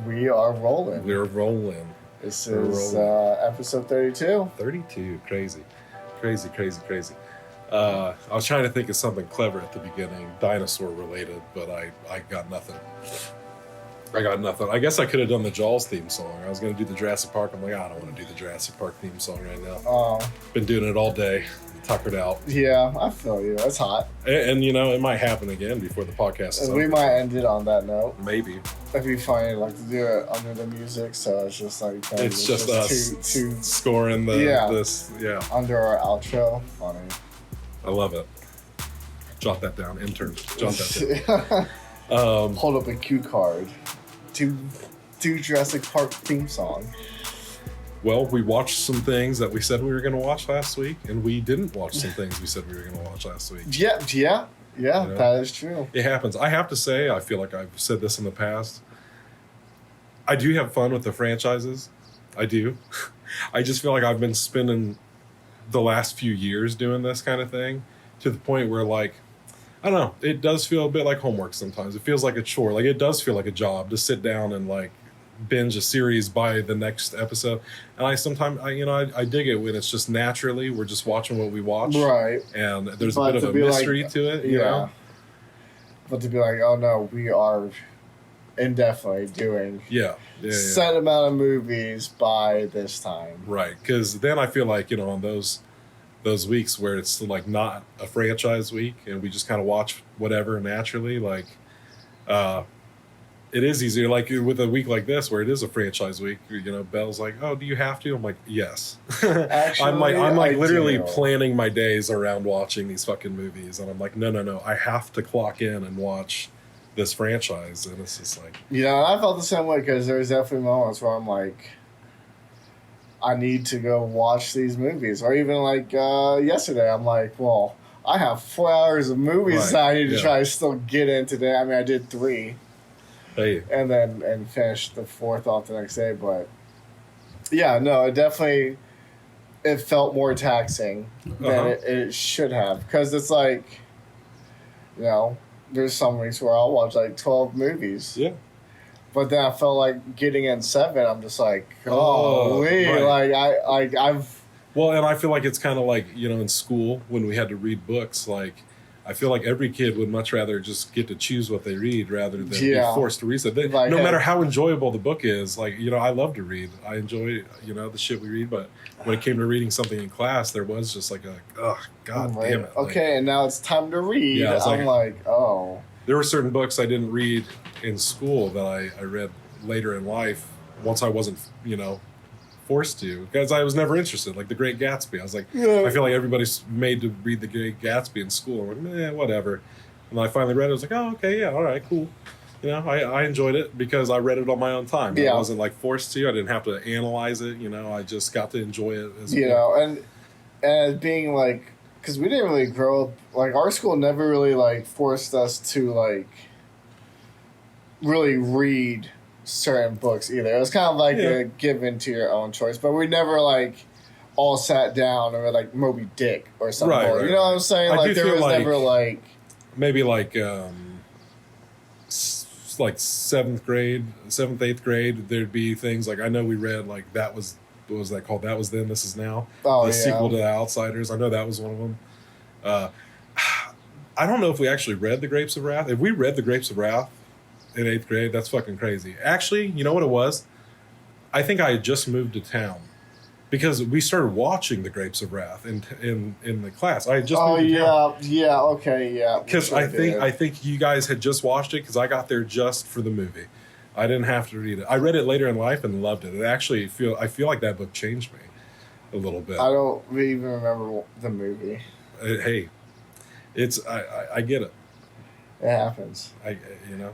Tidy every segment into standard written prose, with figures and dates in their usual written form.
We are rolling. We're rolling. This is episode 32. 32. Crazy. I was trying to think of something clever at the beginning, dinosaur related, but I got nothing. I guess I could have done the Jaws theme song. I was going to do the Jurassic Park. I'm like, I don't want to do the Jurassic Park theme song right now. Been doing it all day. Tuckered out. Yeah, I feel you. It's hot. And you know, it might happen again before the podcast is over. We might end it on that note. Maybe. It'd be funny like to do it under the music, so it's just like it's just us scoring this. Yeah. Under our outro. Funny. I love it. Jot that down, intern. Jot that down. Hold up a cue card. Do Jurassic Park theme song. Well, we watched some things that we said we were going to watch last week, and we didn't watch some things we said we were going to watch last week. Yeah, you know? That is true. It happens. I have to say, I feel like I've said this in the past. I do have fun with the franchises. I do. I just feel like I've been spending the last few years doing this kind of thing to the point where, like, I don't know, it does feel a bit like homework sometimes. It feels like a chore. Like, it does feel like a job to sit down and, like, binge a series by the next episode. And I sometimes I dig it when it's just naturally we're just watching what we watch, right? And there's a bit of a mystery to it, you know. But to be like, oh no, we are indefinitely doing set amount of movies by this time, right? Because then I feel like, you know, on those weeks where it's like not a franchise week and we just kind of watch whatever naturally, like it is easier, like with a week like this where it is a franchise week. You know, Belle's like, "Oh, do you have to?" I'm like, "Yes." Actually, I'm like literally planning my days around watching these fucking movies, and I'm like, no, I have to clock in and watch this franchise, and it's just like, I felt the same way because there's definitely moments where I'm like, I need to go watch these movies, or even like yesterday, I'm like, well, I have 4 hours of movies that I need to try to still get in today. I mean, I did 3. Hey. And finish the 4th off the next day, but it felt more taxing than it should have, because it's like, there's some weeks where I'll watch like 12 movies, but then I felt like getting in 7. I'm just like, and I feel like it's kind of like, you know, in school when we had to read books, like, I feel like every kid would much rather just get to choose what they read rather than be forced to read something. Like, no matter how enjoyable the book is, like, you know, I love to read. I enjoy, you know, the shit we read. But when it came to reading something in class, there was just like God damn it. Okay, like, and now it's time to read. Yeah, I'm like, oh. There were certain books I didn't read in school that I read later in life once I wasn't, you know, forced to, because I was never interested. Like The Great Gatsby, I was like, I feel like everybody's made to read The Great Gatsby in school. I'm like, whatever. And I finally read it. I was like, oh, okay, yeah, all right, cool. You know, I enjoyed it because I read it on my own time. I wasn't like forced to. I didn't have to analyze it. You know, I just got to enjoy it as and as being like, because we didn't really grow up, like our school never really like forced us to like really read certain books either. It was kind of like a given to your own choice, but we never like all sat down and read like Moby Dick or something. Right. You know what I'm saying? Like there was never like maybe like 7th, 8th grade, there'd be things like, I know we read like what was that called? That Was Then, This Is Now. The sequel to The Outsiders. I know that was one of them. I don't know if we actually read The Grapes of Wrath. If we read The Grapes of Wrath in 8th grade, that's fucking crazy. Actually, you know what it was? I think I had just moved to town because we started watching The Grapes of Wrath in the class. I had just moved to town. Because I think you guys had just watched it because I got there just for the movie. I didn't have to read it. I read it later in life and loved it. I feel like that book changed me a little bit. I don't even remember the movie. Hey, I get it. It happens. I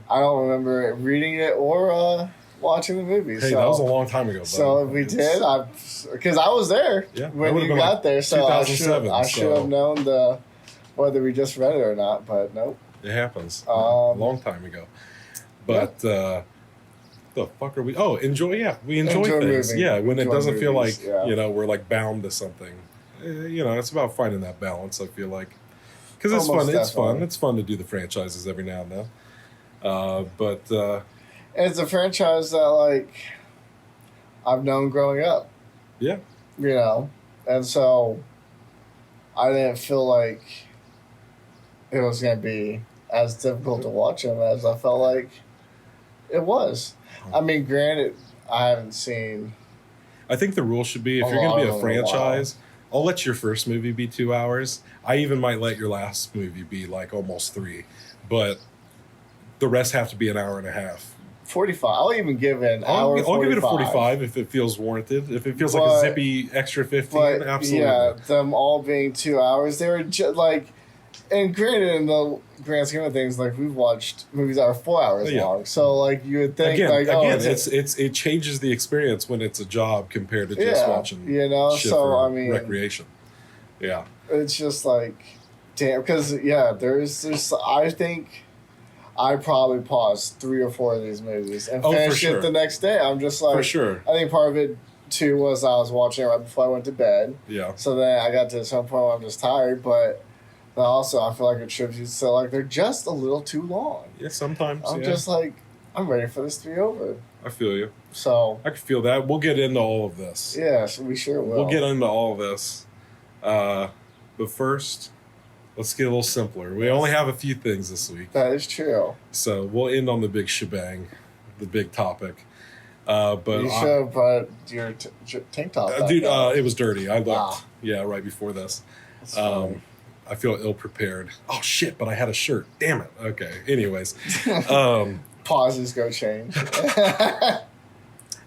don't remember reading it or watching the movie. Hey, that was a long time ago. Buddy. So if we did, because I was there when you got like there, so I should have known whether we just read it or not. But nope. It happens. A long time ago. But the fuck are we? Oh, enjoy. Yeah, we enjoy things. Moving. Yeah, when it doesn't feel like you know we're like bound to something. You know, it's about finding that balance. I feel like. Because it's fun. It's fun to do the franchises every now and then. But It's a franchise that, like, I've known growing up, Yeah. you know? And so I didn't feel like it was going to be as difficult to watch them as I felt like it was. I mean, granted, I haven't seen. I think the rule should be if A you're going lot to be of a them in a franchise, I'll let your first movie be 2 hours. I even might let your last movie be like almost 3, but the rest have to be an hour and a half. 45. I'll even give it an I'll hour. give it a 45 if it feels warranted. If it feels like a zippy extra 15, But absolutely. yeah, them all being 2 hours, they were just like, and granted, in the grand scheme of things, like we've watched movies that are 4 hours Yeah. long, so like you would think, it changes the experience when it's a job compared to just watching. You know, shit so for I mean, recreation. Yeah, it's just like, damn, because there's I think I probably paused 3 or 4 of these movies and finished it the next day. I'm just like, for sure. I think part of it too was I was watching it right before I went to bed. Yeah. So then I got to some point where I'm just tired, but also I feel like it attributes to like they're just a little too long. Yeah, sometimes. I'm just like, I'm ready for this to be over. I feel you. So I can feel that. We'll get into all of this. Yes, we sure will. We'll get into all of this. But first, let's get a little simpler. We only have a few things this week. That is true. So we'll end on the big shebang, the big topic. But you should have brought your tank top. Dude, it was dirty. I looked. Yeah, right before this. I feel ill prepared. Oh shit! But I had a shirt. Damn it. Okay. Anyways, pauses go change.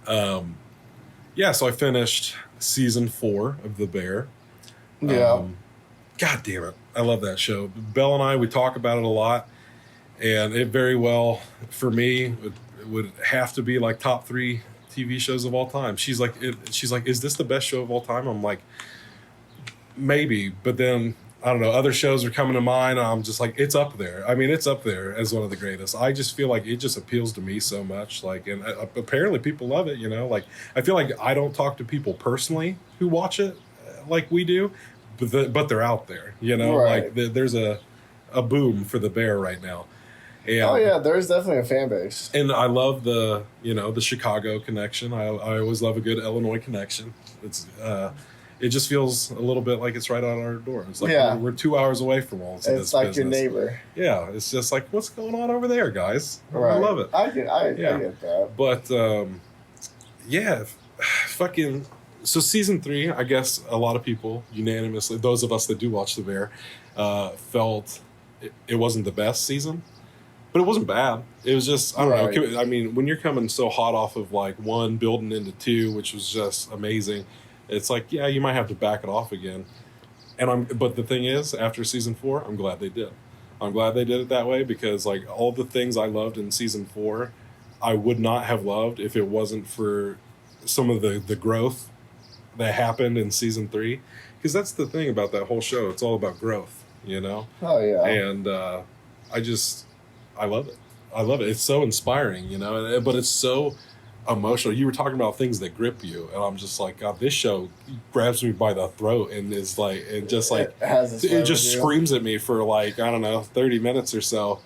Yeah. So I finished season 4 of The Bear. Yeah. God damn it! I love that show. Belle and I, we talk about it a lot, and it very well for me would have to be like top 3 TV shows of all time. She's like, is this the best show of all time? I'm like, maybe, but then I don't know. Other shows are coming to mind. And I'm just like, it's up there. I mean, it's up there as one of the greatest. I just feel like it just appeals to me so much. Like, and apparently people love it. You know, like I feel like I don't talk to people personally who watch it like we do, but they're out there. You know, right. Like there's a boom for The Bear right now. And, oh yeah, there's definitely a fan base. And I love the Chicago connection. I always love a good Illinois connection. It just feels a little bit like it's right on our door. It's like we're 2 hours away from all this. It's like business. Your neighbor. Yeah, it's just like, what's going on over there, guys? Right. I love it. I get that. But fucking. So season 3, I guess a lot of people unanimously, those of us that do watch The Bear, felt it wasn't the best season. But it wasn't bad. It was just, I don't know. I mean, when you're coming so hot off of like 1 building into 2, which was just amazing, it's like, yeah, you might have to back it off again. But the thing is, after season 4, I'm glad they did. I'm glad they did it that way because like all the things I loved in season 4, I would not have loved if it wasn't for some of the growth that happened in season 3. Because that's the thing about that whole show. It's all about growth, you know? Oh, yeah. And I love it. I love it. It's so inspiring, you know, but it's so emotional. You were talking about things that grip you, and I'm just like, God, this show grabs me by the throat and is like, it just screams at me for like, I don't know, 30 minutes or so.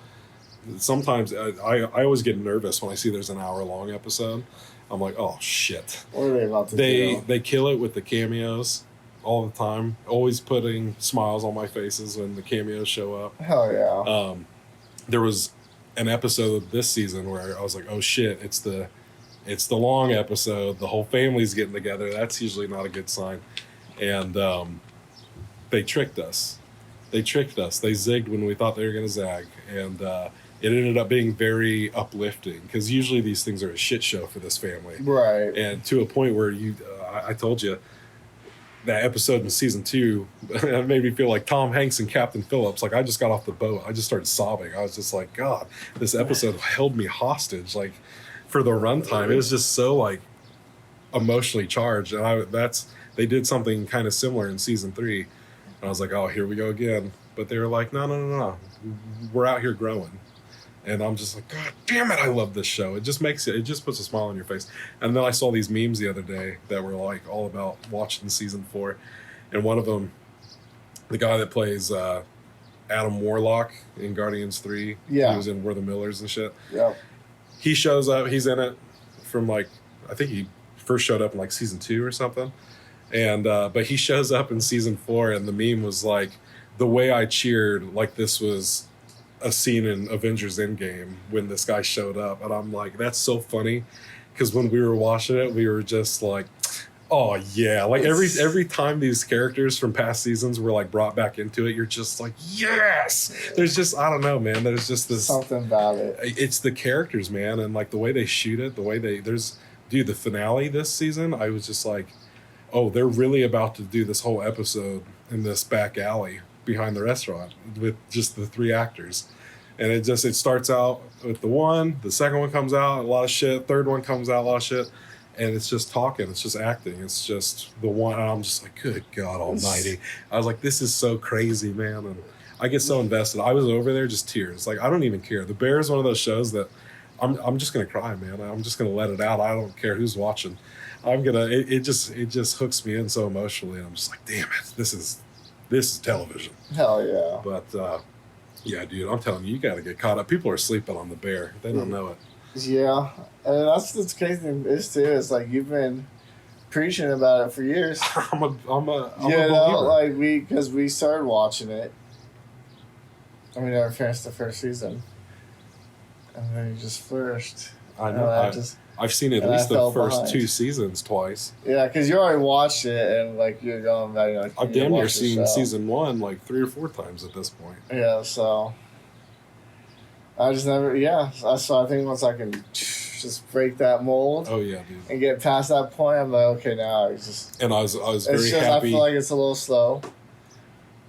Sometimes I always get nervous when I see there's an hour-long episode. I'm like, oh shit. What are they about to do? They kill it with the cameos all the time, always putting smiles on my faces when the cameos show up. Hell yeah. There was an episode of this season where I was like, oh shit, it's the long episode. The whole family's getting together. That's usually not a good sign. And they tricked us. They zigged when we thought they were going to zag. And it ended up being very uplifting because usually these things are a shit show for this family. Right. And to a point where I told you, that episode in season 2 it made me feel like Tom Hanks and Captain Phillips. Like I just got off the boat. I just started sobbing. I was just like, God, this episode held me hostage. Like for the runtime, it was just so like emotionally charged. And they did something kind of similar in season 3. And I was like, oh, here we go again. But they were like, no. We're out here growing. And I'm just like, God damn it, I love this show. It just puts a smile on your face. And then I saw these memes the other day that were like all about watching season 4. And one of them, the guy that plays Adam Warlock in Guardians 3, he was in We're the Millers and shit. Yeah. he shows up. He's in it from like, I think he first showed up in like season 2 or something. And but he shows up in season 4, and the meme was like, the way I cheered like this was a scene in Avengers Endgame when this guy showed up. And I'm like, that's so funny, because when we were watching it, we were just like, oh yeah, like every time these characters from past seasons were like brought back into it, you're just like, yes. There's just, I don't know, man, there's just this something about it. It's the characters, man, and like the way they shoot it, the way the finale this season, I was just like, oh, they're really about to do this whole episode in this back alley behind the restaurant with just the 3 actors. And it starts out with the second one comes out, a lot of shit, third one comes out, a lot of shit. And it's just talking, it's just acting, it's just the one. And I'm just like, good God Almighty! I was like, this is so crazy, man, and I get so invested. I was over there, just tears. Like, I don't even care. The Bear is one of those shows that I'm just gonna cry, man. I'm just gonna let it out. I don't care who's watching. It just hooks me in so emotionally, and I'm just like, damn it, this is television. Hell yeah! But yeah, dude, I'm telling you, you got to get caught up. People are sleeping on the Bear. They don't know it. Yeah, and that's the crazy thing is too. It's like you've been preaching about it for years. I'm a like because we started watching it, and we never finished the first season, and then you just flourished. I know. I've seen at least the first 2 seasons twice. Yeah, because you already watched it, and like you're going back. Like, I've damn near seen season 1 like 3 or 4 times at this point. Yeah, so. I just never, so I think once I can just break that mold. Oh yeah, dude. And get past that point, I'm like, okay, now I just. And I was very happy. I feel like it's a little slow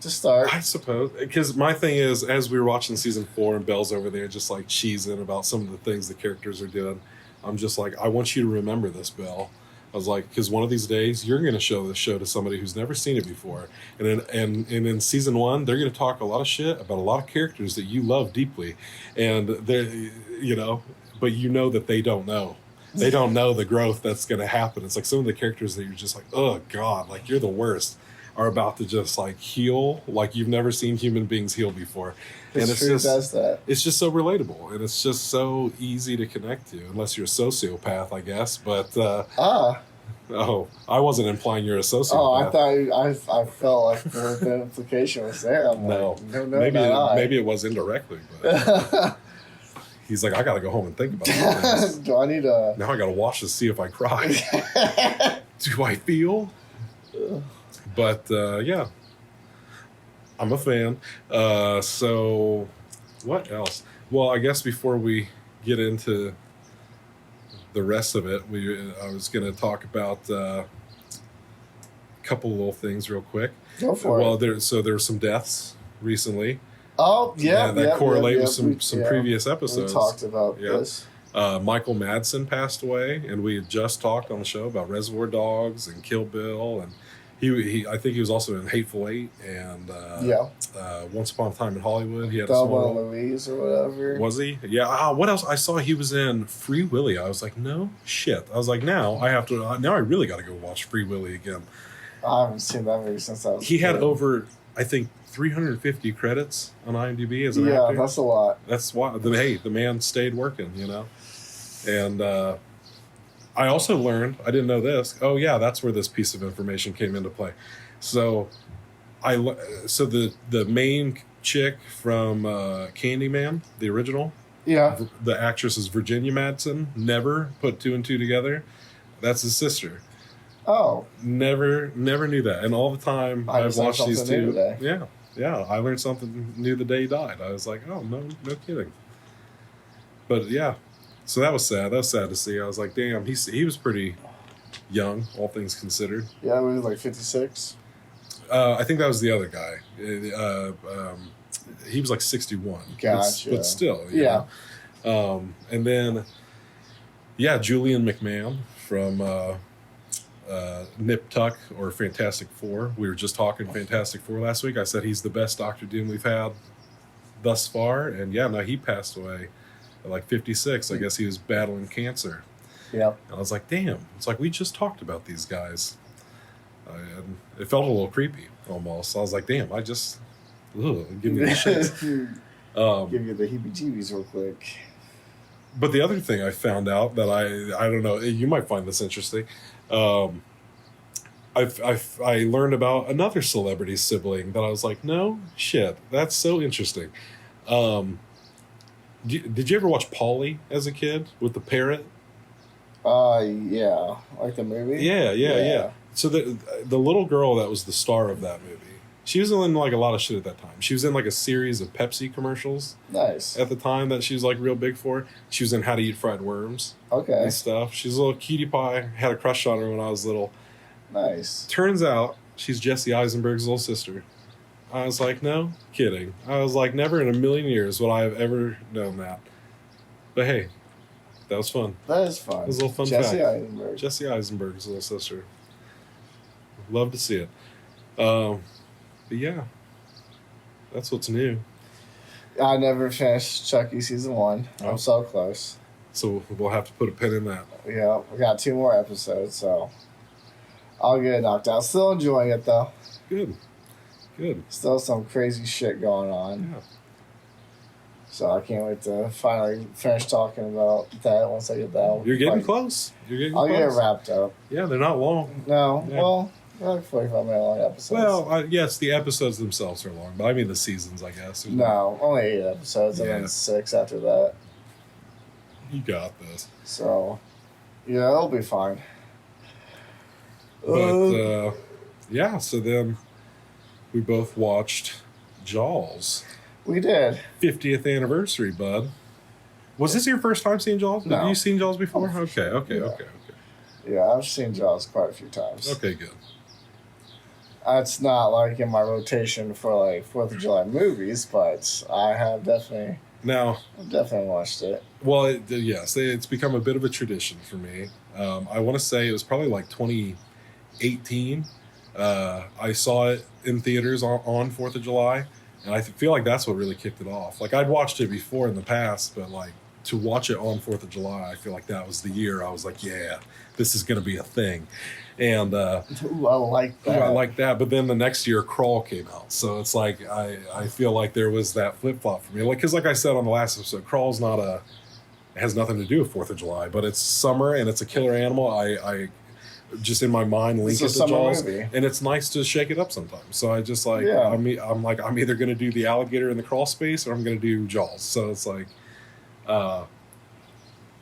to start. I suppose, because my thing is, as we were watching season 4 and Belle's over there, just like cheesing about some of the things the characters are doing, I'm just like, I want you to remember this, Belle. I was like, because one of these days you're going to show this show to somebody who's never seen it before, and in season 1 they're going to talk a lot of shit about a lot of characters that you love deeply, and they, but that they don't know. They don't know the growth that's going to happen. It's like some of the characters that you're just like, oh God, like you're the worst, are about to just like heal like you've never seen human beings heal before. And it's just so relatable, and it's just so easy to connect to, unless you're a sociopath, I guess. But oh, I wasn't implying you're a sociopath. Oh, I thought I felt like the implication was there. I'm no, like, maybe it was indirectly, but he's like, I got to go home and think about it. Do I need to? Now I got to watch to see if I cry. Do I feel? But yeah. I'm a fan. So what else? Well, I guess before we get into the rest of it, I was going to talk about a couple little things real quick. Go for it. Well, there were some deaths recently. Oh, yeah. That correlate with some previous episodes. We talked about this. Michael Madsen passed away, and we had just talked on the show about Reservoir Dogs and Kill Bill, and I think he was also in Hateful Eight and Once Upon a Time in Hollywood. He had Thelma and Louise or whatever. Was he? Yeah. What else? I saw he was in Free Willy. I was like, no shit. I was like, now I really got to go watch Free Willy again. I haven't seen that movie since I was. He had over, I think, 350 credits on IMDb as an actor. Yeah, that's a lot. That's why. Hey, the man stayed working, and. I also learned, I didn't know this. Oh yeah, that's where this piece of information came into play. So, the main chick from Candyman, the original, the actress is Virginia Madsen. Never put 2 and 2 together. That's his sister. Oh, never knew that. And all the time I've watched these 2. Yeah, I learned something new the day he died. I was like, oh no kidding. But yeah. So that was sad. That was sad to see. I was like, damn, he was pretty young, all things considered. Yeah, he was like 56. I think that was the other guy. He was like 61. Gotcha. But still. Yeah. And then, Julian McMahon from Nip Tuck or Fantastic Four. We were just talking Fantastic Four last week. I said he's the best Dr. Doom we've had thus far. And he passed away. At like 56, I guess he was battling cancer. Yeah. And I was like, damn. It's like we just talked about these guys. And it felt a little creepy almost. So I was like, damn, give me the shit. Give you the heebie-jeebies real quick. But the other thing I found out that I don't know, you might find this interesting. I learned about another celebrity sibling that I was like, no shit, that's so interesting. Did you ever watch Polly as a kid with the parrot? Yeah, like the movie. Yeah. So the little girl that was the star of that movie, she was in like a lot of shit at that time. She was in like a series of Pepsi commercials. Nice. At the time that she was like real big for. She was in How to Eat Fried Worms. Okay. And stuff. She's a little cutie pie. Had a crush on her when I was little. Nice. Turns out she's Jesse Eisenberg's little sister. I was like, no kidding. I was like, never in a million years would I have ever known that. But hey, that was fun. That is fun. It was a little fun Jesse fact. Eisenberg. Jesse Eisenberg's little sister. Love to see it. But yeah, that's what's new. I never finished Chucky season 1. Oh. I'm so close. So we'll have to put a pin in that. Yeah, we got 2 more episodes, so I'll get it knocked out. Still enjoying it though. Good. Still some crazy shit going on. Yeah. So I can't wait to finally finish talking about that once I get that. You're getting close. I'll get it wrapped up. Yeah, they're not long. No, Yeah. well, they're like 45-minute long episodes. Well, yes, the episodes themselves are long, but I mean the seasons, I guess. No, only 8 episodes and Yeah. then 6 after that. You got this. So, yeah, it'll be fine. But, yeah, so then we both watched Jaws. We did. 50th anniversary, bud. Was this your first time seeing Jaws? No. Have you seen Jaws before? Oh, Okay. Yeah, I've seen Jaws quite a few times. Okay, good. It's not like in my rotation for like 4th of July movies, but I have definitely watched it. Well, yes, it's become a bit of a tradition for me. I want to say it was probably like 2018. I saw it in theaters on 4th of July, and I feel like that's what really kicked it off. Like, I'd watched it before in the past, but like to watch it on 4th of July, I feel like that was the year I was like, yeah, this is going to be a thing. And Ooh, I like that. I like that. But then the next year, Crawl came out. So it's like, I feel like there was that flip-flop for me. Like, because like I said on the last episode, Crawl's it has nothing to do with 4th of July, but it's summer and it's a killer animal. I just in my mind link it to Jaws, movie. and it's nice to shake it up sometimes. So I just like, Yeah. I'm either going to do the alligator in the crawl space or I'm going to do Jaws. So it's like,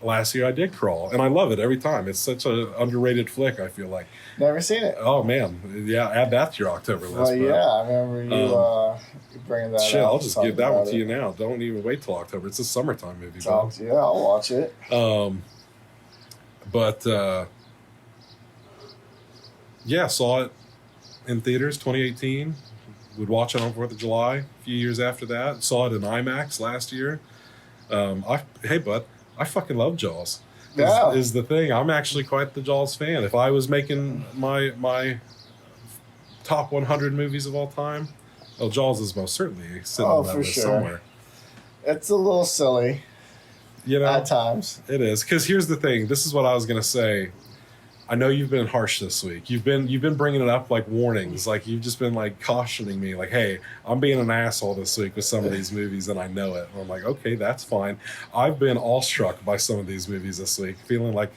last year I did Crawl, and I love it every time. It's such an underrated flick, I feel like. Never seen it. Oh man, yeah, add that to your October list. Well, yeah, I remember you bringing that Shit, up. I'll just give that one to you now. Don't even wait till October. It's a summertime movie. So, yeah, I'll watch it. But yeah, saw it in theaters 2018. Would watch it on 4th of July a few years after that. Saw it in IMAX last year. Hey, bud, I fucking love Jaws. Yeah. Is the thing. I'm actually quite the Jaws fan. If I was making my top 100 movies of all time, well, Jaws is most certainly sitting on that for list sure. somewhere. It's a little silly at times. It is. Because here's the thing. This is what I was going to say. I know you've been harsh this week. You've been bringing it up like warnings. Like, you've just been like cautioning me, like, hey, I'm being an asshole this week with some of these movies, and I know it. And I'm like, okay, that's fine. I've been awestruck by some of these movies this week, feeling like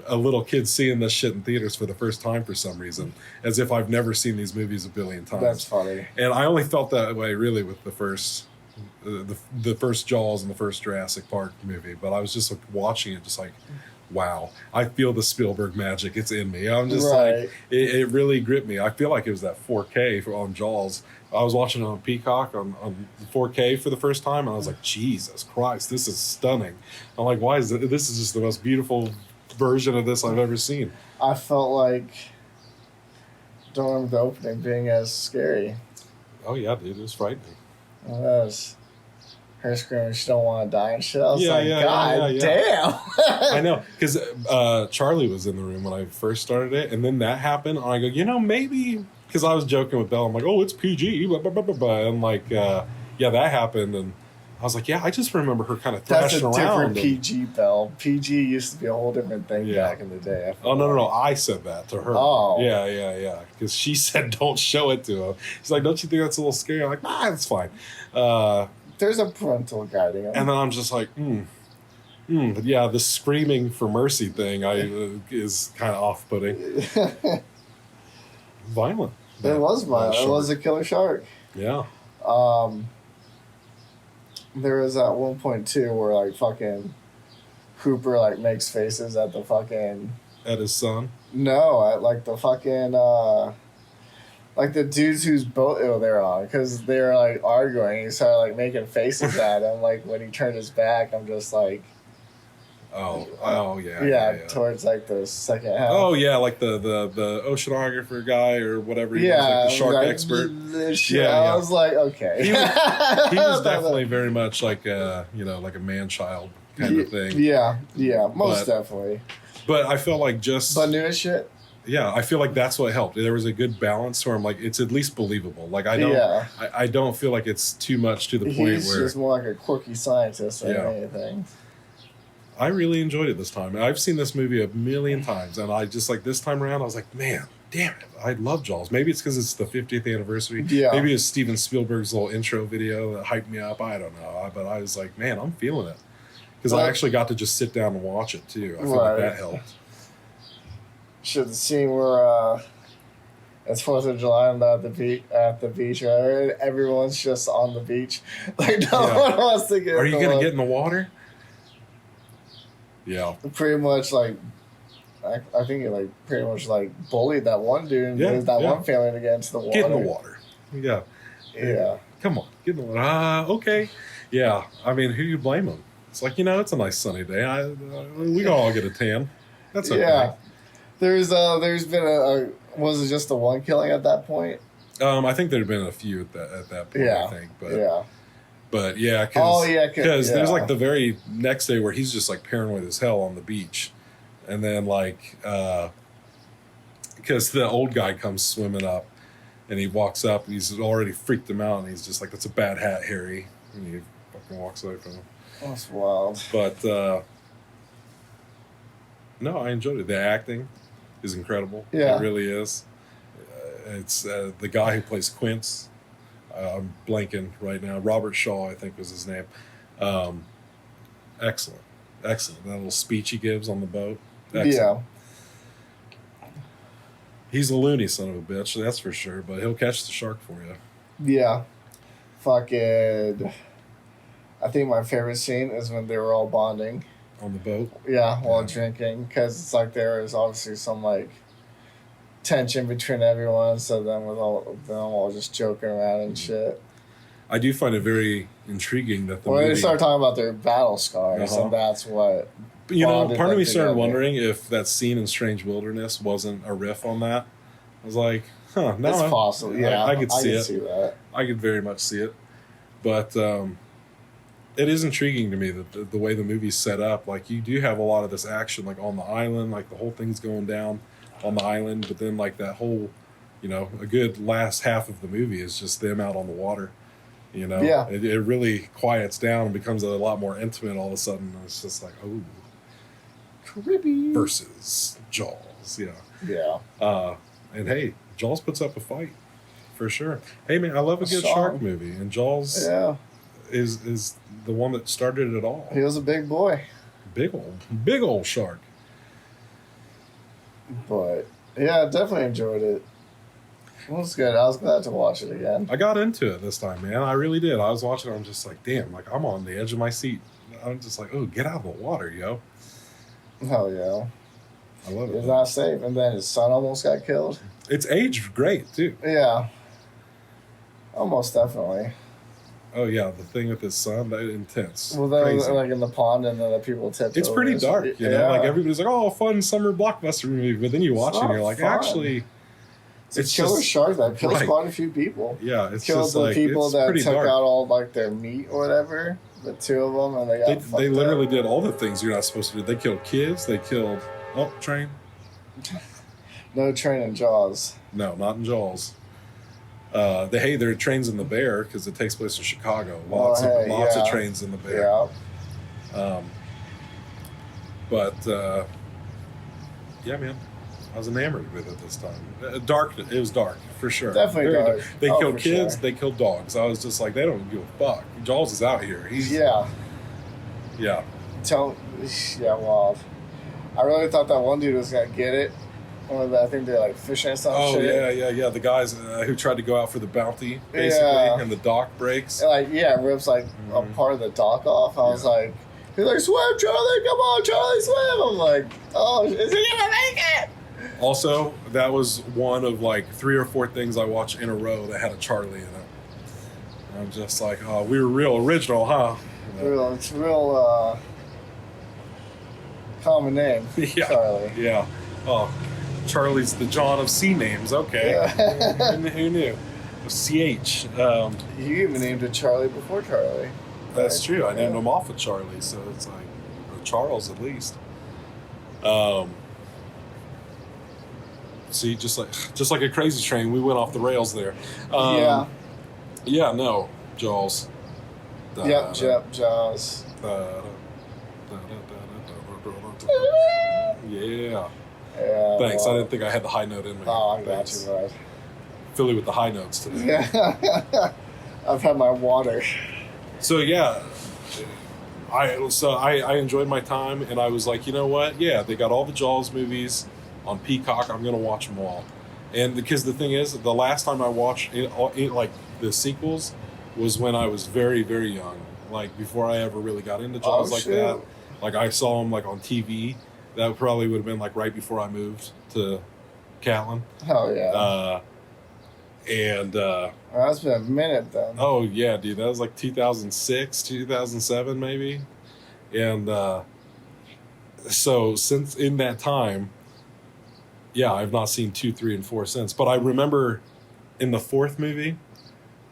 a little kid seeing this shit in theaters for the first time for some reason, as if I've never seen these movies a billion times. That's funny. And I only felt that way really with the first Jaws and the first Jurassic Park movie, but I was just like, watching it just like, wow, I feel the Spielberg magic. It's in me. I'm just like, it really gripped me. I feel like it was that 4K on Jaws. I was watching it on Peacock on 4K for the first time, and I was like, Jesus Christ, this is stunning. I'm like, why is it? This is just the most beautiful version of this I've ever seen. I felt like, don't remember the opening being as scary. Oh yeah, dude, it was frightening. It was. Her screaming, she don't want to die and shit. I was Yeah, like, yeah, God yeah. damn. I know, because Charlie was in the room when I first started it, and then that happened, and I go, maybe, because I was joking with Belle, I'm like, oh, it's PG, blah, blah, blah, blah, blah. And like, yeah, that happened, and I was like, yeah, I just remember her kind of thrashing around. That's a different PG, Belle. PG used to be a whole different thing back in the day. Oh, no, I said that to her. Oh. Yeah, because she said don't show it to him. She's like, don't you think that's a little scary? I'm like, nah, it's fine. There's a parental guiding. And then I'm just like, Yeah, the screaming for mercy thing is kind of off-putting. Violent. It was violent. It shark. was a killer shark. Yeah. There was at one point too where like fucking Hooper like makes faces at the fucking At his son. no at like the fucking like the dudes whose boat they're on because they're like arguing. He started like making faces at him like when he turned his back. I'm just like. Oh yeah. Yeah, towards like the second half. Oh yeah, like the oceanographer guy or whatever. He was, like the shark like, expert. I was like, okay. He was definitely very much like like a man child kind of thing. Yeah, most definitely. But I felt like but new as shit. Yeah, I feel like that's what helped. There was a good balance where I'm like, it's at least believable. Like I don't feel like it's too much to the point He's where just more like a quirky scientist than anything. I really enjoyed it this time. I've seen this movie a million times, and I just like this time around, I was like, man, damn it, I love Jaws. Maybe it's because it's the 50th anniversary. Yeah. Maybe it's Steven Spielberg's little intro video that hyped me up. I don't know, but I was like, man, I'm feeling it because I actually got to just sit down and watch it too. I feel like that helped. Should the scene where it's 4th of July and they're at the beach, right? Everyone's just on the beach, like no one wants to get. Are you gonna get in the water? Yeah. Pretty much like I think it like pretty much like bullied that one dude and that one family to get into the water. Get in the water. Yeah. Yeah. Come on, get in the water. Okay. Yeah. I mean, who do you blame them? It's like, it's a nice sunny day. We can all get a tan. That's okay. Yeah. There's been a was it just the one killing at that point? I think there'd been a few at that point. Yeah. I think, but because there's like the very next day where he's just like paranoid as hell on the beach, and then like because the old guy comes swimming up, and he walks up, and he's already freaked him out, and he's just like, "That's a bad hat, Harry," and he fucking walks away from him. That's wild. But no, I enjoyed it. The acting is incredible. Yeah, it really is. It's the guy who plays Quince. I'm blanking right now. Robert Shaw, I think, was his name. Excellent. That little speech he gives on the boat. Excellent. Yeah. He's a loony son of a bitch, that's for sure. But he'll catch the shark for you. Yeah. Fucking. I think my favorite scene is when they were all bonding on the boat. Yeah, while drinking, because it's like there is obviously some like tension between everyone. So then with all of them all just joking around and shit. I do find it very intriguing that they start talking about their battle scars, and that's what. Part of me started wondering if that scene in Strange Wilderness wasn't a riff on that. I was like, no, it's possible. Yeah, I could see that. I could very much see it, but it is intriguing to me that the way the movie's set up. Like, you do have a lot of this action, like on the island, like the whole thing's going down on the island, but then like that whole, a good last half of the movie is just them out on the water. Yeah. It really quiets down and becomes a lot more intimate all of a sudden. It's just like, oh, Caribbean versus Jaws. Yeah. And hey, Jaws puts up a fight for sure. Hey man, I love a good shark movie, and Jaws is the one that started it all. He was a big boy. Big old shark. But yeah, definitely enjoyed it. It was good. I was glad to watch it again. I got into it this time, man. I really did. I was watching it. I'm just like, damn, like I'm on the edge of my seat. I'm just like, oh, get out of the water, yo. Hell yeah. I love it. It's not safe. And then his son almost got killed. It's aged great, too. Yeah. Almost definitely. Oh, yeah. The thing with his son, that intense. Well, that was like in the pond, and then the people tipped It's pretty dark, you know? Like, everybody's like, oh, fun summer blockbuster movie. But then you watch it, and you're like, fun. Actually... It's a killer shark that kills quite a few people. Yeah, it's killed just the people that took dark. out all like their meat or whatever. The two of them, and they literally did all the things you're not supposed to do. They killed kids. They killed train. No train in Jaws. No, not in Jaws. There are trains in the Bear because it takes place in Chicago. Lots of trains in the Bear. Yeah. Yeah, man. I was enamored with it this time. Dark. It was dark, for sure. Definitely dark. They killed kids. Sure. They killed dogs. I was just like, they don't give a fuck. Jaws is out here. Yeah. Yeah. Tell, yeah, well, I really thought that one dude was gonna get it. I think they're like fishing or some shit. Yeah. The guys who tried to go out for the bounty, basically, and the dock breaks. And rips a part of the dock off. I was like, he's like, swim, Charlie, come on, Charlie, swim. I'm like, oh, is he gonna make it? Also, that was one of like 3 or 4 things I watched in a row that had a Charlie in it. I'm just like, oh, we were real original, huh? It's real common name, Yeah. Charlie. Yeah. Oh, Charlie's the John of sea names. Okay. Yeah. Who knew? CH. You even named it Charlie before Charlie. That's true. I named him off of Charlie, so it's like, or Charles at least. See, just like a crazy train, we went off the rails there. Yeah, no, Jaws. Yep, Jaws. Yeah. Yeah. Thanks. Well, I didn't think I had the high note in me. Oh, I got Thanks. you, bud. Philly with the high notes today. Yeah. I've had my water. So yeah, I enjoyed my time, and I was like, you know what? Yeah, they got all the Jaws movies on Peacock. I'm gonna watch them all. And because the thing is, the last time I watched like the sequels was when I was very, very young. Like before I ever really got into Jaws that. Like I saw them like on TV. That probably would have been like right before I moved to Catlin. Oh yeah. That's been a minute then. Oh yeah, dude, that was like 2006, 2007 maybe. And so since in that time, yeah, I've not seen 2, 3, and 4 since. But I remember in the 4th movie,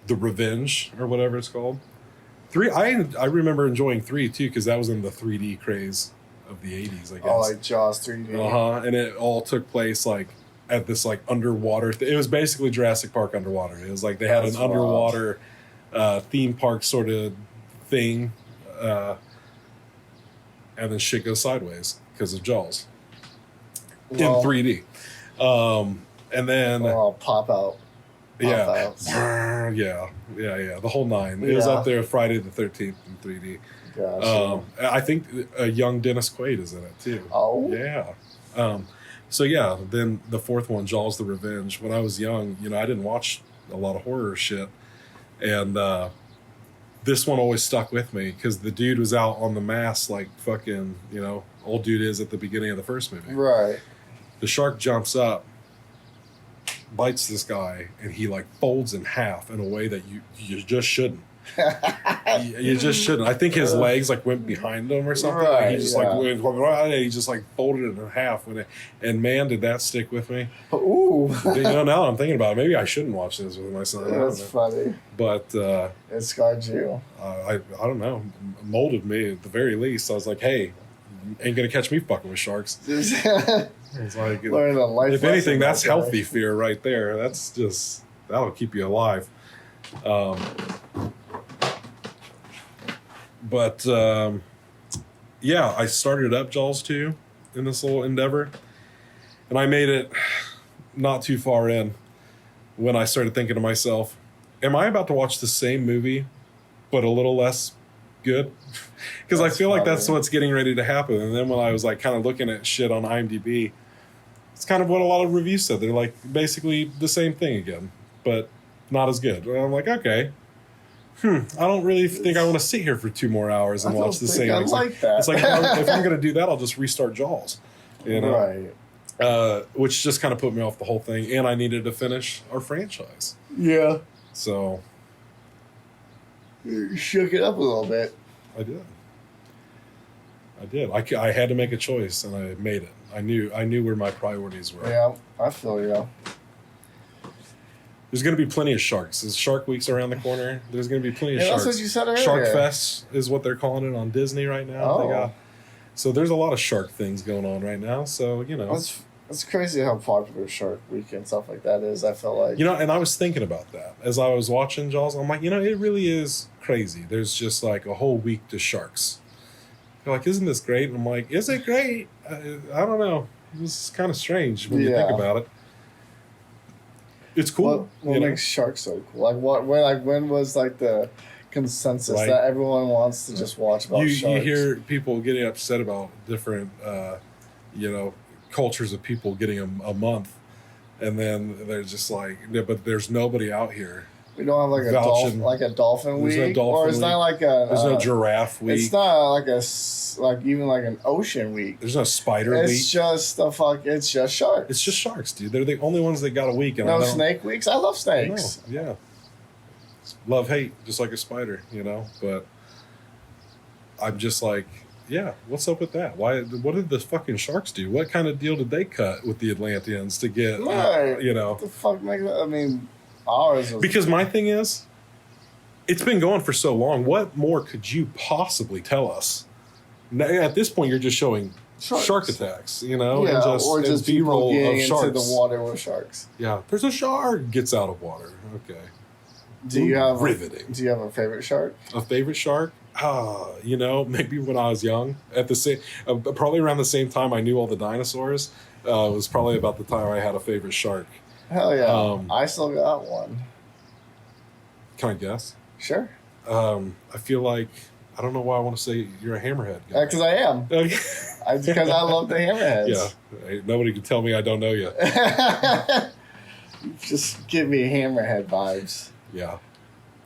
The Revenge or whatever it's called. 3, I remember enjoying 3 too because that was in the 3D craze of the 80s, I guess. Oh, like Jaws 3D. And it all took place like at this like underwater. It was basically Jurassic Park underwater. It was like they had an underwater theme park sort of thing, and then shit goes sideways because of Jaws in 3D. And then pop out. Yeah, the whole 9. It was up there Friday the 13th in 3D. Gotcha. I think a young Dennis Quaid is in it too. Oh, yeah. So yeah, then the 4th one, Jaws: The Revenge. When I was young, I didn't watch a lot of horror shit, and this one always stuck with me because the dude was out on the mast like fucking, old dude is at the beginning of the first movie. Right. The shark jumps up, bites this guy, and he like folds in half in a way that you just shouldn't. You just shouldn't. I think his legs like went behind him or something. Right, he just he just like folded it in half and man, did that stick with me. Ooh. Now that I'm thinking about it, maybe I shouldn't watch this with my son. That's funny. But it scarred you. I don't know, molded me at the very least. I was like, hey, ain't gonna catch me fucking with sharks. It's like, learn a life. If anything, that's healthy fear right there. That'll keep you alive. But yeah, I started up Jaws 2 in this little endeavor, and I made it not too far in when I started thinking to myself, am I about to watch the same movie but a little less good? Because I feel like that's what's getting ready to happen. And then when I was like kind of looking at shit on IMDb, it's kind of what a lot of reviews said. They're like basically the same thing again, but not as good. And I'm like, okay. I don't really think I want to sit here for 2 more hours and watch the same. I like that. It's like if I'm going to do that, I'll just restart Jaws. Right. Which just kind of put me off the whole thing, and I needed to finish our franchise. Yeah. So you shook it up a little bit. I did. I had to make a choice, and I made it. I knew where my priorities were. Yeah, I feel you. There's going to be plenty of sharks. There's Shark Week's around the corner. There's going to be plenty of sharks. That's what you said earlier. Shark Fest is what they're calling it on Disney right now. Oh. So there's a lot of shark things going on right now. So, It's crazy how popular Shark Week and stuff like that is, I feel like. And I was thinking about that. As I was watching Jaws, I'm like, it really is crazy. There's just like a whole week to sharks. They're like, isn't this great? And I'm like, is it great? I don't know. It's kind of strange when you think about it. It's cool. What makes sharks so cool? Like when was like the consensus Right. that everyone wants to just watch about You sharks. hear people getting upset about different, cultures of people getting a month, and then they're just like, yeah, but there's nobody out here. We don't have like Vouching. a dolphin There's week, no dolphin or it's week. not like a. There's no giraffe week. It's not like even like an ocean week. There's no spider It's week. just It's just sharks. It's just sharks, dude. They're the only ones that got a week. And No snake weeks. I love snakes. No, yeah. Love hate, just like a spider, But I'm just like, yeah, what's up with that? Why? What did the fucking sharks do? What kind of deal did they cut with the Atlanteans to get? Right. What the fuck makes? I mean, ours was Because my thing is, it's been going for so long. What more could you possibly tell us? Now, at this point, you're just showing shark attacks, Yeah, or just people getting into the water with sharks. Yeah, there's a shark gets out of water. Okay. Do you have riveting? Do you have a favorite shark? A favorite shark? Maybe when I was young, at the same, probably around the same time I knew all the dinosaurs. Was probably about the time I had a favorite shark. Hell yeah! I still got one. Can I guess? Sure. I feel like I don't know why I want to say you're a hammerhead guy. Because I am. Because I love the hammerheads. Yeah. Nobody can tell me I don't know you. Just give me hammerhead vibes. Yeah.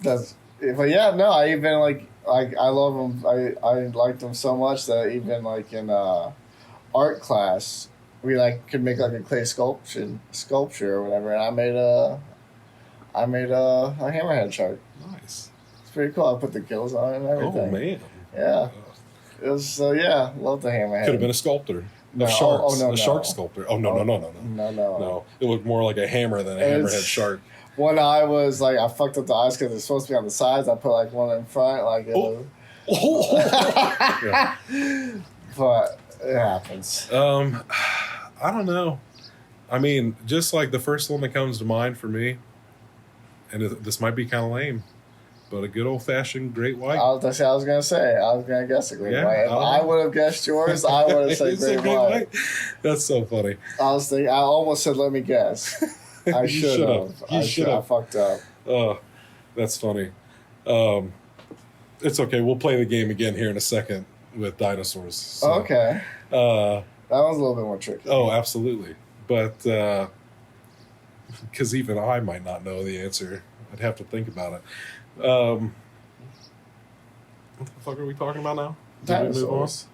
But yeah, no, I even like I love them. I liked them so much that even like in art class, we could make like a clay sculpture or whatever, and I made a hammerhead shark. Nice. It's pretty cool. I put the gills on it and everything. Oh man. Yeah. It was love the hammerhead. Could have been a sculptor. No. Of sharks. Oh, no, a shark sculptor. Oh no. No. It looked more like a hammer than a hammerhead shark. One eye was I fucked up the eyes because it's supposed to be on the sides. I put one in front, Yeah. But it happens. I don't know. I mean, just like the first one that comes to mind for me, and this might be kind of lame, but a good old fashioned great white. That's what I was gonna say. I was gonna guess a great white. If I would have guessed yours, I would have said great white. That's so funny. I almost said, let me guess. I should have. I fucked up. Oh, that's funny. It's okay. We'll play the game again here in a second with dinosaurs. So, okay. That was a little bit more tricky. Oh, absolutely. But because even I might not know the answer. I'd have to think about it. What the fuck are we talking about now? Dinosaurs.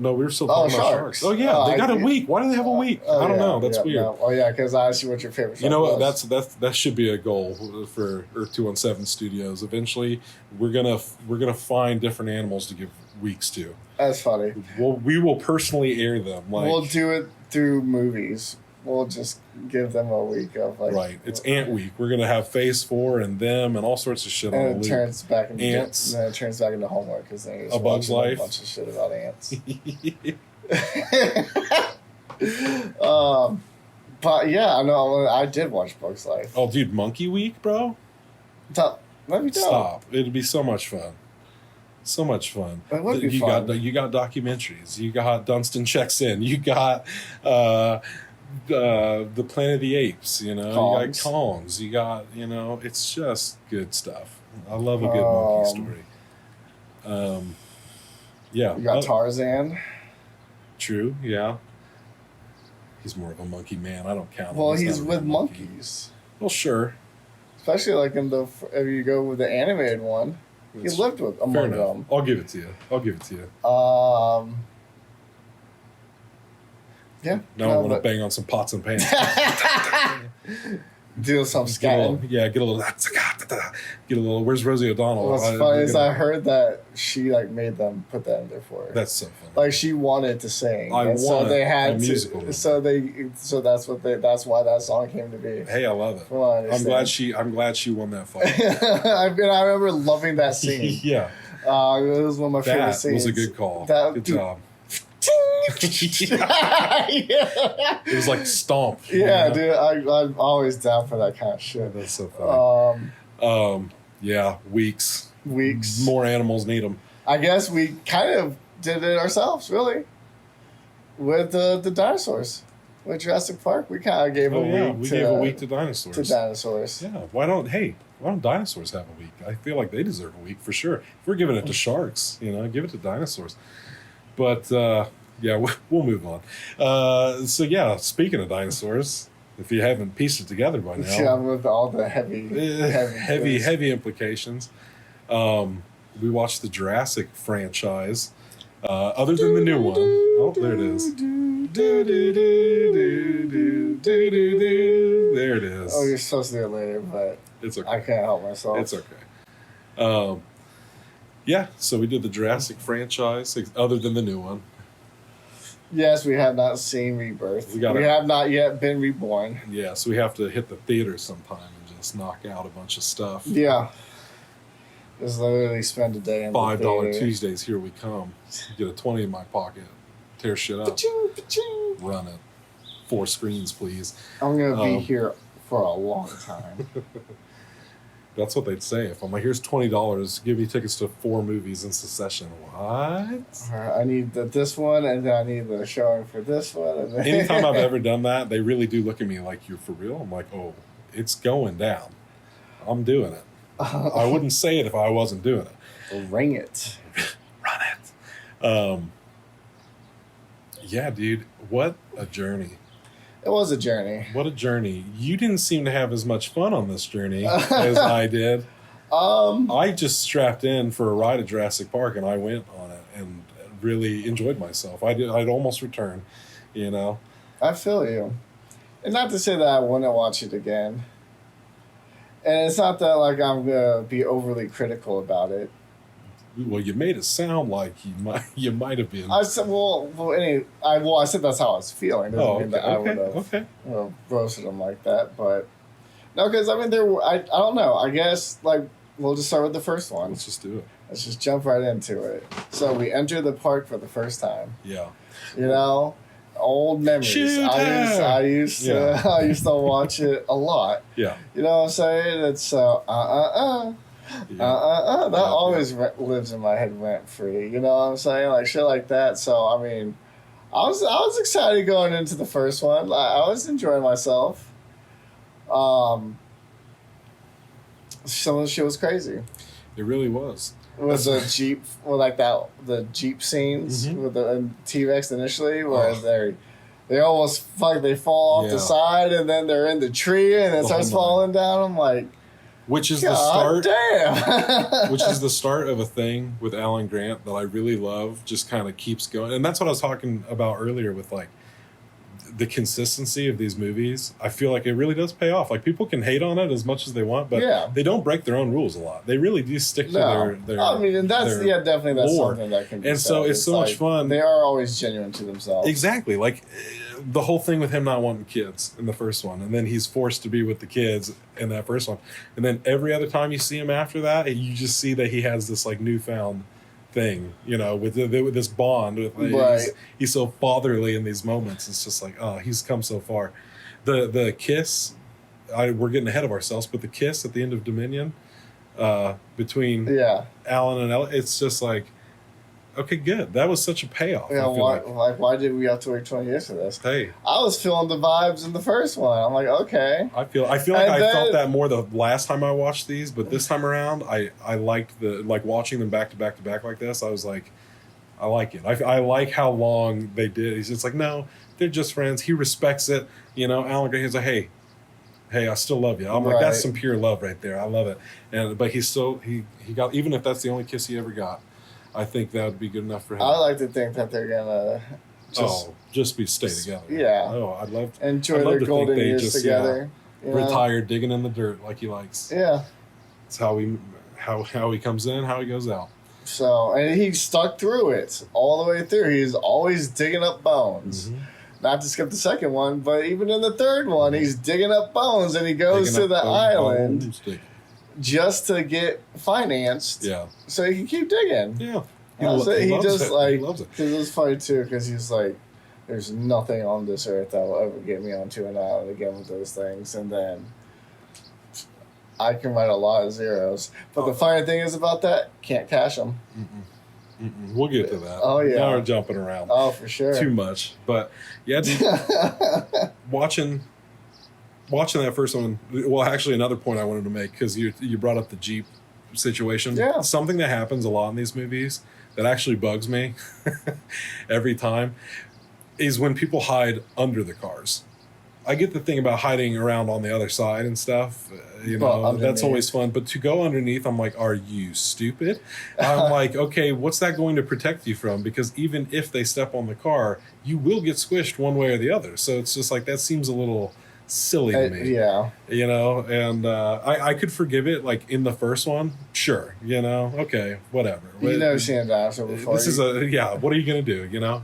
No, we were still talking about sharks. Oh yeah, they got a week. Why do they have a week? I don't know. That's weird. No. Oh yeah, because I asked you what your favorite shark You know what? was. That should be a goal for Earth 217 Studios. Eventually, we're gonna find different animals to give weeks to. That's funny. We will personally air them. We'll do it through movies. We'll just give them a week of right. It's Ant Week. We're gonna have Phase 4 and them and all sorts of shit. And it turns back into ants. And then it turns back into homework because then A Bug's Life. A bunch of shit about ants. But yeah, I know. I did watch Bug's Life. Oh, dude, Monkey Week, bro. Let me stop. It'd be so much fun. So much fun. It would be fun. You got documentaries. You got Dunstan Checks In. You got the Planet of the Apes. You got Kongs. You got it's just good stuff. I love a good monkey story. Yeah. You got Tarzan. True. Yeah. He's more of a monkey man. I don't count him. Well, he's with monkeys. Well, sure. Especially if you go with the animated one. He lived with among them. I'll give it to you. Yeah. Now I want to bang on some pots and pans. Do some scatting. Get a little. Where's Rosie O'Donnell? What's funny is I heard that she made them put that in there for her. That's so funny. She wanted to sing. So they had a musical. So that's why that song came to be. Hey, I love it. I'm glad she won that fight. I remember loving that scene. Yeah. It was one of my favorite scenes. That was a good call. Good job. Yeah. It was like stomp. Yeah, dude. I'm always down for that kind of shit. That's so funny. Yeah, weeks. More animals need them. I guess we kind of did it ourselves, really, with the dinosaurs. With Jurassic Park, we kind of gave a week. We gave a week to dinosaurs. Yeah, why don't dinosaurs have a week? I feel like they deserve a week for sure. If we're giving it to sharks, give it to dinosaurs. But we'll move on. Speaking of dinosaurs, if you haven't pieced it together by now, yeah, with all the heavy implications. We watched the Jurassic franchise. Other than the new one. Oh, there it is. There it is. Oh, you're supposed to do it later, but it's okay. I can't help myself. It's okay. So we did the Jurassic franchise, other than the new one. Yes, we have not seen Rebirth. We have not yet been reborn. Yeah, so we have to hit the theater sometime and just knock out a bunch of stuff. Yeah. Just literally spend a day in the theater. $5 Tuesdays, here we come. Get a 20 in my pocket. Tear shit up. Pa-ching, pa-ching. Run it. 4 screens, please. I'm going to be here for a long time. That's what they'd say. If I'm like, here's $20, give me tickets to 4 movies in succession. What? I need this one, and then I need the showing for this one. And then Anytime I've ever done that, they really do look at me like, you're for real? I'm like, oh, it's going down. I'm doing it. I wouldn't say it if I wasn't doing it. Ring it. Run it. Yeah, dude. What a journey. It was a journey. What a journey. You didn't seem to have as much fun on this journey as I did. I just strapped in for a ride at Jurassic Park, and I went on it and really enjoyed myself. I'd almost return, I feel you. And not to say that I wouldn't watch it again. And it's not that like I'm gonna be overly critical about it. Well, you made it sound like you might have been. I said, I said that's how I was feeling. Doesn't mean that I would have roasted them like that, but no, because I mean I don't know. I guess like we'll just start with the first one. Let's just do it. Let's just jump right into it. So we enter the park for the first time. Yeah. Old memories. I used to watch it a lot. Yeah. You know what I'm saying? It's that always lives in my head rent free. You know what I'm saying? Like shit like that. So I mean, I was excited going into the first one. I was enjoying myself. Some of the shit was crazy. It really was. With the Jeep, the Jeep scenes with the T-Rex initially, where they almost they fall off the side, and then they're in the tree, and it starts falling down. I'm like, which is the start? Damn! Which is the start of a thing with Alan Grant that I really love. Just kind of keeps going, and that's what I was talking about earlier with like the consistency of these movies. I feel like it really does pay off. Like people can hate on it as much as they want, but they don't break their own rules a lot. They really do stick to their I mean, and that's definitely that's lore. something that can be and said. So it's so much fun. They are always genuine to themselves. Exactly. Like the whole thing with him not wanting kids in the first one, and then he's forced to be with the kids in that first one, and then every other time you see him after that, you just see that he has this like newfound thing, with this bond with he's so fatherly in these moments. It's just like, oh, he's come so far. The kiss, we're getting ahead of ourselves, but the kiss at the end of Dominion between Alan and Ellie, it's just like, okay, good. That was such a payoff. Yeah, why did we have to wait 20 years for this? Hey, I was feeling the vibes in the first one. I'm like, okay. I feel like I felt that more the last time I watched these, but this time around, I liked watching them back to back to back like this. I was like, I like it. I like how long they did. He's just like, no, they're just friends. He respects it. Alan Grant, he's like, hey, I still love you. I'm like, that's some pure love right there. I love it. But he's still he got, even if that's the only kiss he ever got, I think that would be good enough for him. I like to think that they're gonna just stay together. Yeah. Oh, I'd love to enjoy their golden years together. Retire digging in the dirt like he likes. Yeah. It's how he comes in, how he goes out. So, and he stuck through it all the way through. He's always digging up bones. Mm-hmm. Not to skip the second one, but even in the third one, he's digging up bones, and he goes to the island just to get financed, so he can keep digging. Yeah, he loves it. Because it was funny too, because he's like, "There's nothing on this earth that will ever get me onto an island again with those things," and then I can write a lot of zeros. But the funny thing is about that, can't cash them. We'll get to that. Oh, yeah. Now we're jumping around. Oh, for sure. Too much. But yeah, watching that first one. Well, actually, another point I wanted to make, because you brought up the Jeep situation. Yeah. Something that happens a lot in these movies that actually bugs me every time is when people hide under the cars. I get the thing about hiding around on the other side and stuff, that's always fun. But to go underneath, I'm like, are you stupid? I'm like, okay, what's that going to protect you from? Because even if they step on the car, you will get squished one way or the other. So it's just like, that seems a little silly to me. Yeah. And I could forgive it, like in the first one, sure, okay, whatever. You've never seen a dinosaur before. This is what are you going to do,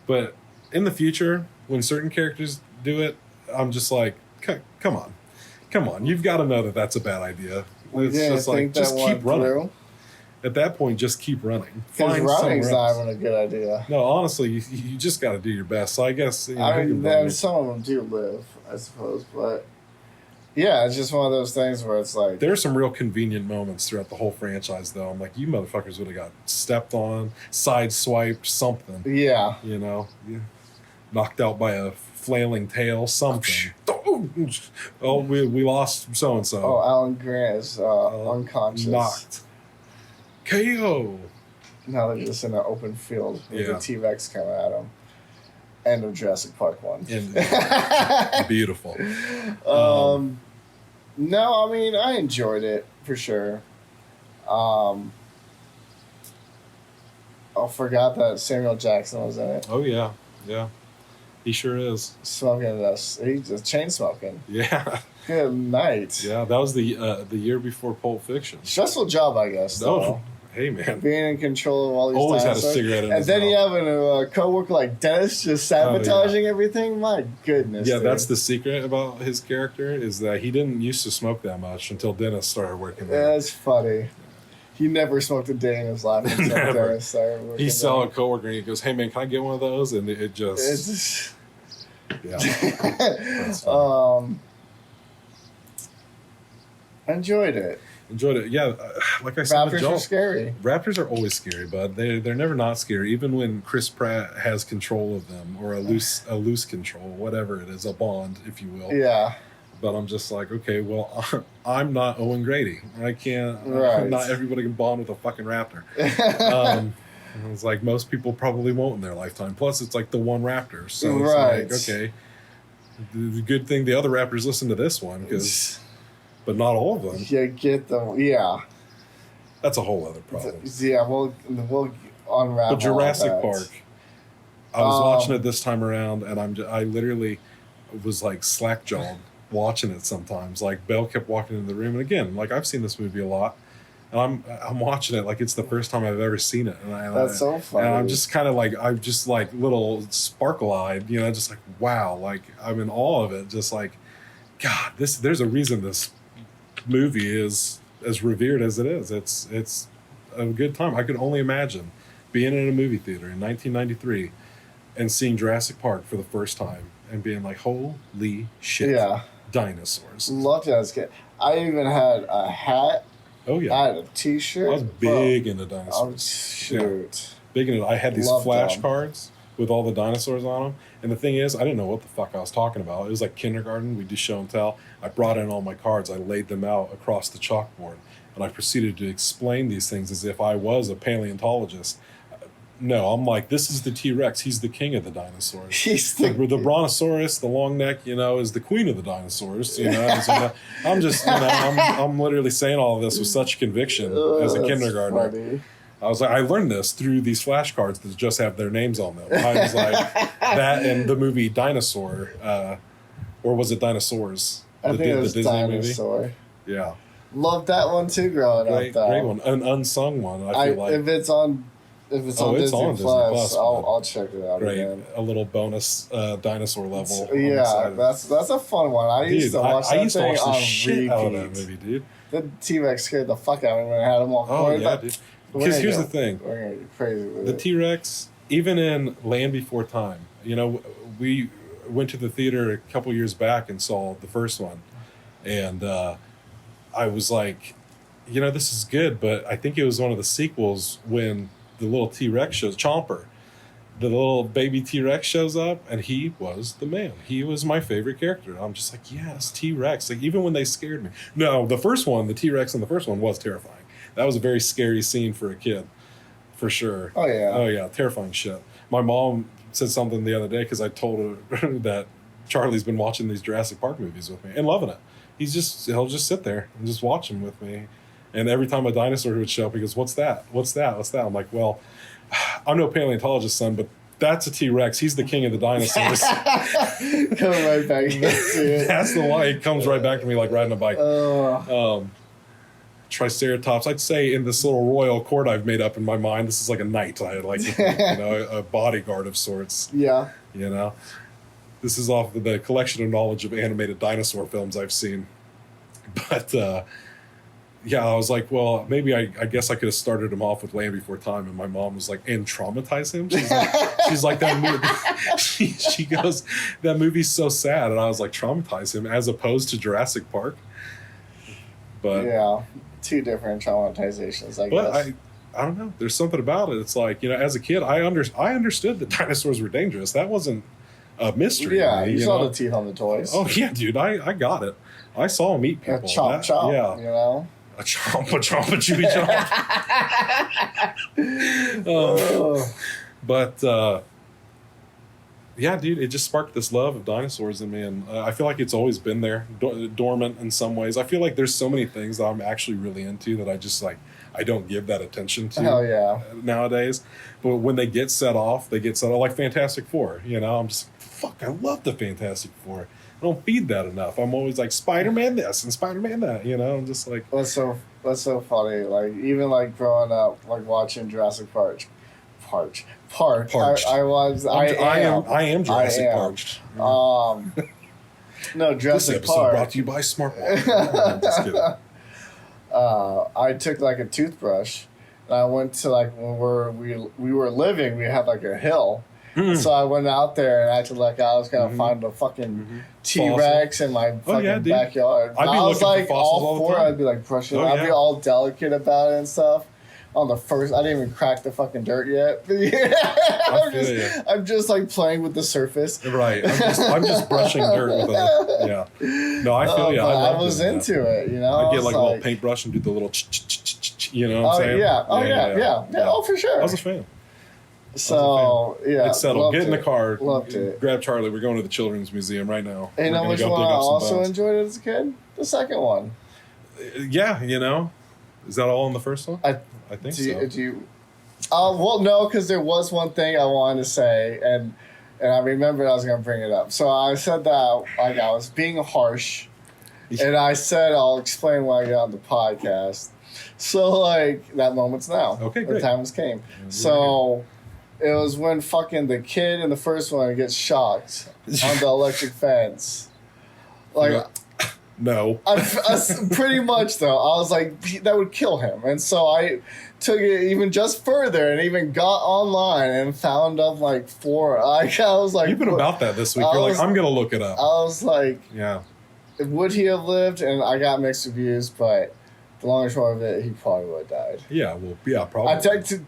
But in the future, when certain characters do it, I'm just like, come on. You've got to know that that's a bad idea. It's just like, just keep running. Through? At that point, just keep running. Because running's not even a good idea. No, honestly, you just got to do your best. So I guess some of them do live, I suppose, but yeah, it's just one of those things where it's like, there are some real convenient moments throughout the whole franchise, though. I'm like, you motherfuckers would have got stepped on, sideswiped, something. Yeah. Knocked out by a flailing tail, something. Oh, we lost so and so. Oh, Alan Grant is unconscious. Knocked. KO. Now they're just in an open field with the T-Rex coming at them. End of Jurassic Park 1. Beautiful. No, I mean, I enjoyed it for sure. I forgot that Samuel Jackson was in it. Oh yeah. He sure is. Smoking this. He's just chain smoking. Yeah. Good night. Yeah, that was the year before Pulp Fiction. Stressful job, I guess. Though. Hey, man. Being in control of all these Always dinosaurs. had a cigarette in and his then mouth. you have a co-worker like Dennis just sabotaging everything. My goodness. Yeah, dude. that's the secret about his character, is that he didn't used to smoke that much until Dennis started working there. That's funny. He never smoked a day in his life until Dennis started working He saw a coworker and he goes, "Hey man, can I get one of those?" And it just yeah. I enjoyed it. Yeah, like I said, Raptors are scary. Raptors are always scary, bud. They're never not scary, even when Chris Pratt has control of them, or a loose control, whatever it is, a bond, if you will. Yeah. But I'm just like, okay, well, I'm not Owen Grady. I can't. Right. Not everybody can bond with a fucking raptor. It's like most people probably won't in their lifetime. Plus, it's like the one raptor, so it's like, okay, the good thing the other raptors listen to this one, but not all of them. Yeah, get them. Yeah. That's a whole other problem. Yeah, we'll unravel. But Jurassic Park, I was watching it this time around, and I literally was like slack-jawed watching it sometimes. Like, Belle kept walking into the room, and again, like, I've seen this movie a lot, and I'm watching it like it's the first time I've ever seen it. And that's so funny. And I'm just kind of like, I'm just like little sparkle-eyed, just like, wow, like I'm in awe of it. Just like, God, there's a reason this movie is as revered as it is. It's a good time. I could only imagine being in a movie theater in 1993 and seeing Jurassic Park for the first time and being like, holy shit. Yeah. Dinosaurs. Loved it as a kid. I even had a hat. Oh yeah. I had a t-shirt. I was big into dinosaurs. Shoot. Yeah. Big into it. I had these flashcards with all the dinosaurs on them. And the thing is, I didn't know what the fuck I was talking about. It was like kindergarten. We do show and tell. I brought in all my cards. I laid them out across the chalkboard. And I proceeded to explain these things as if I was a paleontologist. No, I'm like, this is the T-Rex. He's the king of the dinosaurs. He's the Brontosaurus, the long neck, is the queen of the dinosaurs. I'm just, I'm literally saying all of this with such conviction as a kindergartner. Funny. I was like, I learned this through these flashcards that just have their names on them. I was like, that and the movie Dinosaur, or was it Dinosaurs? I think it was Disney Dinosaur. Movie? Yeah. Loved that one too growing up. Great one. An unsung one, I feel like. If it's on Disney Plus, I'll check it out again. A little bonus dinosaur level. Yeah, that's a fun one. I used to watch that thing on the shit repeat. Out of that movie, dude. The T-Rex scared the fuck out of me when I had them all. Oh yeah, dude. Because here's the thing. We're gonna get crazy with the T-Rex, even in Land Before Time, we went to the theater a couple years back and saw the first one, and I was like, this is good, but I think it was one of the sequels when the little T-Rex shows, Chomper. The little baby T-Rex shows up, and he was the man. He was my favorite character. I'm just like, yes, T-Rex. Like, even when they scared me. No, the first one, the T-Rex in the first one was terrifying. That was a very scary scene for a kid, for sure. Oh, yeah. Oh, yeah, terrifying shit. My mom said something the other day because I told her that Charlie's been watching these Jurassic Park movies with me and loving it. He'll just sit there and just watch them with me. And every time a dinosaur would show up, he goes, what's that? What's that? What's that? I'm like, well, I'm no paleontologist, son, but that's a T-Rex. He's the king of the dinosaurs. Come right back into it. That's the one. It comes right back to me like riding a bike. Triceratops. I'd say in this little royal court I've made up in my mind, this is like a knight. I had like a bodyguard of sorts. Yeah. You know, this is off the collection of knowledge of animated dinosaur films I've seen. But yeah, I was like, well, maybe I guess I could have started him off with Land Before Time, and my mom was like, and traumatize him. She's like that movie. She goes, that movie's so sad, and I was like, traumatize him as opposed to Jurassic Park. But yeah, two different traumatizations, I guess. I don't know. There's something about it. It's like, as a kid, I understood that dinosaurs were dangerous. That wasn't a mystery. Yeah, you saw the teeth on the toys. Oh yeah, dude, I got it. I saw them eat people. A chomp chomp. Yeah. A chomp, a chewy chomp. But yeah, dude, it just sparked this love of dinosaurs in me, and I feel like it's always been there, dormant in some ways. I feel like there's so many things that I'm actually really into that I just I don't give that attention to. Hell yeah. Nowadays. But when they get set off, like Fantastic Four. I'm just, fuck, I love the Fantastic Four. I don't feed that enough. I'm always like, Spider-Man this and Spider-Man that. I'm just like... That's so funny. Like, even like growing up, like watching Jurassic Park. Parched. I am Jurassic Parched. No, Jurassic this episode Park. Brought to you by Smartwater. I'm just kidding. I took like a toothbrush, and I went to like when we were living. We had like a hill, so I went out there and acted like I was gonna find a fucking T-Rex in my fucking backyard. I'd be I was looking like for fossils all the time. I'd be like brushing. I'd be all delicate about it and stuff. On the first, I didn't even crack the fucking dirt yet. I'm just like playing with the surface. Right. I'm just brushing dirt with it. Yeah. No, I feel you. I was into it. I'd get like a little paintbrush and do the little you know what I'm saying? Yeah. Oh, for sure. I was a fan. So, yeah. It's settled. Get in the car. Loved it. Grab Charlie. We're going to the Children's Museum right now. And you know which one I also enjoyed as a kid? The second one. Yeah, Is that all in the first one? I think so. Well, no, because there was one thing I wanted to say, and I remembered I was going to bring it up. So I said that like I was being harsh, and I said I'll explain when I get on the podcast. So like that moment's now. Okay, great. The time came. So it was when fucking the kid in the first one gets shocked on the electric fence. Like. No. I pretty much, though. I was like, that would kill him. And so I took it even just further and even got online and found up like 4. I was like... You've been about that this week. You're like, I'm going to look it up. I was like... Yeah. Would he have lived? And I got mixed reviews, but the long and short of it, he probably would have died. Yeah, well, yeah, probably.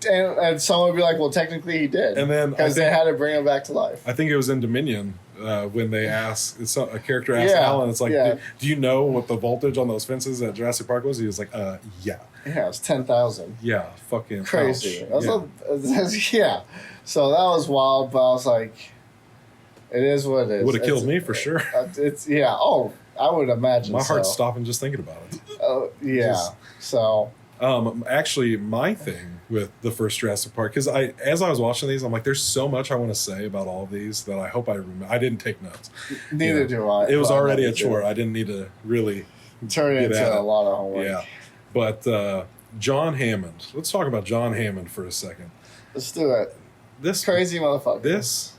And someone would be like, well, technically he did. And then... Because they had to bring him back to life. I think it was in Dominion... when they ask, a character asked Alan, it's like, do you know what the voltage on those fences at Jurassic Park was? He was like, yeah. Yeah, it was 10,000. Yeah, fucking crazy. Yeah. So that was wild, but I was like, it is what it is. Would have killed me for sure. I would imagine. My heart's stopping just thinking about it. So. Actually, my thing with the first Jurassic Park, because as I was watching these, I'm like, there's so much I want to say about all of these that I hope I remember. I didn't take notes. Neither do I. It was already a chore. I didn't need to really turn it into a lot of homework. Yeah. But John Hammond. Let's talk about John Hammond for a second. Let's do it. This crazy motherfucker. This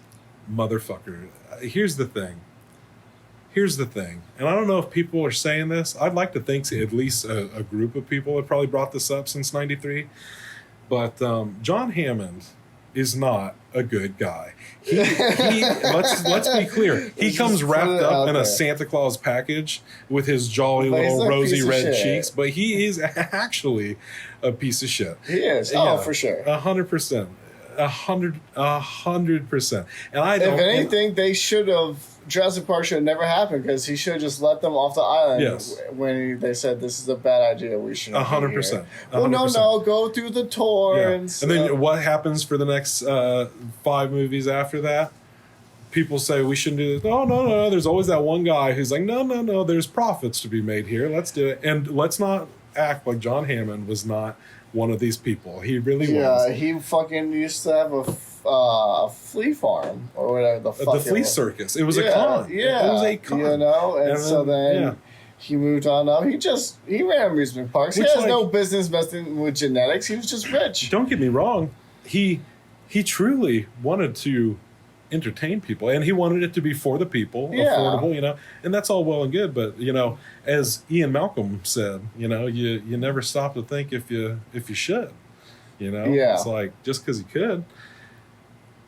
motherfucker. Here's the thing. And I don't know if people are saying this. I'd like to think at least a group of people have probably brought this up since 93. But John Hammond is not a good guy. He let's be clear. He comes wrapped up in a Santa Claus package with his jolly little rosy red cheeks, but he is actually a piece of shit. He is. Oh, for sure. 100%. 100%. And I don't. If anything, they should have. Jurassic Park should have never happened because he should have just let them off the island when they said this is a bad idea. We should 100%. Well, no, go through the tour and then what happens for the next 5 movies after that? People say we shouldn't do this. No. There's always that one guy who's like, no. There's profits to be made here. Let's do it. And let's not act like John Hammond was not one of these people. He really was. Yeah, he fucking used to have a flea farm or whatever the fuck. The flea circus. It was a con. Yeah, it was a con. You know, and so then he moved on up. He ran amusement parks. He has no business messing with genetics. He was just rich. Don't get me wrong. He truly wanted to entertain people, and he wanted it to be for the people, affordable, you know, and that's all well and good, but you know, as Ian Malcolm said, you know, you never stop to think if you should, you know. It's like just because you could,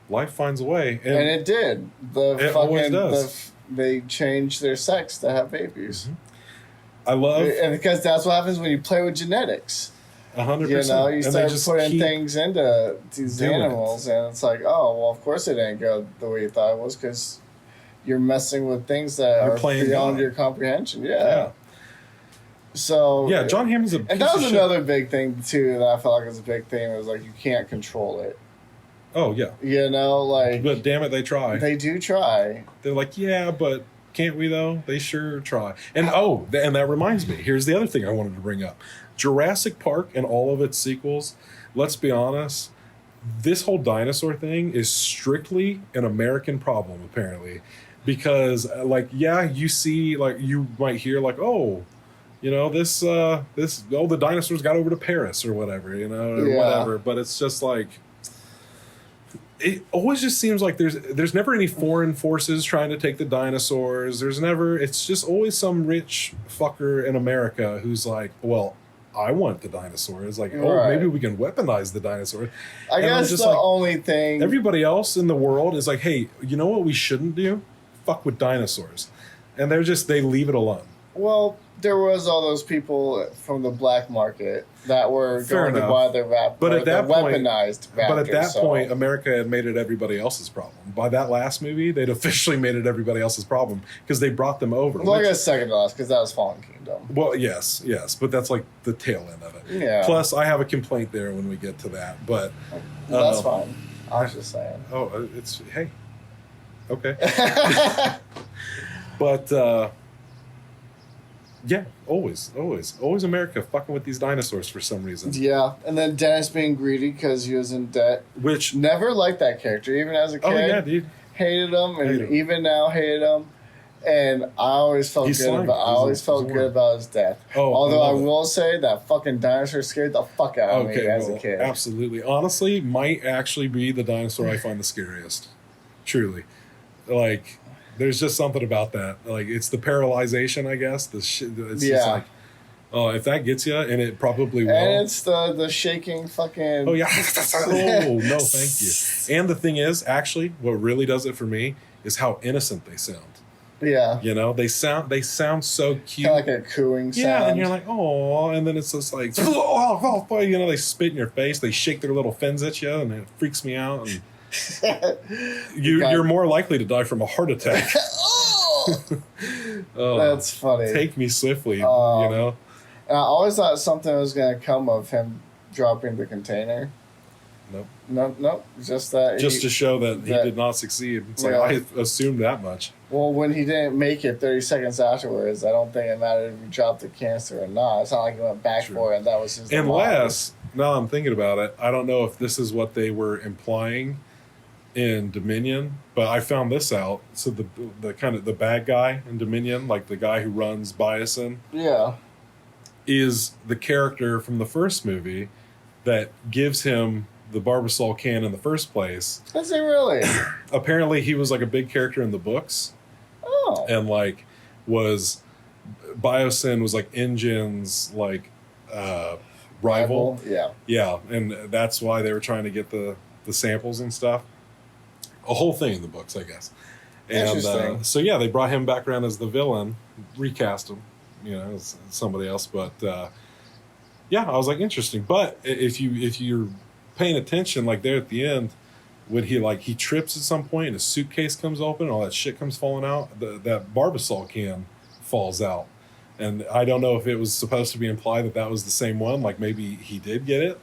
life finds a way, and it did. It always does. They changed their sex to have babies. Mm-hmm. I love, and because that's what happens when you play with genetics. 100%. You know, you start putting things into these animals, and it's like, oh, well, of course it didn't go the way you thought it was because you're messing with things that are beyond your comprehension. Yeah. So John Hammond's a piece and that was of another shit. big thing too that I felt like was a big thing. It was like you can't control it. Oh yeah. You know, like, but damn it, they try. They do try. They're like, yeah, but can't we though? They sure try. And and that reminds me. Here's the other thing I wanted to bring up. Jurassic Park and all of its sequels, let's be honest, this whole dinosaur thing is strictly an American problem, apparently. Because, like, you see, like, you might hear, like, oh, you know, the dinosaurs got over to Paris or whatever, you know, or whatever. But it's just like, it always just seems like there's never any foreign forces trying to take the dinosaurs. It's just always some rich fucker in America who's like, well, I want the dinosaurs. Like, maybe we can weaponize the dinosaur. I guess the only thing... Everybody else in the world is like, hey, you know what we shouldn't do? Fuck with dinosaurs. And they leave it alone. Well, there was all those people from the black market that were going to buy their weaponized raptors. But at that point, America had made it everybody else's problem. By that last movie, they'd officially made it everybody else's problem because they brought them over. Well, I guess second to last because that was Fallen Kingdom. Well, yes, but that's like the tail end of it. Yeah. Plus, I have a complaint there when we get to that, but that's fine. I was just saying. Oh, hey, okay, but. Yeah, always America fucking with these dinosaurs for some reason. Yeah, and then Dennis being greedy because he was in debt. Which never liked that character, even as a kid. Oh yeah, dude. Hated him, and even now hated him. And I always felt good about his death. Although I will say that fucking dinosaur scared the fuck out of me as a kid. Absolutely, honestly, might actually be the dinosaur I find the scariest. Truly, like. There's just something about that. Like, it's the paralyzation, I guess. It's just like, oh, if that gets you, and it probably will. And it's the shaking fucking... Oh, yeah. Oh, no, thank you. And the thing is, actually, what really does it for me is how innocent they sound. Yeah. You know, they sound so cute. Kind of like a cooing sound. Yeah, and you're like, oh, and then it's just like, oh, you know, they spit in your face, they shake their little fins at you, and it freaks me out, and... You're more likely to die from a heart attack. That's funny. Take me swiftly, you know. And I always thought something was going to come of him dropping the container. Nope. Just that. Just to show that he did not succeed. It's like, I assumed that much. Well, when he didn't make it 30 seconds afterwards, I don't think it mattered if he dropped the canister or not. It's not like he went back for it, and that was his Unless, now I'm thinking about it, I don't know if this is what they were implying in Dominion, but I found this out. So the kind of the bad guy in Dominion, like the guy who runs Biosin, is the character from the first movie that gives him the Barbasol can in the first place. Is it really? Apparently, he was like a big character in the books. Oh, and like was Biosin was like Engine's like rival. Yeah, and that's why they were trying to get the the samples and stuff. A whole thing in the books, I guess. And Interesting. so yeah, they brought him back around as the villain, recast him, as somebody else. But yeah, I was like, interesting. But if you're paying attention, like there at the end, when he trips at some point and his suitcase comes open, and all that shit comes falling out, that Barbasol can falls out. And I don't know if it was supposed to be implied that was the same one, like maybe he did get it,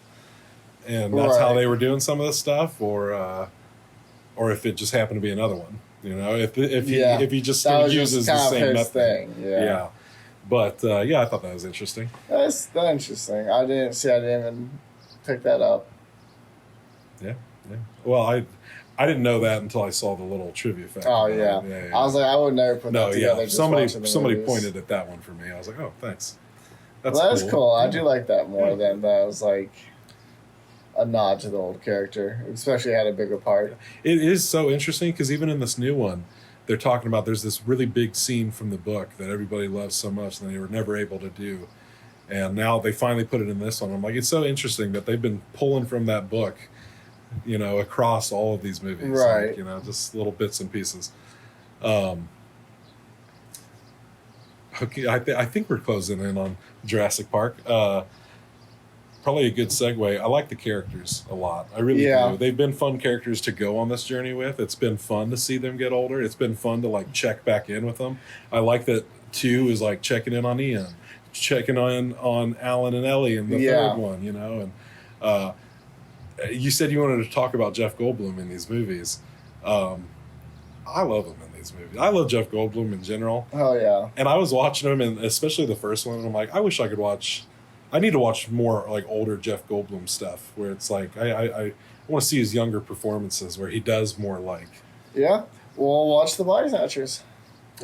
and that's how they were doing some of this stuff, or if it just happened to be another one. If he just uses the same method. Thing. Yeah. But yeah, I thought that was interesting. That's interesting. I didn't even pick that up. Yeah. Well, I didn't know that until I saw the little trivia fact. Oh yeah. I was like, I would never put that together. Yeah. Somebody pointed at that one for me. I was like, oh, thanks. That's cool. I do like that more than that was like a nod to the old character, especially had a bigger part. It is so interesting because even in this new one, they're talking about there's this really big scene from the book that everybody loves so much and they were never able to do. And now they finally put it in this one. I'm like, it's so interesting that they've been pulling from that book, across all of these movies. Right. Like, just little bits and pieces. Okay, I think we're closing in on Jurassic Park. Probably a good segue. I like the characters a lot. I really do. They've been fun characters to go on this journey with. It's been fun to see them get older. It's been fun to check back in with them. I like that 2 is checking in on Ian, checking on Alan and Ellie in the third one, and you said you wanted to talk about Jeff Goldblum in these movies. I love him in these movies. I love Jeff Goldblum in general. Oh yeah. And I was watching him, and especially the first one, and I'm like, I wish I could watch. I need to watch more older Jeff Goldblum stuff where it's I want to see his younger performances where he does more Yeah. Well, watch The Body Snatchers.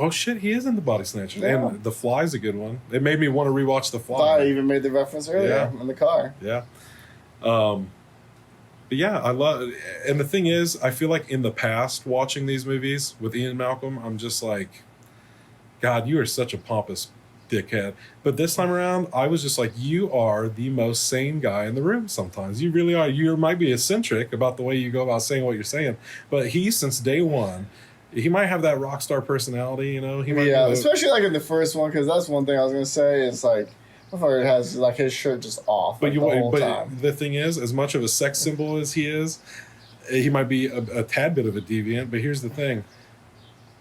Oh shit, he is in The Body Snatchers. Yeah. And The Fly's a good one. It made me want to rewatch The Fly. I even made the reference earlier in the car. Yeah. But yeah, I love, and the thing is, I feel like in the past watching these movies with Ian Malcolm, I'm just like, God, you are such a pompous dickhead. But this time around, I was just like, you are the most sane guy in the room sometimes. You really are. You might be eccentric about the way you go about saying what you're saying, but he, since day one, he might have that rock star personality, He might especially in the first one, because that's one thing I was going to say is I thought it has his shirt just off the whole time. The thing is, as much of a sex symbol as he is, he might be a tad bit of a deviant, but here's the thing.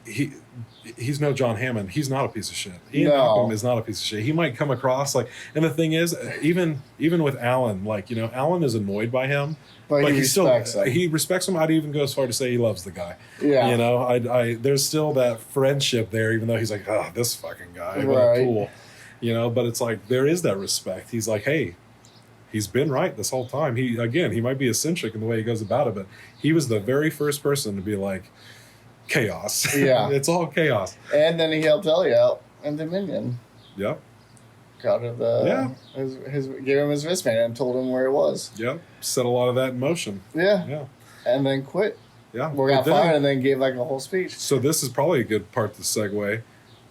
He's no John Hammond. He's not a piece of shit. Ian Malcolm is not a piece of shit. He might come across and the thing is, even with Alan, Alan is annoyed by him, but he respects him. He respects him. I'd even go as far to say he loves the guy. Yeah, there's still that friendship there, even though he's like, oh, this fucking guy, cool, But it's there is that respect. He's like, hey, he's been right this whole time. He might be eccentric in the way he goes about it, but he was the very first person to be like, chaos. Yeah. It's all chaos. And then he helped Ellie out in Dominion. Yep. Got her gave him his wristband and told him where it was. Yep. Set a lot of that in motion. Yeah. Yeah. And then quit. Yeah. Or got fired and then gave a whole speech. So this is probably a good part to segue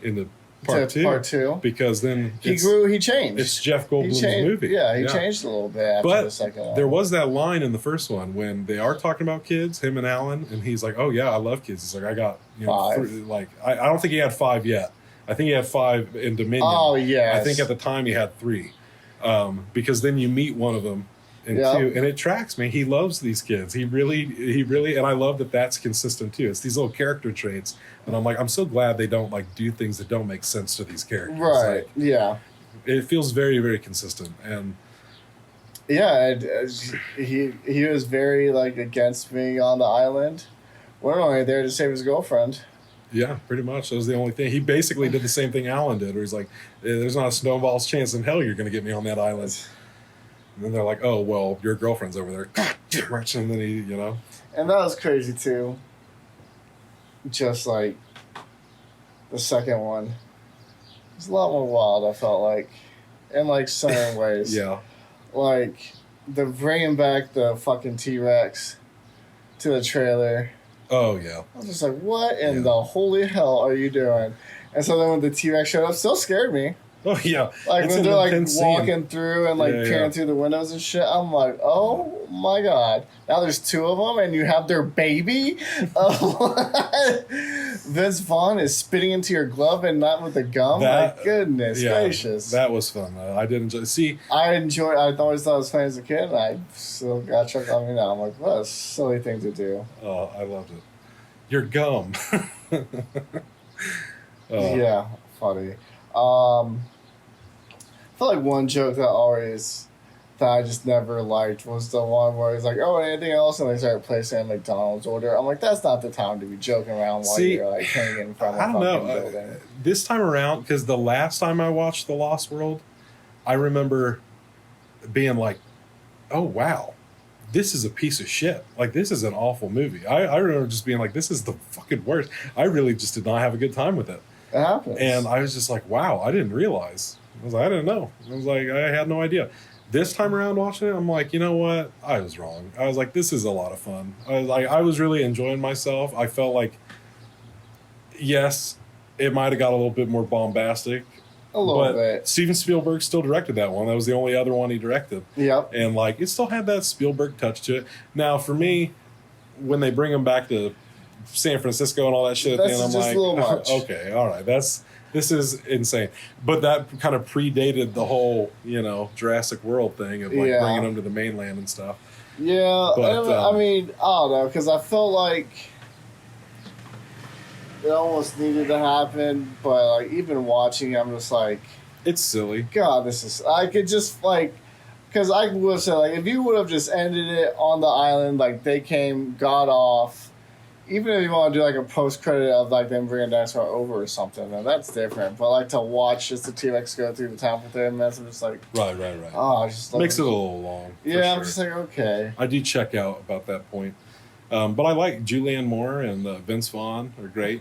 into part two. Because then he changed. It's Jeff Goldblum's movie. Yeah, he changed a little bit after the second one. There was that line in the first one when they are talking about kids, him and Alan, and he's like, oh yeah, I love kids. He's like, I got 5. I don't think he had 5 yet. I think he had 5 in Dominion. Oh yeah. I think at the time he had 3. Because then you meet one of them in 2, and it tracks me. He loves these kids. He really, and I love that that's consistent too. It's these little character traits, and I'm like, I'm so glad they don't do things that don't make sense to these characters. Right. Yeah. It feels very, very consistent, and he was very against being on the island. We're only there to save his girlfriend. Yeah, pretty much. That was the only thing. He basically did the same thing Alan did, where he's like, there's not a snowball's chance in hell you're going to get me on that island. And then they're like, oh, well, your girlfriend's over there. And then he, And that was crazy, too. Just the second one. It's a lot more wild, I felt like. In, certain ways. Yeah. The bringing back the fucking T-Rex to the trailer. Oh, yeah. I was just like, what in the holy hell are you doing? And so then when the T-Rex showed up, still scared me. Oh yeah, Like it's when an they're like intense walking scene. through and like Yeah, peering yeah. through the windows and shit, I'm like, oh my god! Now there's two of them, and you have their baby. Vince Vaughn is spitting into your glove and not with the gum. That Like goodness yeah, gracious! that was fun though. I did enjoy. See, I enjoy. I always thought it was funny as a kid, and I still got chucked on me now. I'm like, what a silly thing to do. oh, I loved it. Your gum. Yeah, funny. I feel like one joke that I just never liked was the one where he's like, "Oh, anything else?" and they started placing a McDonald's order. I'm like, that's not the time to be joking around while See, you're like hanging in front of I a don't fucking know. building. This time around, because the last time I watched The Lost World, I remember being like, "Oh wow, this is a piece of shit. Like this is an awful movie." I remember just being like, "This is the fucking worst." I really just did not have a good time with it, It happens. and I was just like, "Wow, I didn't realize." I was like, "I didn't know." I was like, "I had no idea." This time around watching it, I'm like, you know what? I was wrong. I was like, this is a lot of fun. I was really enjoying myself. I felt like, yes, it might have got a little bit more bombastic. a little But bit. Steven Spielberg still directed that one. That was the only other one he directed. Yep. And like it still had that Spielberg touch to it. Now for me, when they bring him back to San Francisco and all that shit at the That's end, I'm just like, a little much. okay, all right, this is insane. But that kind of predated the whole, Jurassic World thing of like Yeah. bringing them to the mainland and stuff. Yeah, But, I mean, I don't know, because I felt like it almost needed to happen, but like even watching, I'm just like, It's silly. God, this is. I could just like, because I would have said like, if you would have just ended it on the island, like they came, got off. Even if you want to do like a post credit of like them bringing dinosaur over or something, then that's different. But like to watch just the T Rex go through the town for 30 minutes, I'm just like, Right. oh, I just love Makes it a little long. for Yeah, I'm sure. just like, okay. I do check out about that point. But I like Julianne Moore and Vince Vaughn are great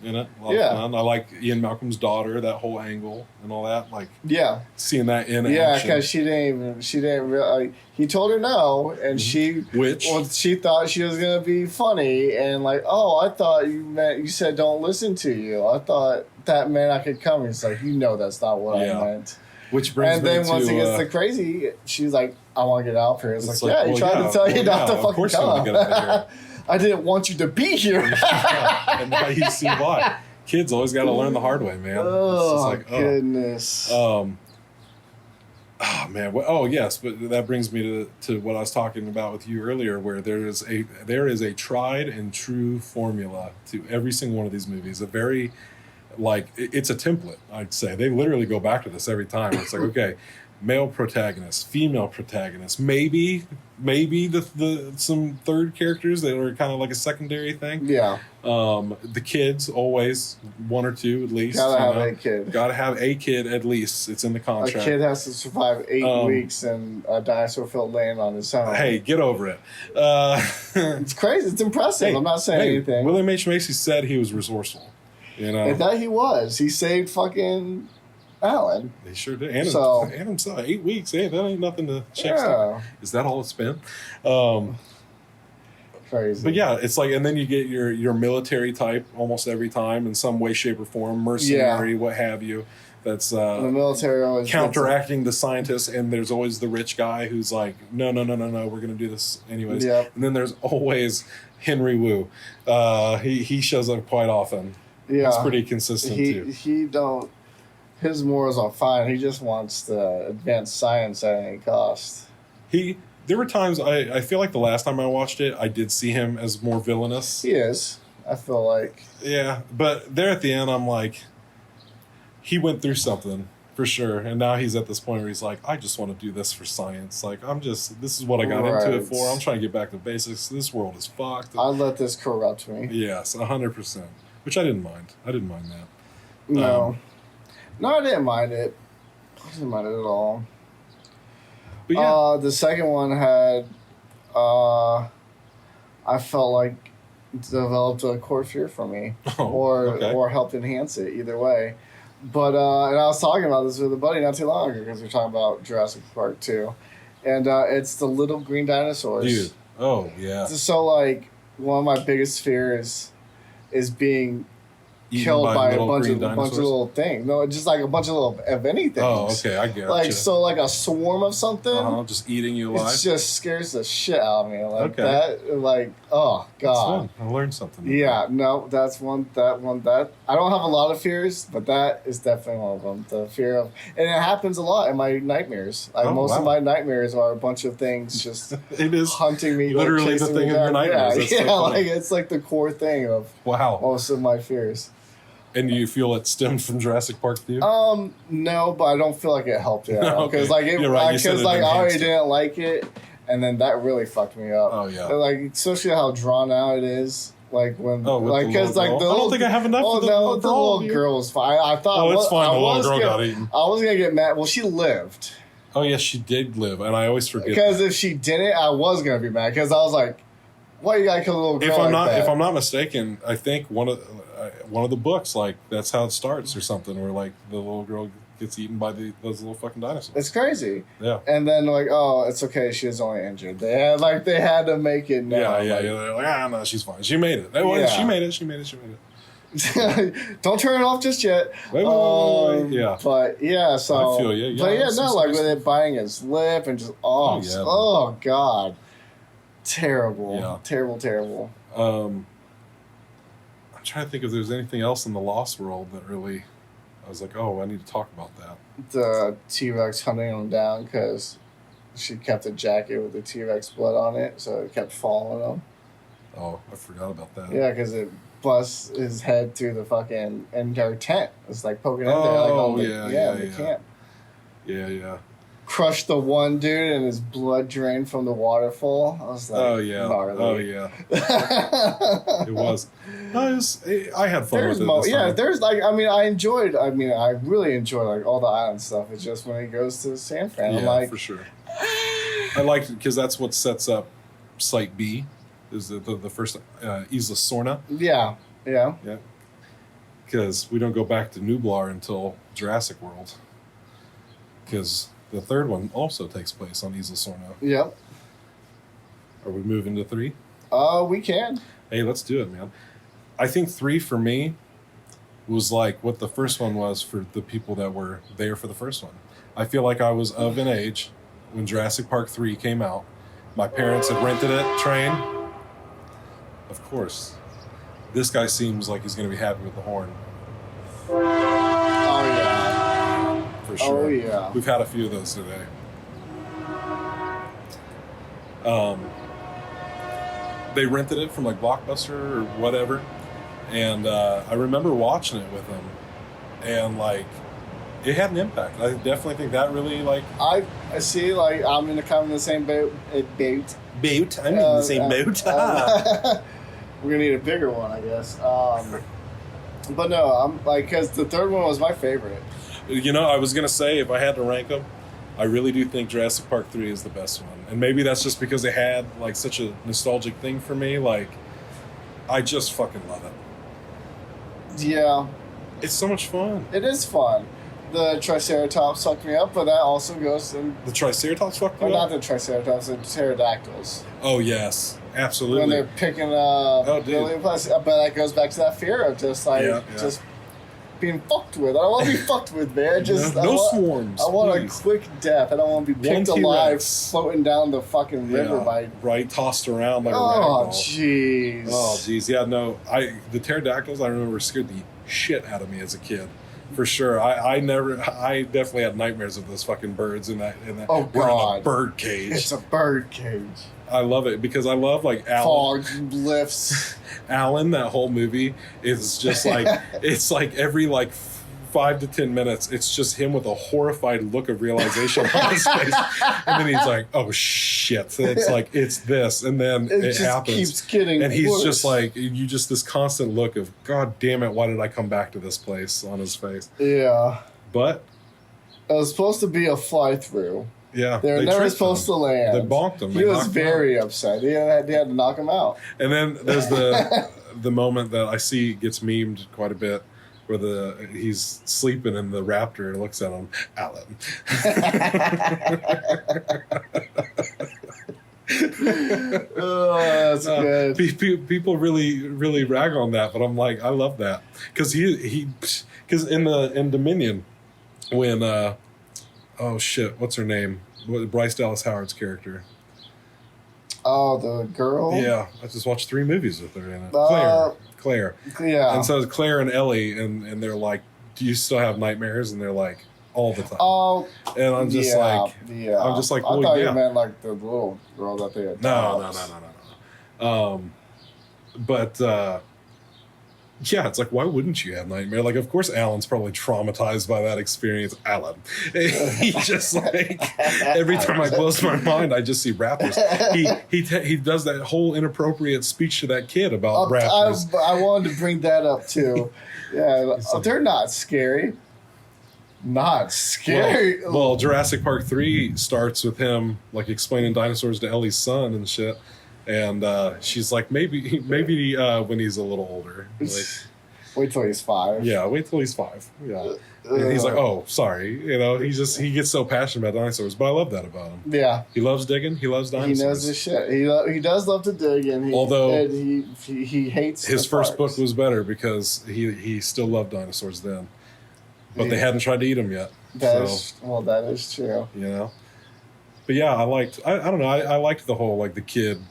in it. A lot Yeah. of fun. I like Ian Malcolm's daughter, that whole angle and all that. Like Yeah. seeing that in Yeah, action. because she didn't really. He told her no, and she thought she was gonna be funny, and like, oh, I thought you said don't listen to you. I thought that meant I could come. He's like, that's not what I meant. Which brings And me then to, once it gets to crazy, she's like, I want to get out here. It's like, like, he well, tried to tell you not to of fucking course you want come. to get out of here. I didn't want you to be here. And now you see why. Kids always got to learn the hard way, man. Oh, it's just like, goodness. Oh man. Oh yes, but that brings me to what I was talking about with you earlier, where there is a tried and true formula to every single one of these movies. It's a template. I'd say they literally go back to this every time. It's like, okay, male protagonist, female protagonist, maybe the some third characters that are kind of like a secondary thing. Yeah. The kids, always one or two at least. Gotta have a kid. Gotta have a kid at least. It's in the A contract. kid has to survive 8 weeks in a dinosaur-filled land on his own. Hey, get over it. It's crazy. It's impressive. I'm not saying anything. William H. Macy said he was resourceful. And that he was. He saved fucking Alan. He sure did. And himself. 8 weeks. Hey, that ain't nothing to check. Yeah. Is that all it's been? Crazy. But yeah, it's like, and then you get your military type almost every time in some way, shape, or form, mercenary, what have you. That's the military always counteracting the scientists, and there's always the rich guy who's like, no, we're gonna do this anyways. Yep. And then there's always Henry Wu. He shows up quite often. Yeah. He's pretty consistent too. His morals are fine. He just wants to advance science at any cost. There were times I feel like the last time I watched it, I did see him as more villainous. He is. I feel like. Yeah, but there at the end, I'm like, he went through something for sure, and now he's at this point where he's like, I just want to do this for science. Like, this is what I got into it for. I'm trying to get back to basics. This world is fucked. I let this corrupt me. Yes, 100%. Which I didn't mind. I didn't mind that. No. No, I didn't mind it. I didn't mind it at all. But yeah. The second one had, I felt like developed a core fear for me, or helped enhance it. Either way, but and I was talking about this with a buddy not too long ago because we were talking about Jurassic Park II, and it's the little green dinosaurs. Dude, oh yeah. So like one of my biggest fears is being Eaten killed by a little bunch green of dinosaurs? little things. No, just like a bunch of little of anything. Oh, okay, I get Like you. so, like a swarm of something. Just eating you alive. It just scares the shit out of me. Like Okay. that. Like oh god. That's fun. I learned something. Yeah, no, that's one. That I don't have a lot of fears, but that is definitely one of them. The fear of, and it happens a lot in my nightmares. Like most of my nightmares are a bunch of things just it is hunting me, literally like, the thing in down. your nightmares. Yeah, That's so like it's like the core thing of most of my fears. And do you feel it stemmed from Jurassic Park II? No, but I don't feel like it helped it out because like You're right. because like I already didn't like it, and then that really fucked me up. Oh yeah, like especially how drawn out it is. Like when, like because like the I don't think I have enough. The little girl was fine. I thought. Oh, it's fine. The little girl got eaten. I was gonna get mad. Well, she lived. Oh yes, she did live, and I always forget. Because if she didn't, I was gonna be mad. Because I was like, "Why you gotta kill a little girl?" If I'm not mistaken, I think one of the books, like that's how it starts or something, where like the little girl gets eaten by those little fucking dinosaurs. It's crazy. Yeah. And then like, oh, it's okay. She was only injured. They had to make it now. Yeah. They're like, no, she's fine. She made it. She made it. Don't turn it off just yet. Wait. Yeah. But yeah, so. I feel you. Yeah, but yeah, no, like with it biting his lip and just oh god, terrible. Yeah. Terrible. I'm trying to think if there's anything else in the Lost World that really. I was like, oh, I need to talk about that. The T-Rex hunting him down because she kept a jacket with the T-Rex blood on it, so it kept following him. Oh, I forgot about that. Yeah, because it busts his head through the fucking entire tent. It's like poking in there, like on the camp. Yeah. Crushed the one dude and his blood drained from the waterfall. I was like, gnarly. Oh yeah. It was. I had fun with it. There's like I really enjoy like all the island stuff. It's just when he goes to San Fran, I'm like, for sure. I liked it because that's what sets up Site B, is the first Isla Sorna. Yeah. Because we don't go back to Nublar until Jurassic World. Because the third one also takes place on Isla Sorna. Yep. Are we moving to 3? We can. Hey, let's do it, man. I think 3 for me was like what the first one was for the people that were there for the first one. I feel like I was of an age when Jurassic Park 3 came out. My parents had rented it, train. Of course. This guy seems like he's going to be happy with the horn. Oh, yeah. For sure. Oh, yeah. We've had a few of those today. They rented it from like Blockbuster or whatever. And I remember watching it with them. And like, it had an impact. I definitely think that really like... I see, like, I'm in kind of the same boat. Boat? I'm in the same boat. We're going to need a bigger one, I guess. But no, I'm like, because the third one was my favorite. You know, I was going to say, if I had to rank them, I really do think Jurassic Park 3 is the best one. And maybe that's just because it had like such a nostalgic thing for me. Like, I just fucking love it. Yeah. It's so much fun. It is fun. The Triceratops fucked me up, but that also goes in... The Triceratops fucked you up? Not the Triceratops, the pterodactyls. Oh, yes. Absolutely. When they're picking up... Oh, dude. But that goes back to that fear of just, like, just being fucked with. I don't want to be fucked with, man. Just, no swarms, I want please. a quick death. I don't want to be picked alive floating down the fucking river by... Right, tossed around like a ragdoll. ragdoll. Jeez. Oh, jeez. Yeah, no. The pterodactyls, I remember, scared the shit out of me as a kid. For sure. I definitely had nightmares of those fucking birds in that oh, God. We're in a bird cage. It's a bird cage. I love it because I love like Alan. Fog lifts. Alan, that whole movie is just like, it's like every like 5 to 10 minutes, it's just him with a horrified look of realization on his face. And then he's like, oh shit. It's like, it's this. And then it happens. Keeps getting and he's worse. just like, this constant look of, God damn it, why did I come back to this place on his face? Yeah. But it was supposed to be a fly through. Yeah. They were never supposed to land. They bonked him. He was very upset. They had to knock him out. And then there's the moment that I see gets memed quite a bit, where he's sleeping and the raptor looks at him, Alan. Oh, that's good. People really rag on that, but I'm like, I love that because because in Dominion when oh shit, what's her name? Bryce Dallas Howard's character. Oh, the girl? Yeah, I just watched 3 movies with her in it. Claire. Yeah. And so it's Claire and Ellie, and they're like, do you still have nightmares? And they're like, all the time. Oh. And I'm just like, I'm just like, I thought you meant like the little girl that they had. No. But yeah, it's like, why wouldn't you have nightmare? Like, of course, Alan's probably traumatized by that experience. Alan, he just like every time I close my mind, I just see raptors. He does that whole inappropriate speech to that kid about raptors. I wanted to bring that up too. Yeah, they're not scary. Not scary. Well, Jurassic Park 3 starts with him like explaining dinosaurs to Ellie's son and shit. And she's like, maybe when he's a little older. Like, wait till he's 5. Yeah, wait till he's 5. Yeah. And he's like, oh, sorry. You know, he gets so passionate about dinosaurs, but I love that about him. Yeah. He loves digging. He loves dinosaurs. He knows his shit. He does love to dig, and he hates his first book was better because he still loved dinosaurs then. But they hadn't tried to eat them yet. That is true. You know? But yeah, I don't know, I liked the whole, like, the kid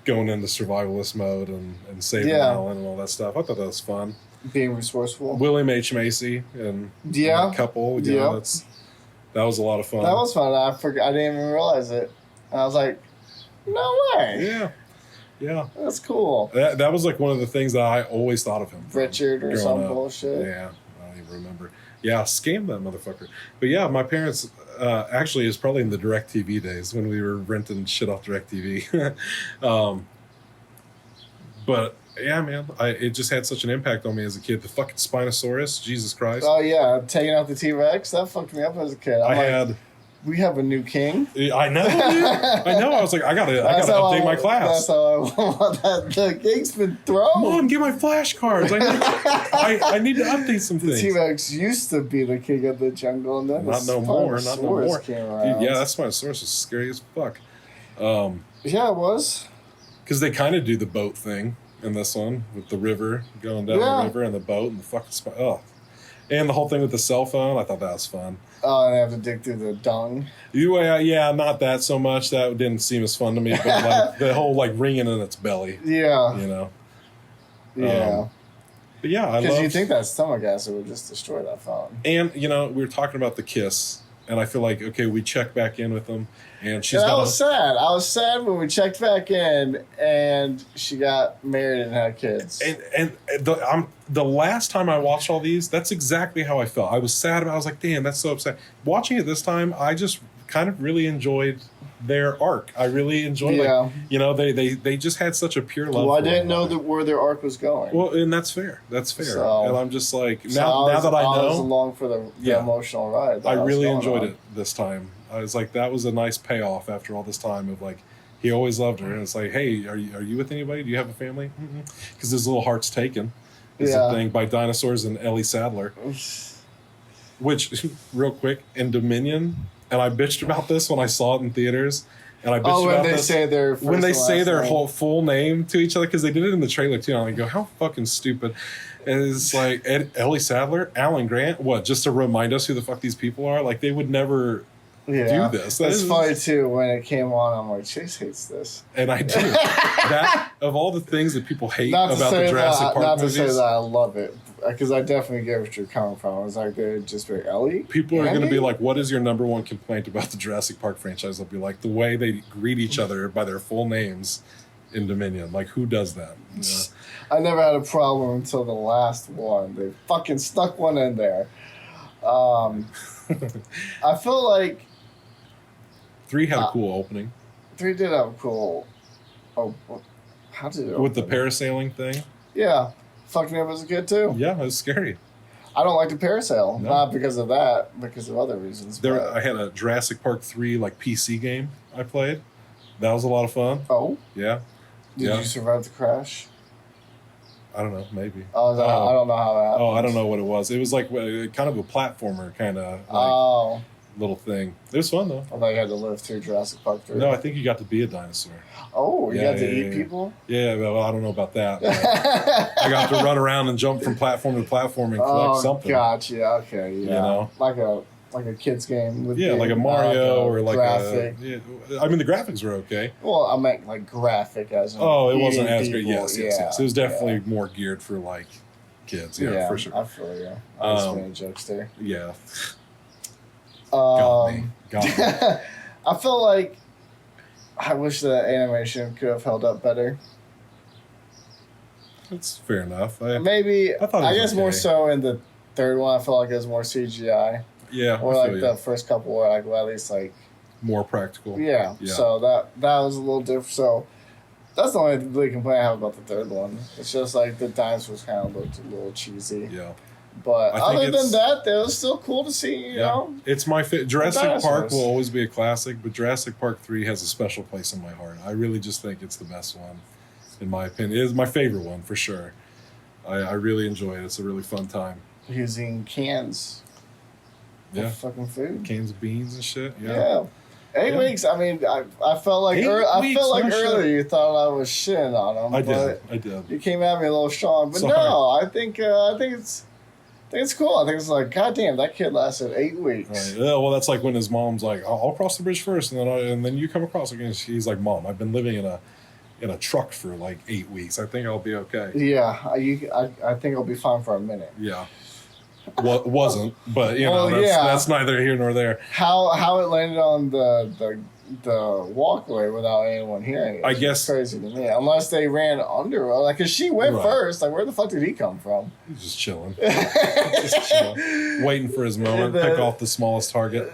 going into survivalist mode and saving Alan and all that stuff. I thought that was fun. Being resourceful. William H. Macy and a couple. Yeah, that was a lot of fun. That was fun. I didn't even realize it. And I was like, no way. Yeah. That's cool. That was like one of the things that I always thought of him. Richard or some bullshit. Yeah, I don't even remember. Yeah, scam that motherfucker. But yeah, my parents actually, it was probably in the DirecTV days when we were renting shit off DirecTV. But yeah, man, it just had such an impact on me as a kid. The fucking Spinosaurus, Jesus Christ. Oh yeah, taking out the T-Rex, that fucked me up as a kid. We have a new king. I know. I was like, I gotta update my class. That's how I want that. The king's been thrown. Mom, get my flashcards. I need to update some things. The T-Rex used to be the king of the jungle, and then not no more. Came around. Dude, yeah, that Spinosaurus is scary as fuck. Yeah, it was. Because they kind of do the boat thing in this one with the river going down the river and the boat and the fucking and the whole thing with the cell phone. I thought that was fun. Oh, and they have to dig through the dung. Yeah, not that so much. That didn't seem as fun to me. But like the whole like ringing in its belly. Yeah. You know. Yeah. But yeah, because you think that stomach acid would just destroy that phone. And we were talking about the kiss, and I feel like we check back in with them, and I was sad. I was sad when we checked back in, and she got married and had kids. And the last time I watched all these, that's exactly how I felt. I was sad about. I was like, damn, that's so upset. Watching it this time, I just kind of really enjoyed their arc. I really enjoyed they just had such a pure love. Well, I didn't know where their arc was going. Well, and that's fair. So, and I'm just like now that I know, I was along for the emotional ride. I really enjoyed it this time. I was like, that was a nice payoff after all this time of like, he always loved her, and it's like, hey, are you with anybody? Do you have a family? Because his little heart's taken. Is a thing by dinosaurs and Ellie Sadler. Which, real quick, in Dominion, and I bitched about this when I saw it in theaters. And I bitched about this when they say their whole full name to each other, because they did it in the trailer too. And I go, how fucking stupid! And it's like Ellie Sadler, Alan Grant. What? Just to remind us who the fuck these people are? Like they would never do this. That's funny too. When it came on, I'm like, Chase hates this, and I do. That of all the things that people hate about the Jurassic Park movies. Not to say that I love it, because I definitely get what you're coming from. I was like, they'd just be like, Ellie? People are going to be like, what is your number one complaint about the Jurassic Park franchise? They'll be like, the way they greet each other by their full names in Dominion. Like, who does that? You know? I never had a problem until the last one. They fucking stuck one in there. I feel like 3 had a cool opening. 3 did have a cool... Oh, how did it open? With the parasailing thing? Yeah. Fucked me up as a kid, too. Yeah, it was scary. I don't like to parasail. No. Not because of that, because of other reasons. I had a Jurassic Park 3 like PC game I played. That was a lot of fun. Oh? Yeah. Did you survive the crash? I don't know, maybe. Oh, I don't know how that happened. Oh, I don't know what it was. It was like kind of a platformer, kind of. Like, little thing. It was fun though. I thought you had to live through Jurassic Park 3. No, I think you got to be a dinosaur. Oh, you got to eat people? Yeah, well, I don't know about that. I got to run around and jump from platform to platform and collect something. Gotcha. Okay, yeah. You know? Like a kid's game. With like a Mario or like graphic. I mean, the graphics were okay. Well, I meant like graphic as in it wasn't as people. great. Yes. It was definitely more geared for like kids. Yeah, for sure. I feel you. I was making jokes there. Yeah. Got me. I feel like I wish the animation could have held up better. That's fair enough. I guess more so in the third one. I feel like it was more CGI. Yeah. Or like the first couple were like, well, at least like more practical. Yeah. So that was a little different. So that's the only really complaint I have about the third one. It's just like the dinosaurs kind of looked a little cheesy. Yeah. But other than that, it was still cool to see, you know? It's my Jurassic Park will always be a classic, but Jurassic Park 3 has a special place in my heart. I really just think it's the best one, in my opinion. It is my favorite one, for sure. I really enjoy it. It's a really fun time. Using cans of fucking food. Cans of beans and shit. Yeah. 8 weeks. I mean, I felt like earlier you thought I was shitting on them. I did. You came at me a little strong, but no, I think it's cool. I think it's like, goddamn, that kid lasted 8 weeks. Right. Yeah, well, that's like when his mom's like, "I'll cross the bridge first, and then you come across again." He's like, "Mom, I've been living in a truck for like 8 weeks. I think I'll be okay." Yeah, I think I'll be fine for a minute. Yeah. Wasn't, but that's neither here nor there. How it landed on the walkway without anyone hearing it. I guess crazy to me. Unless they ran under her, like, cause she went first. Like, where the fuck did he come from? He's just chilling, waiting for his moment. Pick off the smallest target.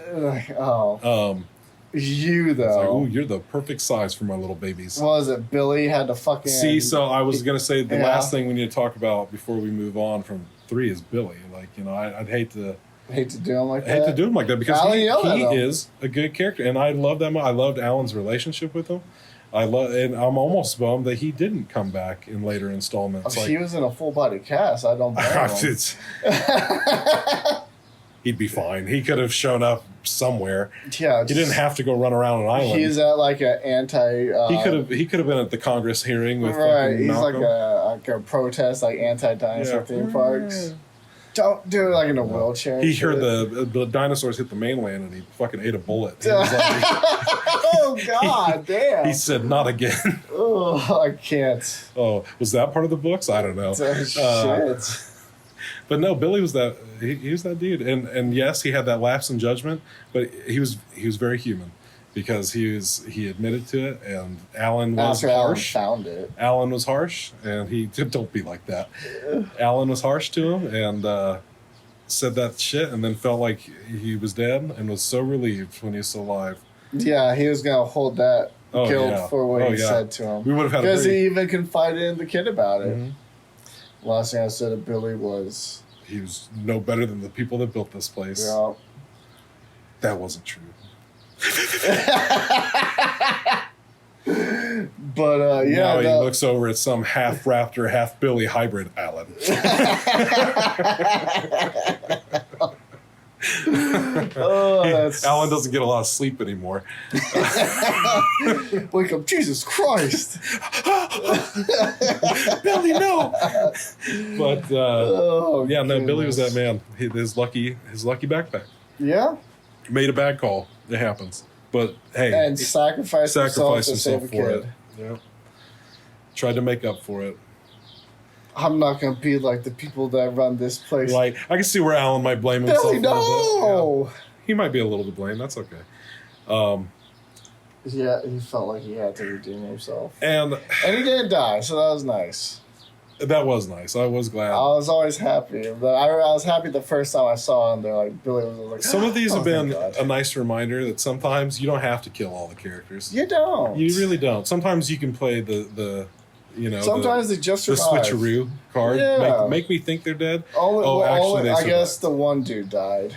You though. Like, ooh, you're the perfect size for my little babies. What was it? Billy had to fucking see. So I was gonna say the last thing we need to talk about before we move on from 3 is Billy. Like, I'd hate to do him like that. Hate to do him like that because he is a good character, and I love that. I loved Alan's relationship with him. And I'm almost bummed that he didn't come back in later installments. He was in a full body cast. I don't blame him. He'd be fine. He could have shown up somewhere. Yeah, he didn't have to go run around an island. He's at like an anti. He could have been at the Congress hearing with He's Malcolm. like a protest, like anti-dinosaur theme parks. Don't do it like in a wheelchair. He heard the dinosaurs hit the mainland and he fucking ate a bullet. He was like, oh God, damn! He said, "Not again." Oh, I can't. Oh, was that part of the books? I don't know. Shit. But no, Billy was that. He was that dude, and yes, he had that lapse in judgment, but he was very human because he admitted to it, and Alan was harsh. Alan found it. Alan was harsh, and he don't be like that. Alan was harsh to him and said that shit, and then felt like he was dead, and was so relieved when he was still alive. Yeah, he was gonna hold that guilt for what he said to him. We would have had because he even confided in the kid about it. Mm-hmm. Last thing I said to Billy was. He was no better than the people that built this place. Yeah. That wasn't true. But now he looks over at some half raptor, half Billy hybrid Alan. Alan doesn't get a lot of sleep anymore. Wake up, Jesus Christ! Billy, no. But Billy was that man. His lucky backpack. Yeah, made a bad call. It happens. But hey, and sacrificed himself for it. Yeah, tried to make up for it. I'm not gonna be like the people that run this place. Like, I can see where Alan might blame himself. Billy, no! Yeah. He might be a little to blame. That's okay. Yeah, he felt like he had to redeem himself, and he didn't die, so that was nice. That was nice. I was glad. I was always happy. I was happy the first time I saw him. They're like, Billy was like, some of these have been a nice reminder that sometimes you don't have to kill all the characters. You don't. You really don't. Sometimes you can play the sometimes they just survive. The switcheroo card. Yeah. Make me think they're dead. I guess the one dude died.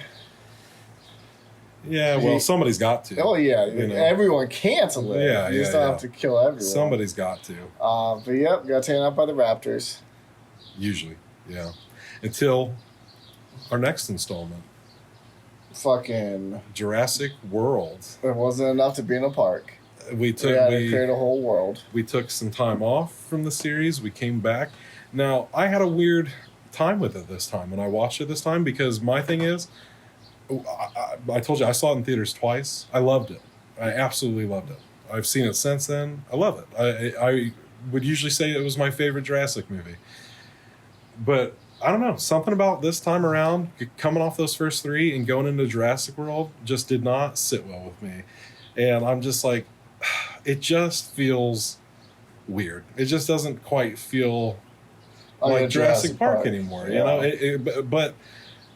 Yeah, well, somebody's got to. Oh, yeah. Everyone can't live. Yeah, you just don't have to kill everyone. Somebody's got to. But yep, got taken out by the raptors. Usually, yeah. Until our next installment. fucking Jurassic World. It wasn't enough to be in a park. We had to create a whole world. We took some time off from the series. We came back. Now, I had a weird time with it this time when I watched it this time, because my thing is, I told you I saw it in theaters twice. I loved it. I absolutely loved it. I've seen it since then. I love it. I would usually say it was my favorite Jurassic movie. But I don't know, something about this time around, coming off those first three and going into Jurassic World, just did not sit well with me. And I'm just like, it just feels weird. It just doesn't quite feel like Jurassic Park anymore. Yeah. You know, but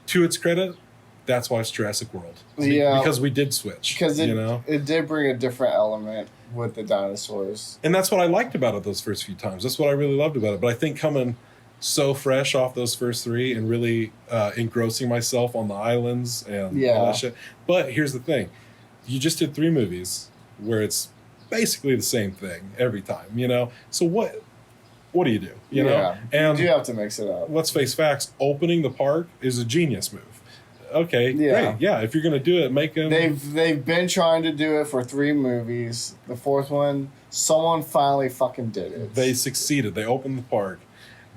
to its credit, that's why it's Jurassic World. Yeah, because we did switch. Because it did bring a different element with the dinosaurs, and that's what I liked about it those first few times. That's what I really loved about it. But I think coming so fresh off those first three and really engrossing myself on the islands and all that shit. But here's the thing: you just did 3 movies where it's basically the same thing every time. You know, so what do you do? You know, and you have to mix it up. Let's face facts: opening the park is a genius move. Okay, great. Yeah, if you're going to do it, make them... They've been trying to do it for 3 movies. The 4th one, someone finally fucking did it. They succeeded. They opened the park.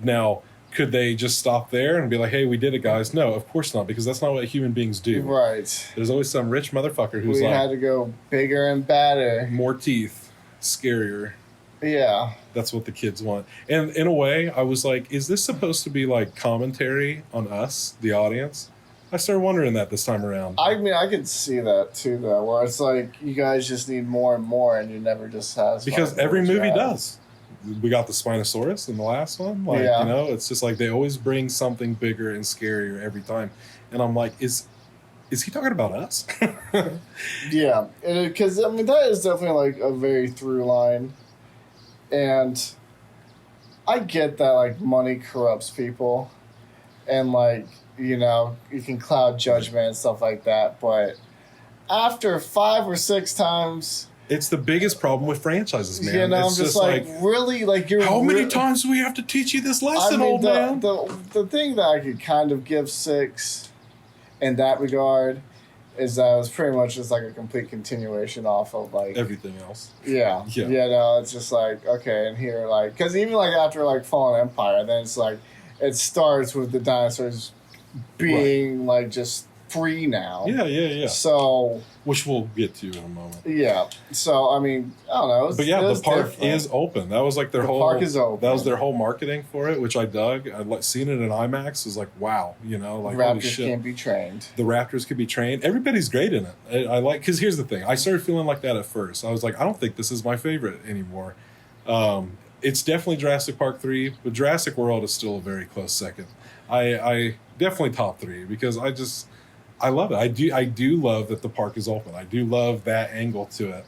Now, could they just stop there and be like, hey, we did it, guys? No, of course not, because that's not what human beings do. Right. There's always some rich motherfucker who's we had to go bigger and badder. More teeth. Scarier. Yeah. That's what the kids want. And in a way, I was like, is this supposed to be like commentary on us, the audience? I started wondering that this time around. I mean, I could see that too, though, where it's like you guys just need more and more, and you never just satisfy. Because every movie does. We got the Spinosaurus in the last one. Like, you know, it's just like they always bring something bigger and scarier every time. And I'm like, is he talking about us? Yeah, because I mean that is definitely like a very through line, and I get that like money corrupts people, and like. You know, you can cloud judgment and stuff like that, but after 5 or 6 times... It's the biggest problem with franchises, man. You know, it's I'm just like, really? Like, you're... How many times do we have to teach you this lesson, old man? The thing that I could kind of give 6 in that regard is that it was pretty much just like a complete continuation off of like... everything else. Yeah. Yeah, no, it's just like, okay, and here, like... Because even like after like Fallen Empire, then it's like, it starts with the dinosaurs... being like just free now. Yeah. So, which we'll get to in a moment. Yeah. So I mean, I don't know. But yeah, the park is open. That was like their whole. The park is open. That was their whole marketing for it, which I dug. I like seeing it in IMAX. Was like, wow, you know, like holy shit. Raptors can be trained. The Raptors could be trained. Everybody's great in it. I like because here's the thing. I started feeling like that at first. I was like, I don't think this is my favorite anymore. It's definitely Jurassic Park 3, but Jurassic World is still a very close second. I definitely top 3 because I love it. I do love that the park is open. I do love that angle to it.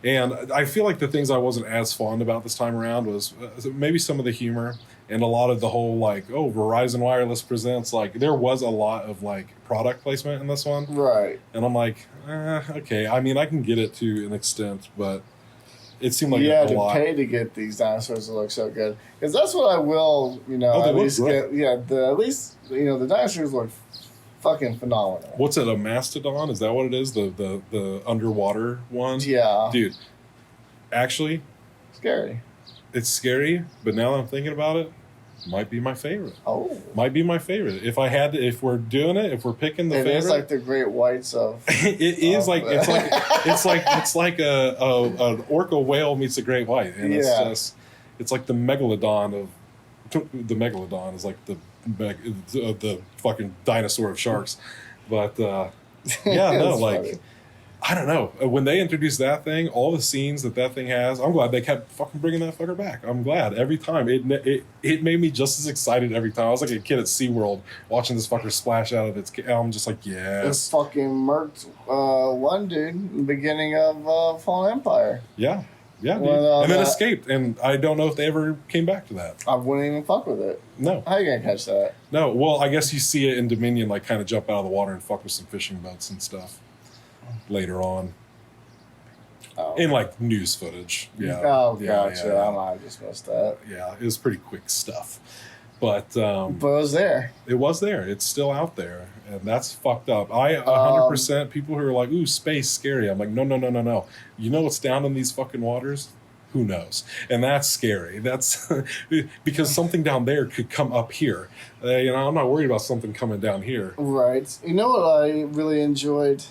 And I feel like the things I wasn't as fond about this time around was maybe some of the humor and a lot of the whole like, oh, Verizon Wireless presents, like there was a lot of like product placement in this one. Right. And I'm like, okay. I mean, I can get it to an extent, but it seemed like you had to pay to get these dinosaurs to look so good, because that's what I will, you know, at least get. Yeah, at least you know the dinosaurs look fucking phenomenal. What's it? A mastodon? Is that what it is? The underwater one? Yeah, dude. Actually, scary. It's scary, but now that I'm thinking about it, might be my favorite. Oh, might be my favorite. If we're doing it, if we're picking the favorite, it's like the great whites of. It is like it's like an orca whale meets a great white, and it's like the megalodon of the megalodon is like the fucking dinosaur of sharks, but like. Funny. I don't know. When they introduced that thing, all the scenes that thing has, I'm glad they kept fucking bringing that fucker back. I'm glad. Every time. It made me just as excited every time. I was like a kid at SeaWorld watching this fucker splash out of its... I'm just like, yes. It fucking murked one dude in the beginning of Fallen Empire. Yeah. Yeah, dude. And then escaped. And I don't know if they ever came back to that. I wouldn't even fuck with it. No. How you gonna catch that? No. Well, I guess you see it in Dominion, like kind of jump out of the water and fuck with some fishing boats and stuff. Later on, in like news footage. Yeah. Oh, gotcha. I might have just missed that. Yeah, it was pretty quick stuff. But it was there. it was there. It's still out there, and that's fucked up. I 100% people who are like, "Ooh, space scary." I'm like, no, no, no, no, no. You know what's down in these fucking waters? Who knows? And that's scary. That's because something down there could come up here. I'm not worried about something coming down here. Right. You know what I really enjoyed?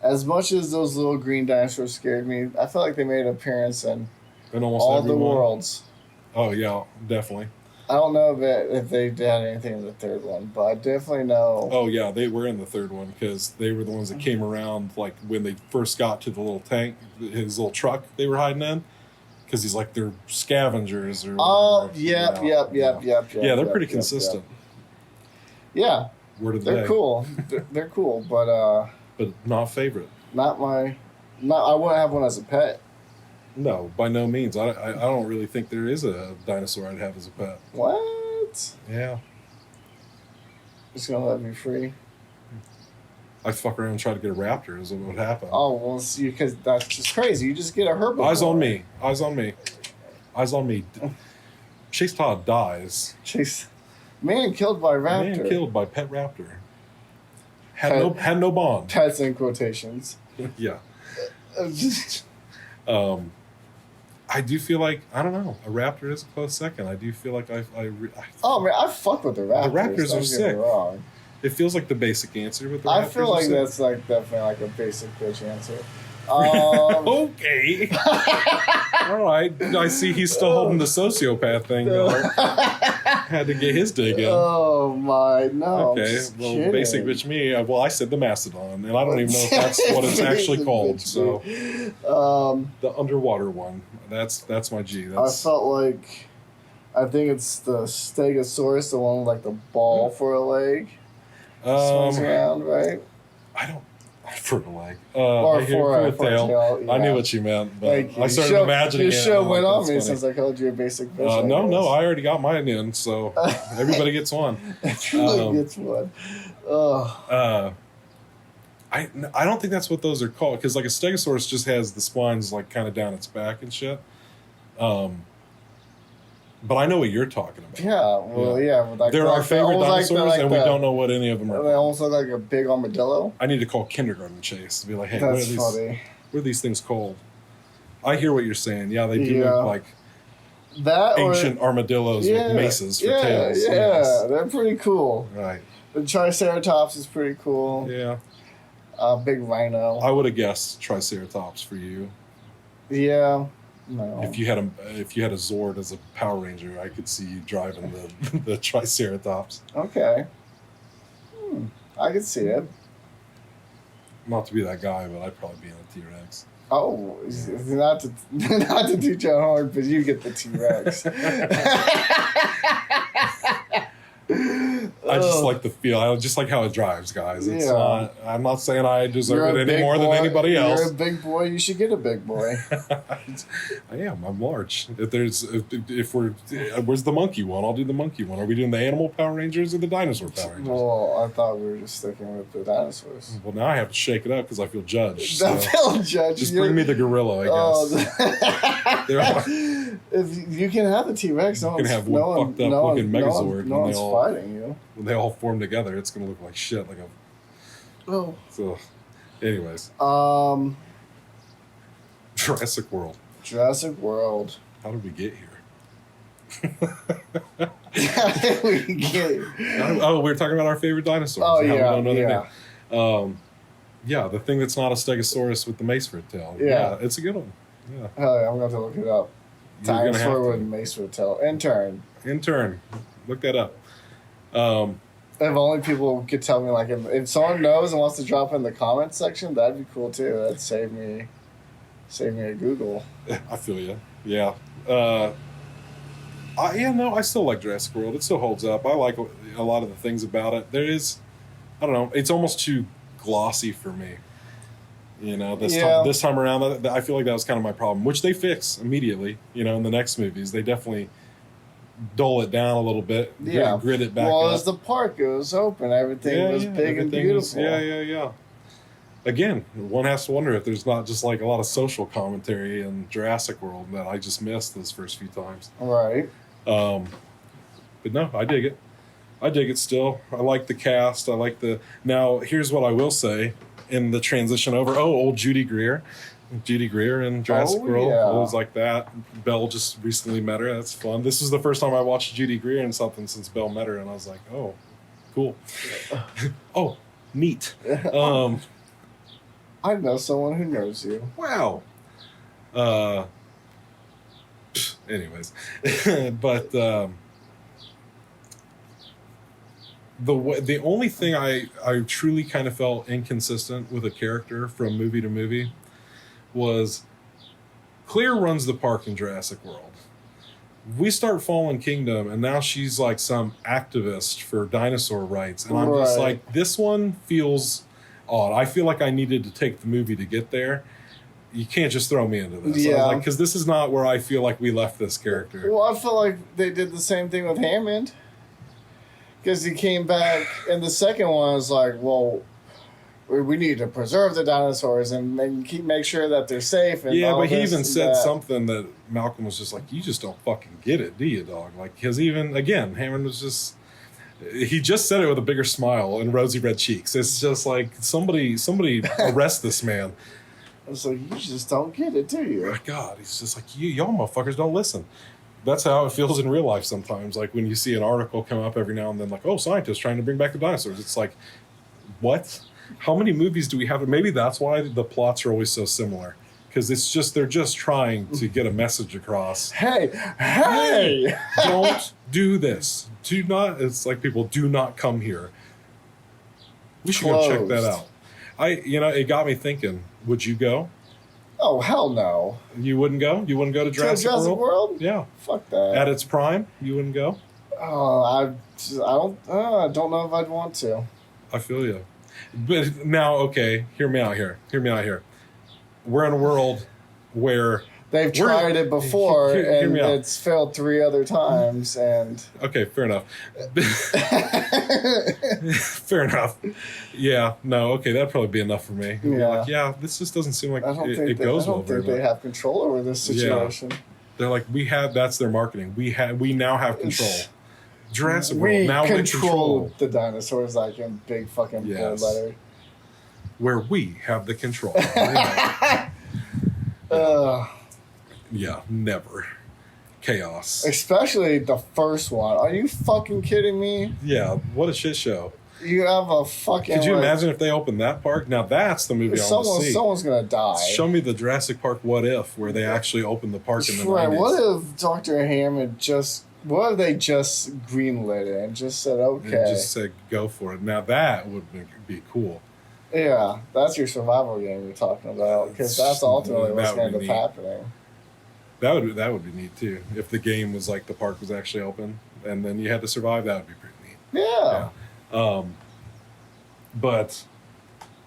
As much as those little green dinosaurs scared me, I felt like they made an appearance in almost all everyone. the worlds. Oh yeah, definitely. I don't know if they did anything in the third one, but I definitely know. Oh yeah, they were in the third one because they were the ones that came around like when they first got to the little tank, his little truck they were hiding in. Because he's like they're scavengers or. Oh, yep. Yeah, they're pretty consistent. Yeah, Word of the they're day. cool. They're cool, but not favorite. not my. I wouldn't have one as a pet. No, by no means. I don't really think there is a dinosaur I'd have as a pet. What? Yeah. Just gonna let me free. I'd fuck around and try to get a raptor is what would happen. Oh, well, see, because that's just crazy. You just get a herbivore. Eyes on me. Eyes on me. Eyes on me. Chase Todd dies. Chase. Man killed by raptor. Man killed by pet raptor. Had no bond. Pets in quotations. Yeah. I do feel like, I don't know, a raptor is a close second. I do feel like Oh, man, I fuck with the raptors. The raptors are sick. Wrong. It feels like the basic answer with the raptors. I feel like that's like definitely like a basic bitch answer. Okay. All right. I see he's still holding the sociopath thing going. Had to get his dig in. Oh my, no. Okay. Well, kidding. Basic bitch me. I said the mastodon, and I don't even know if that's what it's actually called. So, the underwater one. That's my G. I felt like, I think it's the Stegosaurus, the one with like the ball for a leg. Swings around, right? I don't. For the leg. Or for a tail. Yeah. I knew what you meant, but Thank you. I started imagining it. Your show went on me funny. since I called you a basic bitch. No, I already got mine in, so everybody gets one. Everybody gets one. I don't think that's what those are called, because like a Stegosaurus just has the spines like kind of down its back and shit. But I know what you're talking about. Yeah, well, yeah. Like, they're our favorite dinosaurs, and we don't know what any of them are. They almost look like a big armadillo. I need to call kindergarten Chase to be like, hey, that's funny. What are these things called? I hear what you're saying. Yeah, they do look like that ancient armadillos with maces for tails. Yeah, yes. They're pretty cool. Right. The Triceratops is pretty cool. Yeah. Big rhino. I would have guessed Triceratops for you. Yeah. No. If you had a Zord as a Power Ranger, I could see you driving the Triceratops. Okay. I could see it. Not to be that guy, but I'd probably be in a T-Rex. Oh, not to teach you hard, but you get the T-Rex. I just like the feel. I just like how it drives, guys. It's not. I'm not saying I deserve it any more than anybody else. You're a big boy. You should get a big boy. I am. I'm large. Where's the monkey one? I'll do the monkey one. Are we doing the animal Power Rangers or the dinosaur Power Rangers? Well, I thought we were just sticking with the dinosaurs. Well, now I have to shake it up because I feel judged. I feel judged. Just bring me the gorilla, I guess. If you can have the T-Rex, no one's fucked up looking Megazord. No one's fighting you. When they all form together, it's gonna look like shit. Like a. Oh. So, anyways. Jurassic World. Jurassic World. How did we get here? How did we get here? We were talking about our favorite dinosaurs. Oh, yeah. yeah. The thing that's not a Stegosaurus with the mace for a tail. Yeah. It's a good one. Yeah. Hell yeah, I'm going to look it up. Dinosaur with mace for a tail. Intern. Look that up. If only people could tell me, like, if someone knows and wants to drop in the comments section, that'd be cool too. That'd save me a Google. I feel you. Yeah. I still like Jurassic World. It still holds up. I like a lot of the things about it. There is, I don't know, it's almost too glossy for me. You know, this time around, I feel like that was kind of my problem, which they fix immediately. You know, in the next movies, they definitely dull it down a little bit, grit it back up. Well, as the park, it was open. Everything was big and beautiful. Yeah. Again, one has to wonder if there's not just like a lot of social commentary in Jurassic World that I just missed those first few times. Right. But no, I dig it. I dig it still. I like the cast. I like the... Now, here's what I will say in the transition over. Oh, old Judy Greer. Judy Greer in Jurassic World. Yeah. It was like that. Belle just recently met her. That's fun. This is the first time I watched Judy Greer in something since Belle met her, and I was like, oh, cool. Oh, neat. I know someone who knows you. Wow. Anyways. But the only thing I truly kind of felt inconsistent with a character from movie to movie was Claire runs the park in Jurassic World. We start Fallen Kingdom, and now she's like some activist for dinosaur rights. And I'm just like, this one feels odd. I feel like I needed to take the movie to get there. You can't just throw me into this. Yeah. Like, because this is not where I feel like we left this character. Well, I feel like they did the same thing with Hammond. Because he came back, and the second one was like, well, we need to preserve the dinosaurs and make sure that they're safe. And yeah, all but he this even and said that. something that Malcolm was just like, you just don't fucking get it, do you, dog? Like, because even, again, Hammond was just... He just said it with a bigger smile and rosy red cheeks. It's just like, somebody arrest this man. So you just don't get it, do you? My God, he's just like, y'all motherfuckers don't listen. That's how it feels in real life sometimes. Like when you see an article come up every now and then, like, oh, scientists trying to bring back the dinosaurs. It's like, what? How many movies do we have? Maybe that's why the plots are always so similar. Because they're just trying to get a message across. Hey! Don't do this. Do not, it's like people, do not come here. We should go check that out. It got me thinking, would you go? Oh, hell no. You wouldn't go? You wouldn't go to Jurassic World? Yeah. Fuck that. At its prime, you wouldn't go? Oh, I don't know if I'd want to. I feel you. But now, okay, hear me out here. We're in a world where... They've tried it before, and me out. it's failed 3 other times, and... Okay, fair enough. Fair enough. Yeah, no, okay, that'd probably be enough for me. Yeah. This just doesn't seem like I don't it goes well. I don't think they have control over this situation. Yeah. They're like, that's their marketing. We now have control. Jurassic World, now we control the dinosaurs, like in big fucking bold letter. Where we have the control. Yeah, never. Chaos. Especially the first one. Are you fucking kidding me? Yeah, what a shit show. You have a fucking... Could you imagine if they opened that park? Now that's the movie I want to see. Someone's gonna die. Show me the Jurassic Park What If, where they actually opened the park in the 90s. What if Dr. Hammond what if they just greenlit it and just said, okay. And just said, go for it. Now that would be cool. Yeah, that's your survival game you're talking about, because that's ultimately what's going to end up happening. That would be neat too. If the game was like the park was actually open, and then you had to survive, that would be pretty neat. Yeah. But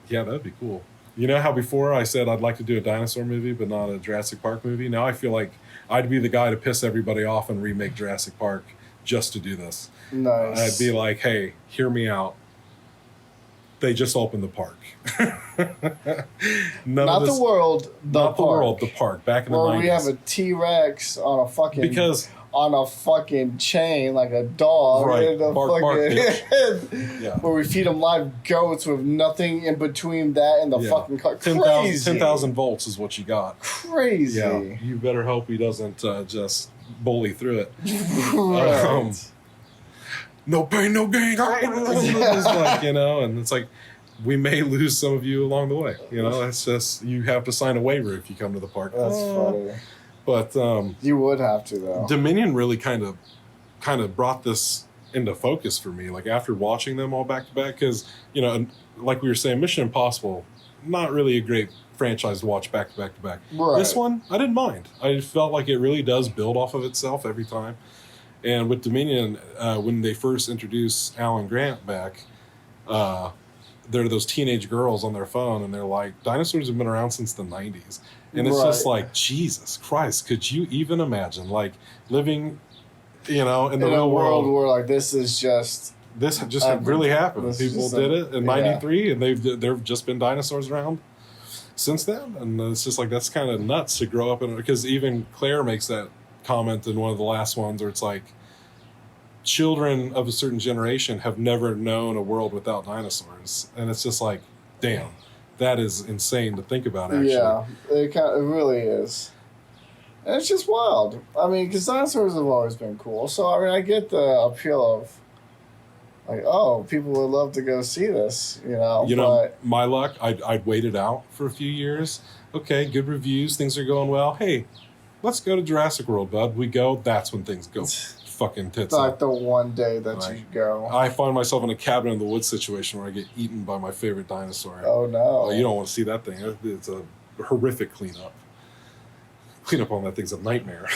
yeah, that'd be cool. You know how before I said I'd like to do a dinosaur movie, but not a Jurassic Park movie? Now I feel like I'd be the guy to piss everybody off and remake Jurassic Park just to do this. Nice. I'd be like, hey, hear me out. They just opened the park. Not the world, the park. Back in the 90s. Where we have a T-Rex on a fucking chain like a dog. Right. Bark, where we feed them live goats with nothing in between that and the fucking car. 10,000 volts is what you got. Crazy. Yeah. You better hope he doesn't just bully through it. Right. No pain, no gain. It's like, and it's like, we may lose some of you along the way. That's just, you have to sign a waiver if you come to the park. That's funny. But you would have to, though. Dominion really kind of brought this into focus for me. Like after watching them all back to back, because like we were saying, Mission Impossible, not really a great franchise to watch back to back to back. Right. This one, I didn't mind. I felt like it really does build off of itself every time. And with Dominion, when they first introduced Alan Grant back, there are those teenage girls on their phone, and they're like, dinosaurs have been around since the 90s. And it's just like, Jesus Christ, could you even imagine, like, living, in the real world where, like, this just really happened. People did it in 93, and there've just been dinosaurs around since then. And it's just like, that's kind of nuts to grow up in, because even Claire makes that comment in one of the last ones where it's like, children of a certain generation have never known a world without dinosaurs, and it's just like, damn, that is insane to think about. Actually, Yeah, it really is. And it's just wild. I mean, because dinosaurs have always been cool. So, I mean, I get the appeal of, like, oh, people would love to go see this, you know? But my luck, I'd wait it out for a few years. Okay, good reviews, things are going well. Hey, let's go to Jurassic World, bud. We go, that's when things go fucking tits it's like up. the one day that you go. I find myself in a cabin in the woods situation where I get eaten by my favorite dinosaur. Oh, no. You don't want to see that thing. It's a horrific cleanup. Cleanup on that thing's a nightmare.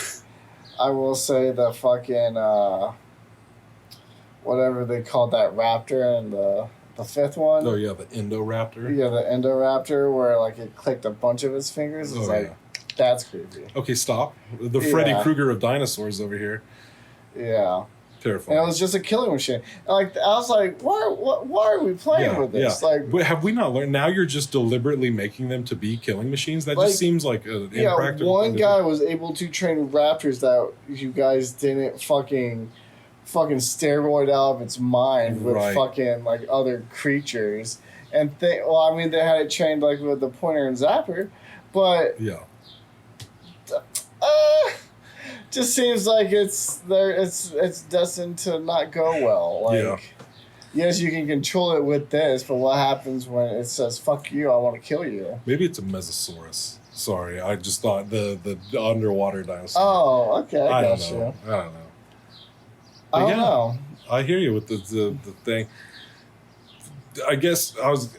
I will say the fucking, whatever they called that raptor in the fifth one. Oh, yeah, the Indoraptor. Yeah, the Indoraptor, where, like, it clicked a bunch of its fingers. It's that's creepy. Okay, stop. The Freddy Krueger of dinosaurs over here. Yeah. Terrifying. And it was just a killing machine. Like, I was like, why are we playing with this? Yeah. Like, but have we not learned? Now you're just deliberately making them to be killing machines? That just seems like an impractical one thing to guy do. was able to train raptors that you guys didn't fucking steroid out of its mind with fucking, like, other creatures. And they had it trained, like, with the pointer and zapper, but... Yeah. Just seems like it's destined to not go well. Like, yes, you can control it with this, but what happens when it says "fuck you"? I want to kill you. Maybe it's a Mesosaurus. Sorry, I just thought the underwater dinosaur. Oh, okay, I don't got know. you. I don't know. I don't know. I hear you with the thing. I guess I was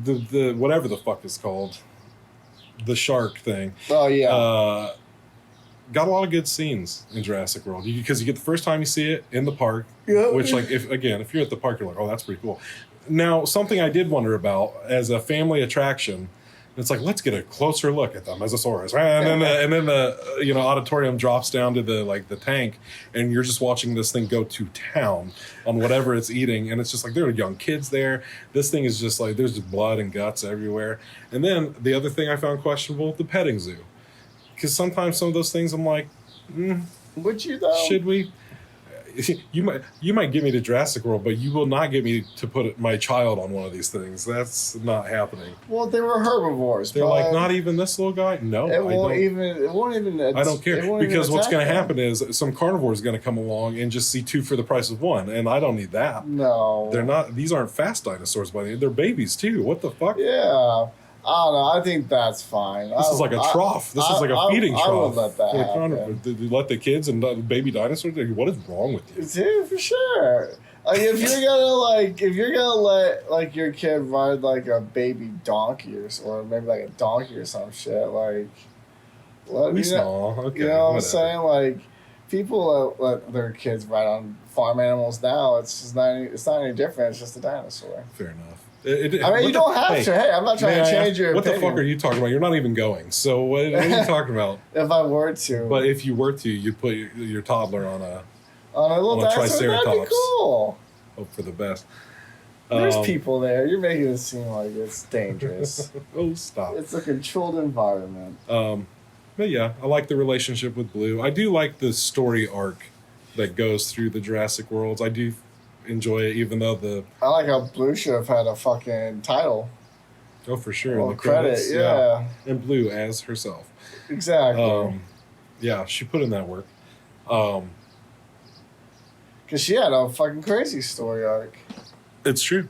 the whatever the fuck is called, the shark thing. Oh yeah. Got a lot of good scenes in Jurassic World because you get the first time you see it in the park, which, like, if you're at the park, you're like, oh, that's pretty cool. Now, something I did wonder about as a family attraction, it's like, let's get a closer look at the Mesosaurus, and then the auditorium drops down to the tank, and you're just watching this thing go to town on whatever it's eating, and it's just like there are young kids there. This thing is just like there's just blood and guts everywhere. And then the other thing I found questionable: the petting zoo. Because sometimes some of those things I'm like, would you though? Should we? You might get me to Jurassic World, but you will not get me to put my child on one of these things. That's not happening. Well, they were herbivores. They're like, not even this little guy. No, it won't even. I don't care because what's going to happen is some carnivore is going to come along and just see two for the price of one, and I don't need that. No, they're not. These aren't fast dinosaurs by the end. They're babies too. What the fuck? Yeah. I don't know. I think that's fine. This is like a trough. This is like a feeding trough. I would let that happen. Let the kids and baby dinosaurs. What is wrong with you? Dude, for sure. Like, if you're gonna let your kid ride like a baby donkey or maybe like a donkey or some shit, like, Okay, you know what I'm saying? Like, people let their kids ride on farm animals now. It's not any different. It's just a dinosaur. Fair enough. You don't have to. Hey, I'm not trying to change your opinion. What the fuck are you talking about? You're not even going. So what are you talking about? If I were to. But if you were to, you'd put your toddler on a little dinosaur. That'd be cool. Hope for the best. There's people there. You're making it seem like it's dangerous. Oh, stop. It's a controlled environment. But yeah, I like the relationship with Blue. I do like the story arc that goes through the Jurassic Worlds. I do enjoy it, even though I like how Blue should have had a fucking title. Oh, for sure. Well, credit, yeah. And Blue as herself. Exactly. Yeah, she put in that work. Because she had a fucking crazy story arc. It's true.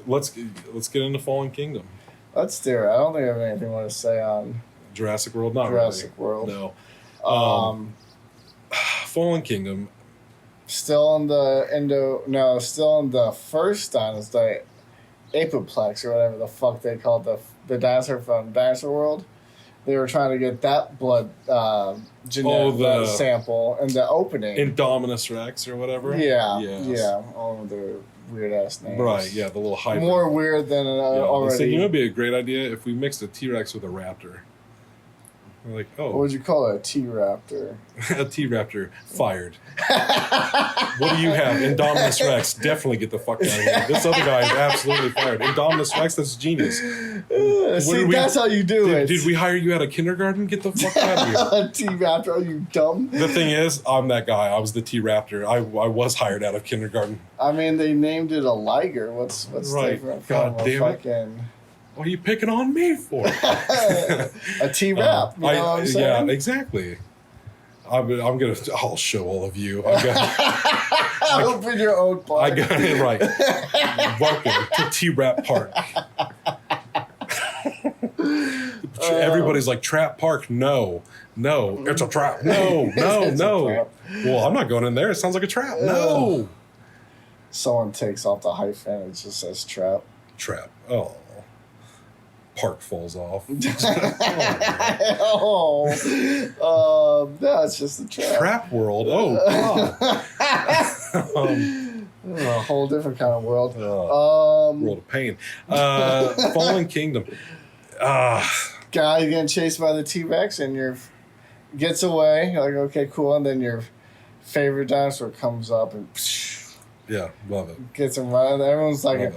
Let's get into Fallen Kingdom. Let's do it. I don't think I have anything more to say on Jurassic World. Not Jurassic really. World. No. Fallen Kingdom. Still in the first dinosaur, Apoplex or whatever the fuck they called the dinosaur from Dinosaur World. They were trying to get that blood genetic sample in the opening. Indominus Rex or whatever. Yeah, all of their weird ass names. Right, yeah, the little hybrid. More weird than already. So, it'd be a great idea if we mixed a T-Rex with a raptor. We're like, What oh, would you call it? A T-Raptor. a T-Raptor fired. What do you have? Indominus Rex. Definitely get the fuck out of here. This other guy is absolutely fired. Indominus Rex, that's genius. See, that's how you do it. Did we hire you out of kindergarten? Get the fuck out of here. A T-Raptor, are you dumb? The thing is, I'm that guy. I was the T-Raptor. I was hired out of kindergarten. I mean, they named it a Liger. What's Right. different God from damn a it. fucking... What are you picking on me for? a T-Rap, you know what I'm saying? Yeah, exactly. I'll show all of you. Open your own park. I got it right. Welcome to T-Rap Park. Everybody's like, Trap Park? No, it's a trap. No. Trap. Well, I'm not going in there. It sounds like a trap. No. Someone takes off the hyphen and it just says trap. Trap. Oh. Park falls off. No, it's just a trap. Trap world. Oh, God. A whole different kind of world. World of pain. Fallen Kingdom. Guy getting chased by the T-Rex and gets away. You're like, okay, cool. And then your favorite dinosaur comes up and Yeah, love it. gets him running. Everyone's like,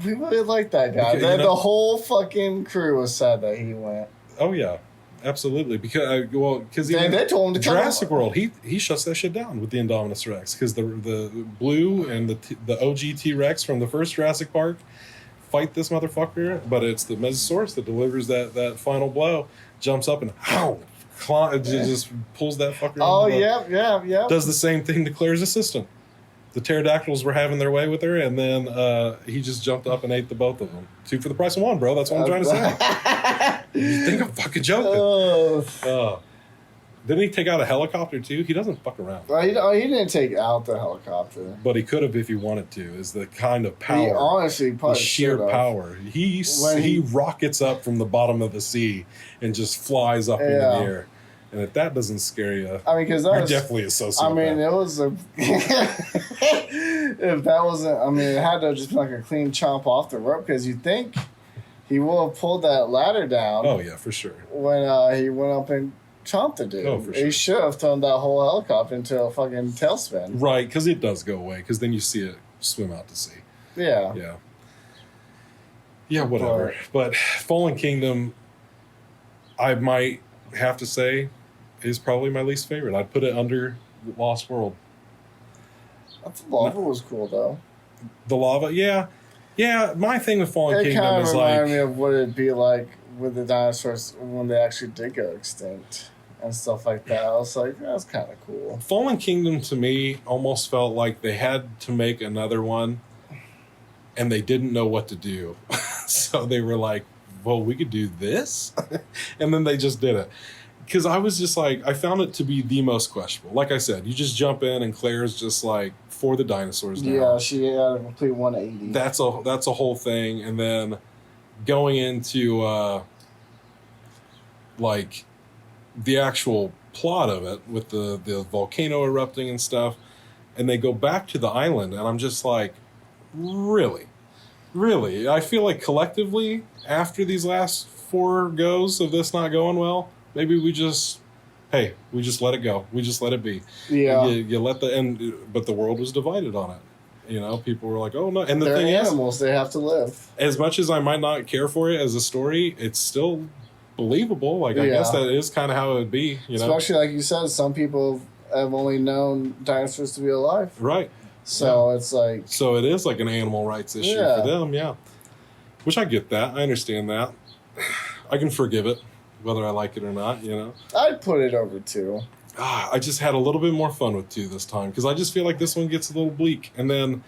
we really like that guy. Okay, Then the whole fucking crew was sad that he went. Oh yeah, absolutely. Because They told him to come Jurassic on. World, he shuts that shit down with the Indominus Rex because the blue and the OG T-Rex from the first Jurassic Park fight this motherfucker, but it's the Mesosaurus that delivers that final blow, jumps up and just pulls that fucker. Oh yeah. Does the same thing to Claire's assistant. The pterodactyls were having their way with her, and then he just jumped up and ate the both of them. 2 for the price of 1, bro. That's what I'm trying to say. You think I'm fucking joking? Didn't he take out a helicopter, too? He doesn't fuck around. He didn't take out the helicopter. But he could have if he wanted to, is the kind of power. He honestly the probably sheer should've. power. He rockets up from the bottom of the sea and just flies up into the air. And if that doesn't scare you, I mean, because you're definitely a sociopath. I mean, it was a. If that wasn't, I mean, it had to just be like a clean chomp off the rope because you think he will have pulled that ladder down. Oh yeah, for sure. When he went up and chomped the dude, for sure. He should have turned that whole helicopter into a fucking tailspin. Right, because it does go away. Because then you see it swim out to sea. Yeah. Yeah, whatever. But Fallen Kingdom, I might have to say, is probably my least favorite. I'd put it under Lost World. I thought lava was cool though. The lava, yeah. My thing with Fallen Kingdom kind is of like, reminded me of what it'd be like with the dinosaurs when they actually did go extinct and stuff like that. I was like, that's kind of cool. Fallen Kingdom to me almost felt like they had to make another one, and they didn't know what to do, so they were like, well, we could do this, and then they just did it. Because I was just like, I found it to be the most questionable. Like I said, you just jump in and Claire's just like, for the dinosaurs now. Yeah, she had a complete 180. That's a whole thing. And then going into like the actual plot of it with the volcano erupting and stuff, and they go back to the island, and I'm just like, really? I feel like collectively, after these last 4 goes of this not going well, maybe we just let it go. We just let it be. Yeah. You let but the world was divided on it. You know, people were like, oh no. And the They're thing animals, they have to live. as much as I might not care for it as a story, it's still believable. Like, I guess that is kind of how it would be, you know? Especially like you said, some people have only known dinosaurs to be alive. Right. So it's like... So it is like an animal rights issue for them, yeah. Which I get that. I understand that. I can forgive it, whether I like it or not, you know? I'd put it over 2. I just had a little bit more fun with 2 this time, because I just feel like this one gets a little bleak. And then,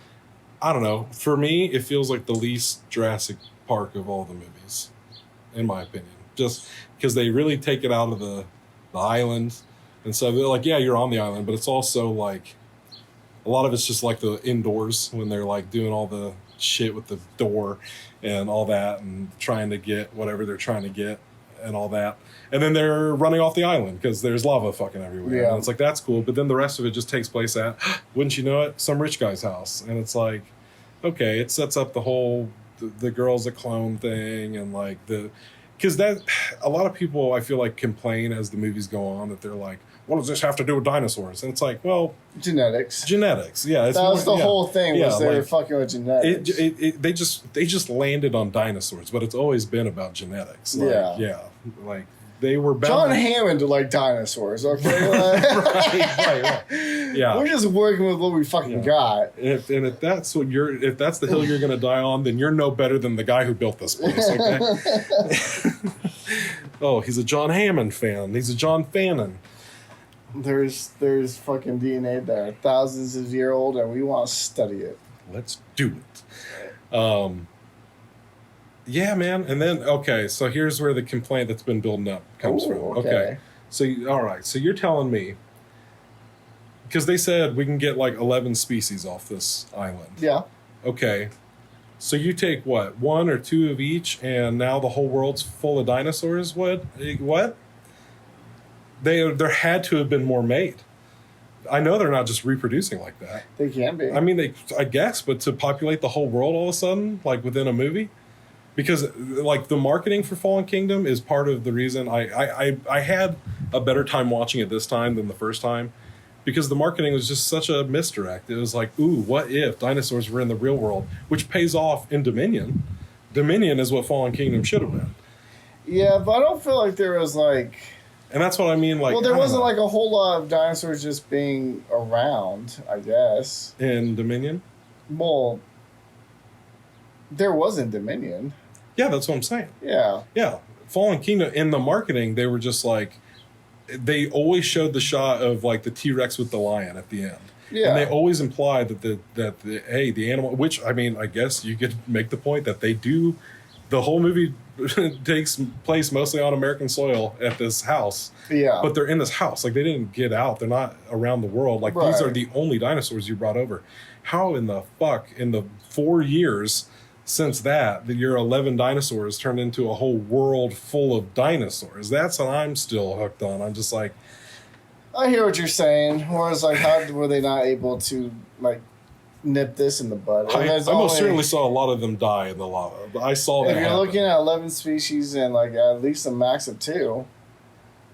I don't know, for me, it feels like the least Jurassic Park of all the movies, in my opinion. Just because they really take it out of the island. And so they're like, yeah, you're on the island, but it's also like, a lot of it's just like the indoors when they're like doing all the shit with the door and all that and trying to get whatever they're trying to get and all that. And then they're running off the island because there's lava fucking everywhere. Yeah. And it's like, that's cool. But then the rest of it just takes place at, wouldn't you know it, some rich guy's house. And it's like, okay, it sets up the whole, the girl's a clone thing and like because that a lot of people I feel like complain as the movies go on that they're like, what does this have to do with dinosaurs? And it's like, well, genetics. Yeah, That was the whole thing. Was they were fucking with genetics. They just landed on dinosaurs, but it's always been about genetics. Yeah, like they were bound. John Hammond liked dinosaurs. Okay, right. Yeah, we're just working with what we fucking got. If that's the hill you're gonna die on, then you're no better than the guy who built this place. Okay. Oh, he's a John Hammond fan. He's a John Fannin. There's fucking DNA there, thousands of years old, and we want to study it. Let's do it. Yeah, man. And then so here's where the complaint that's been building up comes from. Okay. So all right. So you're telling me because they said we can get like 11 species off this island. Yeah. Okay. So you take what, 1 or 2 of each, and now the whole world's full of dinosaurs? What? There had to have been more made. I know they're not just reproducing like that. They can be. I mean, I guess, but to populate the whole world all of a sudden, like within a movie, because like the marketing for Fallen Kingdom is part of the reason I had a better time watching it this time than the first time, because the marketing was just such a misdirect. It was like, ooh, what if dinosaurs were in the real world, which pays off in Dominion. Dominion is what Fallen Kingdom should have been. Yeah, but I don't feel like there was like. And that's what I mean. Like, well, there wasn't like a whole lot of dinosaurs just being around, I guess. In Dominion? Well, there wasn't Dominion. Yeah, that's what I'm saying. Yeah. Yeah. Fallen Kingdom, in the marketing, they were just like, they always showed the shot of like the T-Rex with the lion at the end. Yeah. And they always implied that the animal, which I mean, I guess you could make the point that they do, the whole movie takes place mostly on American soil at this house. Yeah. But they're in this house. Like, they didn't get out. They're not around the world. Like, These are the only dinosaurs you brought over. How in the fuck, in the 4 years since that your 11 dinosaurs turned into a whole world full of dinosaurs? That's what I'm still hooked on. I'm just like... I hear what you're saying. Whereas, like, how were they not able to, like, nip this in the bud? I most certainly saw a lot of them die in the lava. But I saw that. If you're looking at 11 species and like at least a max of 2,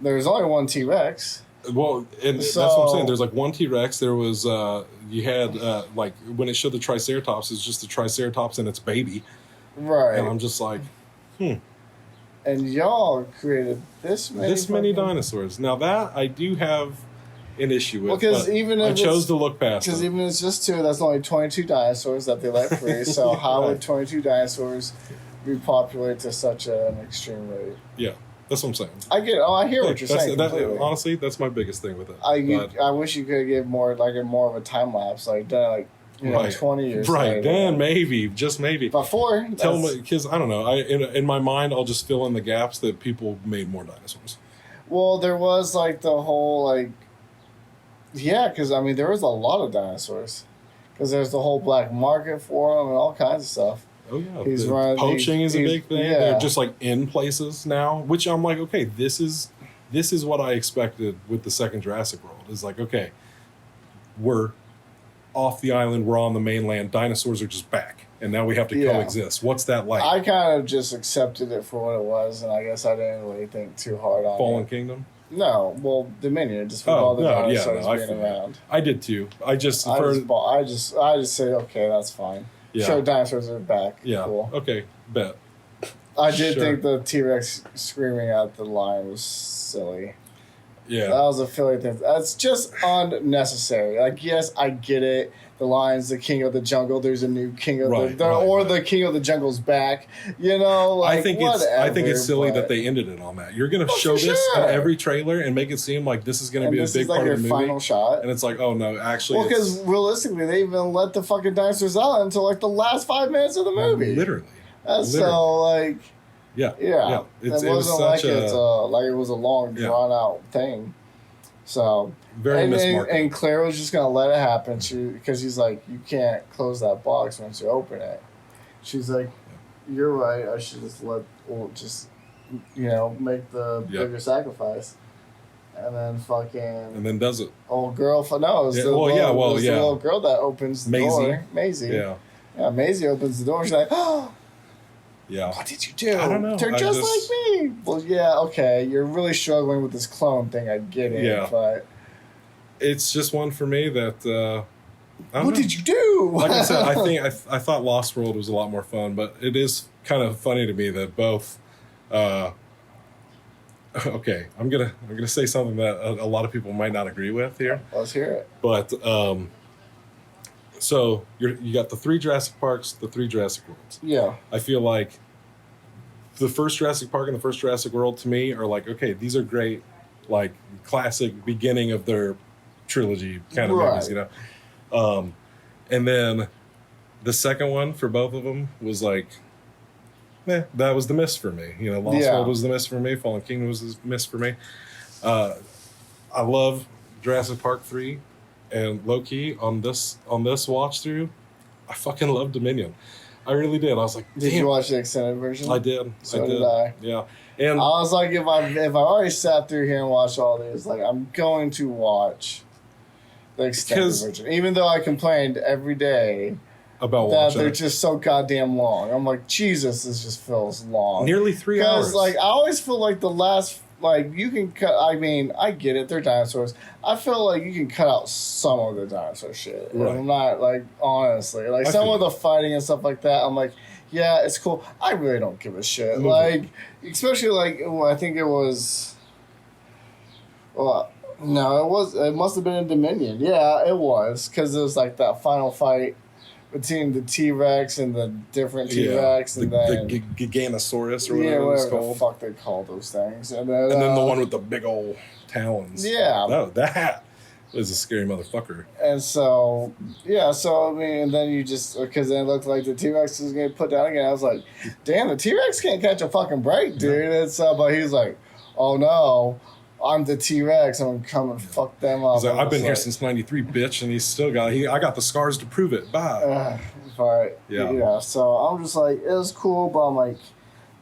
there's only 1 T-Rex. Well, and that's what I'm saying. There's like 1 T-Rex. There was you had like when it showed the Triceratops, it's just the Triceratops and its baby. Right. And I'm just like, And y'all created this many dinosaurs. Now that I do have an issue with. Because even if I chose to look past. Because even if it's just 2, that's only 22 dinosaurs that they let free. So how would 22 dinosaurs repopulate to such an extreme rate? Yeah, that's what I'm saying. I get. Oh, I hear what you're saying. Honestly, that's my biggest thing with it. I wish you could give more of a time lapse, like done like 20 years. Right, then maybe, just maybe. Before tell me, because I don't know. In my mind, I'll just fill in the gaps that people made more dinosaurs. Well, there was like the whole like. Yeah, because I mean, there was a lot of dinosaurs. Because there's the whole black market for them and all kinds of stuff. Oh yeah, poaching is a big thing. Yeah. They're just like in places now, which I'm like, okay, this is what I expected with the second Jurassic World. It's like, okay, we're off the island, we're on the mainland, dinosaurs are just back, and now we have to coexist. What's that like? I kind of just accepted it for what it was, and I guess I didn't really think too hard on Fallen Kingdom. No, well, Dominion, just with all the dinosaurs being around. I did too. I just say, okay, that's fine. Yeah. Sure, dinosaurs are back. Yeah. Cool. Okay, bet. I did think the T-Rex screaming at the lion was silly. Yeah. That was a silly thing. That's just unnecessary. Like, yes, I get it. The lion's the king of the jungle. There's a new king of the king of the jungle's back. You know, like, I think it's silly that they ended it on that. You're going to show this in every trailer and make it seem like this is going to be a big part of the movie. Final shot. And it's like, oh no, actually. Well, because realistically, they even let the fucking dinosaurs out until like the last 5 minutes of the movie. Literally. So like. Yeah. It wasn't like it was a long drawn out thing. So very mismarketed. And Claire was just gonna let it happen. Because he's like, you can't close that box once you open it. She's like, you're right. I should just make the bigger sacrifice. And then does it. Old girl. No, it was the little girl that opens the door. Maisie. Yeah. Yeah, Maisie opens the door. She's like, oh. Yeah. What did you do? I don't know. They're just like me. Well, yeah, okay. You're really struggling with this clone thing. I get it. Yeah. But it's just one for me that. What did you do? Like I said, I thought Lost World was a lot more fun, but it is kind of funny to me that both. Okay, I'm gonna say something that a lot of people might not agree with here. Let's hear it. But so you got the 3 Jurassic Parks, the 3 Jurassic Worlds. Yeah. I feel like the first Jurassic Park and the first Jurassic World to me are like, okay, these are great, like classic beginning of their trilogy kind of movies, you know. And then the second one for both of them was like, that was the miss for me. You know, Lost World was the miss for me. Fallen Kingdom was the miss for me. I love Jurassic Park 3, and low key on this watch through, I fucking love Dominion. I really did. I was like, did you watch the extended version? I did. So did I. Yeah. And I was like, if I already sat through here and watched all these, like I'm going to watch the extended version, even though I complained every day about that watching they're it. just so goddamn long. I'm like, Jesus, this just feels long. Nearly 3 hours. Because like I always feel like the last, like you can cut. I mean, I get it, they're dinosaurs. I feel like you can cut out some of the dinosaur shit. Right. I'm not like honestly like some of the fighting and stuff like that. I'm like, yeah, it's cool. I really don't give a shit. Mm-hmm. Like especially like I think it was. Well, no, it must have been in Dominion. Yeah, it was because it was like that final fight between the T-Rex and the different T-Rex and then the Giganosaurus or whatever it's called. The fuck they call those things. And then the one with the big old talons. Yeah. That was a scary motherfucker. And so, yeah, so I mean, and then you just, because then it looked like the T-Rex was going to put down again. I was like, damn, the T-Rex can't catch a fucking break, dude. It's, but he's like, oh no, I'm the T-Rex. I'm gonna come and fuck them up. He's like, I've been here since '93, bitch, and he's still got. I got the scars to prove it. Bye. But yeah. So I'm just like, it was cool, but I'm like,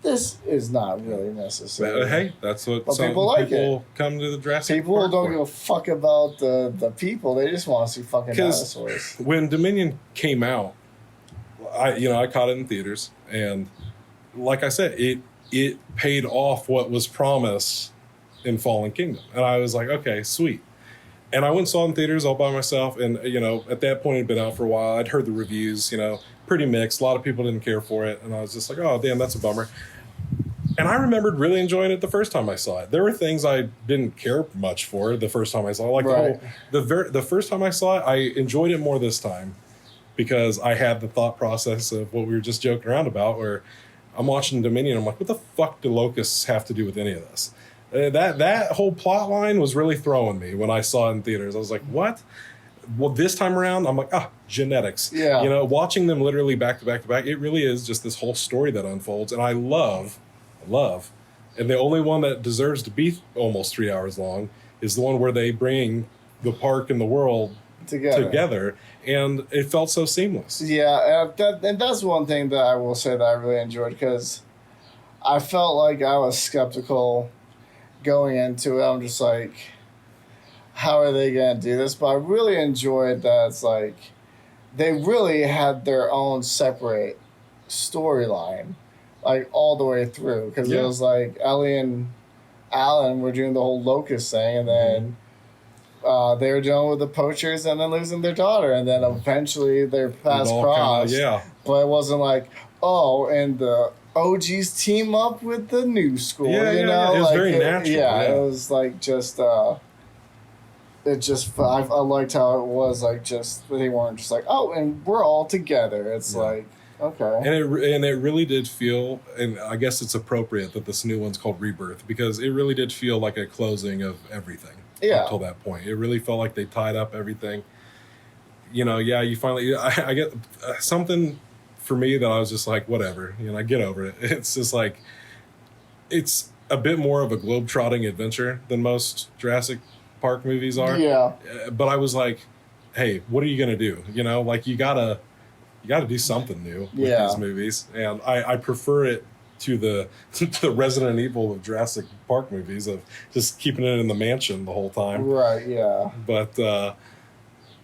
this is not really necessary. But, hey, that's what but some people come to the Jurassic People Park don't for. give a fuck about the people. They just want to see fucking dinosaurs. When Dominion came out, I caught it in theaters, and like I said, it paid off what was promised in Fallen Kingdom. And I was like, okay, sweet. And I went and saw it in theaters all by myself. And, at that point, it had been out for a while. I'd heard the reviews, pretty mixed. A lot of people didn't care for it. And I was just like, oh, damn, that's a bummer. And I remembered really enjoying it the first time I saw it. There were things I didn't care much for the first time I saw it. Like the first time I saw it, I enjoyed it more this time because I had the thought process of what we were just joking around about, where I'm watching Dominion. I'm like, what the fuck do locusts have to do with any of this? That whole plot line was really throwing me when I saw it in theaters. I was like, what? Well, this time around, I'm like, genetics. Yeah. Watching them literally back to back to back, it really is just this whole story that unfolds. And I love, and the only one that deserves to be almost 3 hours long is the one where they bring the park and the world together. And it felt so seamless. Yeah, and that's one thing that I will say that I really enjoyed, because I felt like I was skeptical going into it. I'm just like, how are they going to do this? But I really enjoyed that it's like they really had their own separate storyline, like all the way through. Because it was like Ellie and Alan were doing the whole locust thing, and then they were dealing with the poachers and then losing their daughter, and then eventually their paths crossed. But it wasn't like, and the OGs team up with the new school. You know? It was like, very natural. It was like just. It just, I liked how it was like just, they weren't just like, and we're all together. It's like, okay. And it really did feel, and I guess it's appropriate that this new one's called Rebirth, because it really did feel like a closing of everything until that point. It really felt like they tied up everything. You finally, I get something for me that I was just like, whatever, I get over it. It's just like, it's a bit more of a globe-trotting adventure than most Jurassic Park movies are. Yeah. But I was like, hey, what are you gonna do? You gotta do something new with these movies. And I prefer it to the Resident Evil of Jurassic Park movies, of just keeping it in the mansion the whole time. Right, yeah. But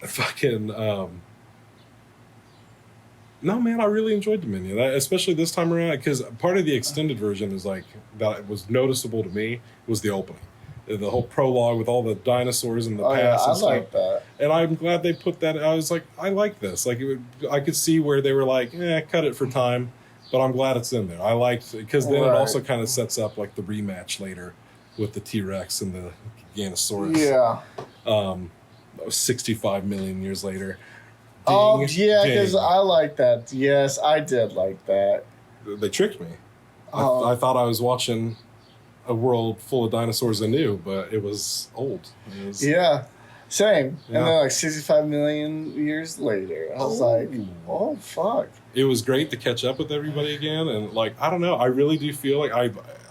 fucking No, man, I really enjoyed Dominion, especially this time around, because part of the extended version is like that was noticeable to me was the opening, the whole prologue with all the dinosaurs in the Oh yeah, past I and stuff. like that. And I'm glad they put that. I was like, I like this. Like, I could see where they were like, cut it for time, but I'm glad it's in there. I liked because then it also kind of sets up like the rematch later with the T-Rex and the Giganosaurus. Yeah. 65 million years later. Oh yeah, because I like that. Yes, I did like that. They tricked me. I thought I was watching a world full of dinosaurs anew, but it was old. Yeah, same. Yeah. And then like 65 million years later, I was like, oh fuck. It was great to catch up with everybody again, and like I don't know, I really do feel like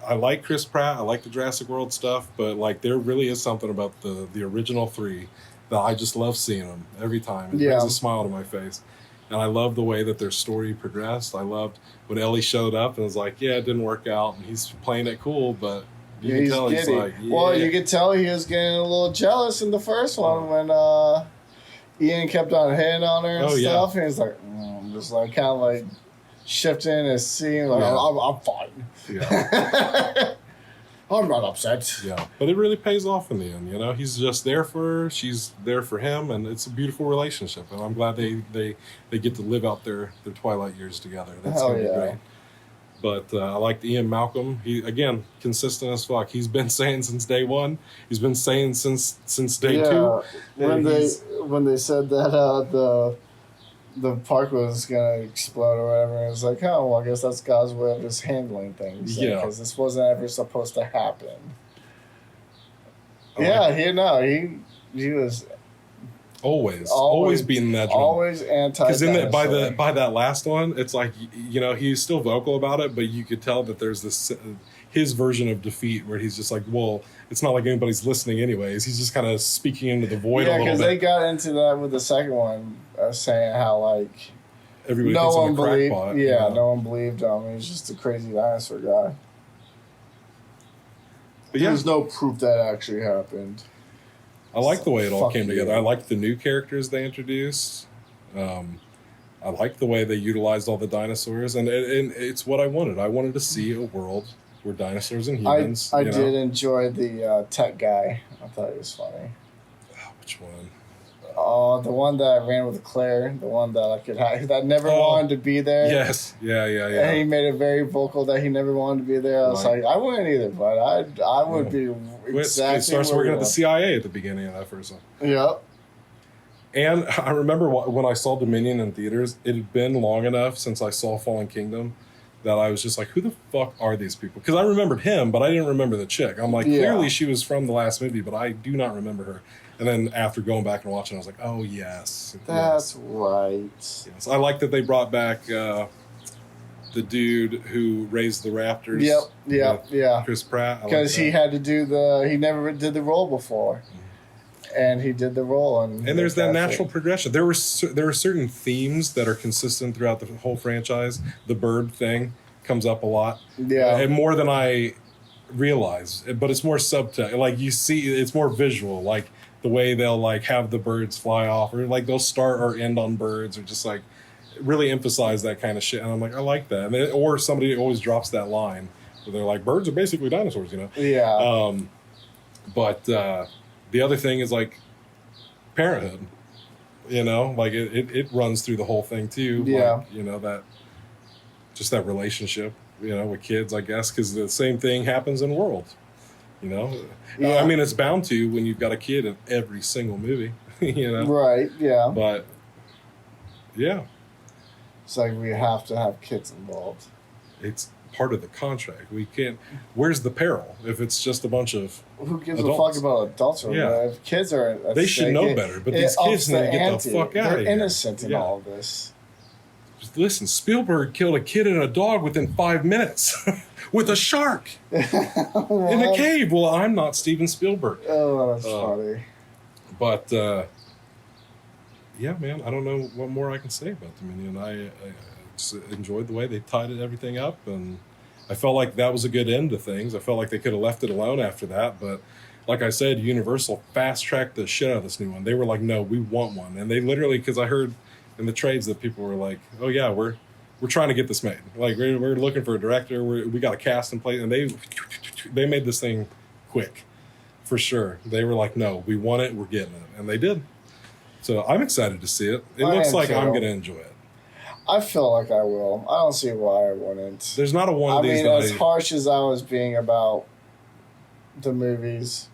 I like Chris Pratt, I like the Jurassic World stuff, but like there really is something about the original three that I just love seeing them every time. It brings a smile to my face. And I love the way that their story progressed. I loved when Ellie showed up and was like, yeah, it didn't work out. And he's playing it cool, but you can tell he's like, yeah. Well, you could tell he was getting a little jealous in the first one when Ian kept on hitting on her and stuff. And he's like, just like kind of like shifting his scene, like, I'm fine. Yeah. I'm not upset. Yeah, but it really pays off in the end. You know, he's just there for her. She's there for him, and it's a beautiful relationship. And I'm glad they get to live out their twilight years together. That's gonna be great. But I liked Ian Malcolm. He again consistent as fuck. He's been saying since day one. He's been saying since day two. When they said that the park was gonna explode or whatever, and it's like, oh well, I guess that's God's way of just handling things. Because this wasn't ever supposed to happen. He was always beating that drum. Always anti. Because by that last one, it's like he's still vocal about it, but you could tell that there's this his version of defeat where he's just like, well, it's not like anybody's listening anyways. He's just kind of speaking into the void a little bit. Yeah, because they got into that with the second one, saying how like everybody thinks I'm a crackpot. No one believed him. He was just a crazy dinosaur guy. But there's no proof that actually happened. I like the way it all came together. I like the new characters they introduced. I like the way they utilized all the dinosaurs, and it's what I wanted. I wanted to see a world where dinosaurs and humans. I did enjoy the tech guy. I thought he was funny. Oh, which one? Oh, the one that ran with Claire, the one that never wanted to be there. Yes, yeah. And he made it very vocal that he never wanted to be there. I was like, I wouldn't either, but I would be exactly. It starts working at the CIA at the beginning of that first one. Yep. And I remember when I saw Dominion in theaters, it had been long enough since I saw Fallen Kingdom that I was just like, who the fuck are these people? Because I remembered him, but I didn't remember the chick. I'm like, clearly she was from the last movie, but I do not remember her. And then after going back and watching, I was like, oh, yes. That's right. Yes. I like that they brought back the dude who raised the raptors. Yep. Chris Pratt. Because he had to he never did the role before. And he did the role. And there's that natural progression. There are certain themes that are consistent throughout the whole franchise. The bird thing comes up a lot. Yeah. And more than I realize. But it's more subtext. Like, you see, it's more visual. Like, the way they'll, like, have the birds fly off. Or, like, they'll start or end on birds. Or just, like, really emphasize that kind of shit. And I'm like, I like that. Or somebody always drops that line. Where they're like, birds are basically dinosaurs, you know? Yeah. But the other thing is, like, parenthood, you know, like it runs through the whole thing too. Yeah. Like, you know, that relationship, you know, with kids, I guess, because the same thing happens in World, you know. I mean, it's bound to when you've got a kid in every single movie, you know. Right. Yeah. But yeah, it's like we have to have kids involved. It's part of the contract. We can't. Where's the peril if it's just a bunch of who gives adults? A fuck about adults? If kids are, they should know better. But these kids need to get the fuck out of here. They're innocent in all of this. Just listen, Spielberg killed a kid and a dog within 5 minutes with a shark in a cave. Well, I'm not Steven Spielberg. Oh, that's funny. But yeah, man, I don't know what more I can say about Dominion. I just enjoyed the way they tied everything up, and I felt like that was a good end to things. I felt like they could have left it alone after that, but like I said, Universal fast-tracked the shit out of this new one. They were like, no, we want one. And they literally, because I heard in the trades that people were like, oh yeah, we're trying to get this made. Like we're looking for a director. We got a cast in place, and they made this thing quick, for sure. They were like, no, we want it. We're getting it, and they did. So I'm excited to see it. It looks like I'm going to enjoy it. I feel like I will. I don't see why I wouldn't. There's not a one of these. I mean, as harsh as I was being about the movies,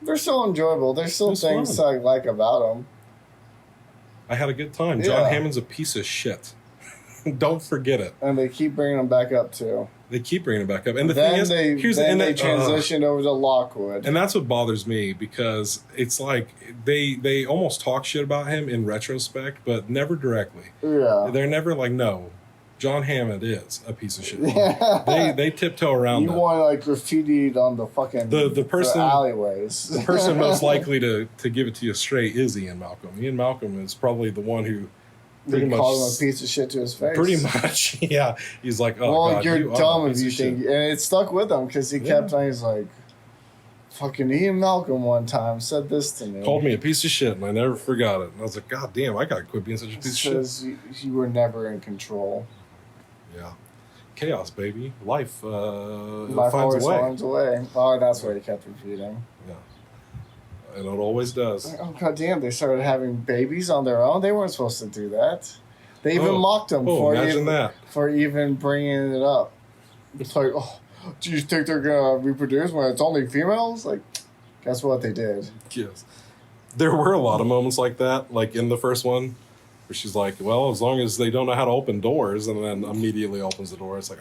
they're still enjoyable. There's still things I like about them. I had a good time. John Hammond's a piece of shit. Don't forget it. And they keep bringing them back up too. They keep bringing it back up. And the then thing is, they transitioned over to Lockwood. And that's what bothers me, because it's like they almost talk shit about him in retrospect, but never directly. Yeah. They're never like, no, John Hammond is a piece of shit. Yeah. They tiptoe around you that. want like graffitied on the fucking the person, alleyways. The person most likely to give it to you straight is Ian Malcolm. Ian Malcolm is probably the one who pretty much called him a piece of shit to his face. Pretty much, yeah. He's like, oh, well, God, you're dumb if you think. And it stuck with him because he kept on, he's like, fucking Ian Malcolm one time said this to me. Called me a piece of shit, and I never forgot it. And I was like, God damn, I got to quit being such a piece of shit. You were never in control. Yeah. Chaos, baby. Life Life finds always finds a way. Oh, that's what he kept repeating. Yeah. And it always does. Oh, God damn, they started having babies on their own. They weren't supposed to do that. They even mocked them for even bringing it up. It's like, oh, do you think they're going to reproduce when it's only females? Like, guess what they did? Yes. There were a lot of moments like that, like in the first one, where she's like, well, as long as they don't know how to open doors, and then immediately opens the door. It's like,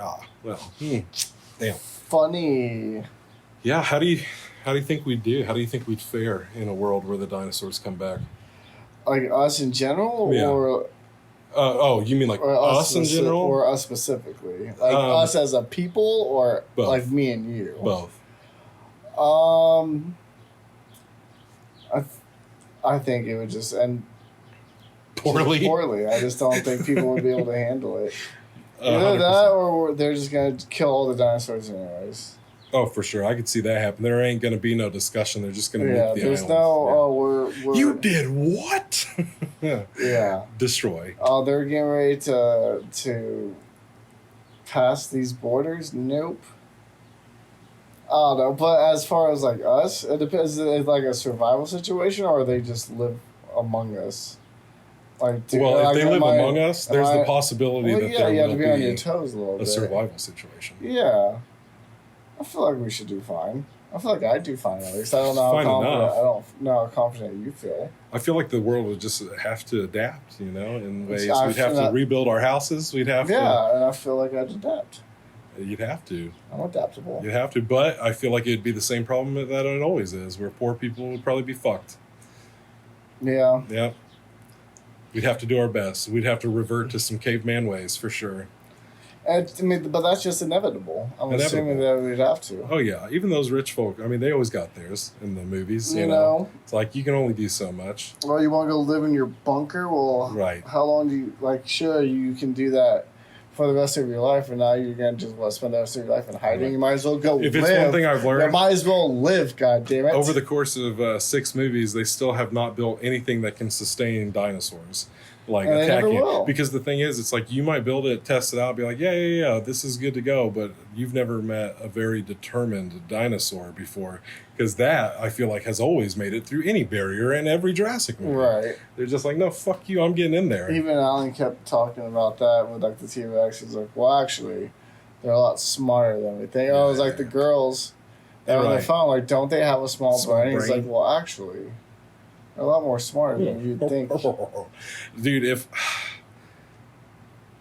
damn. Funny. Yeah, how do you think we'd do? How do you think we'd fare in a world where the dinosaurs come back? Like us in general, or you mean like us in general, or us specifically? Like us as a people, or both. Like me and you? Both. I think it would just end poorly. I just don't think people would be able to handle it. Either that, or they're just gonna kill all the dinosaurs anyways. Oh, for sure. I could see that happen. There ain't going to be no discussion. They're just going to nuke the there's islands. We're... You did what? Yeah. Destroy. Oh, they're getting ready to pass these borders? Nope. I don't know. But as far as, like, us, it depends. Is it like a survival situation, or they just live among us? Like, if they live among us, there's the possibility that there you have will to be on your toes a little bit. A survival situation. Yeah. I feel like we should do fine. I feel like I do fine at least. I don't know how confident you feel. I feel like the world would just have to adapt, in ways. We'd have to rebuild our houses. We'd have to. Yeah, and I feel like I'd adapt. You'd have to. I'm adaptable. You'd have to, but I feel like it'd be the same problem that it always is, where poor people would probably be fucked. Yeah. Yeah. We'd have to do our best. We'd have to revert to some caveman ways, for sure. But that's just inevitable. I'm assuming that we'd have to. Oh, yeah. Even those rich folk, they always got theirs in the movies. You know? It's like, you can only do so much. Well, you want to go live in your bunker? Well, right. How long do you... sure, you can do that for the rest of your life, and now you're going to just spend the rest of your life in hiding. Right. You might as well go live. If it's one thing I've learned... You might as well live, goddammit. Over the course of 6 movies, they still have not built anything that can sustain dinosaurs. Attack you. Because the thing is, it's like you might build it, test it out, be like, yeah, this is good to go, but you've never met a very determined dinosaur before. Because that, I feel like, has always made it through any barrier in every Jurassic movie. Right. They're just like, no, fuck you, I'm getting in there. Even Alan kept talking about that with the T-Rex. He's like, well, actually, they're a lot smarter than we think. It was like the girls that were on the phone, don't they have a small brain? He's like, well, actually... They're a lot more smarter than you'd think. Dude, if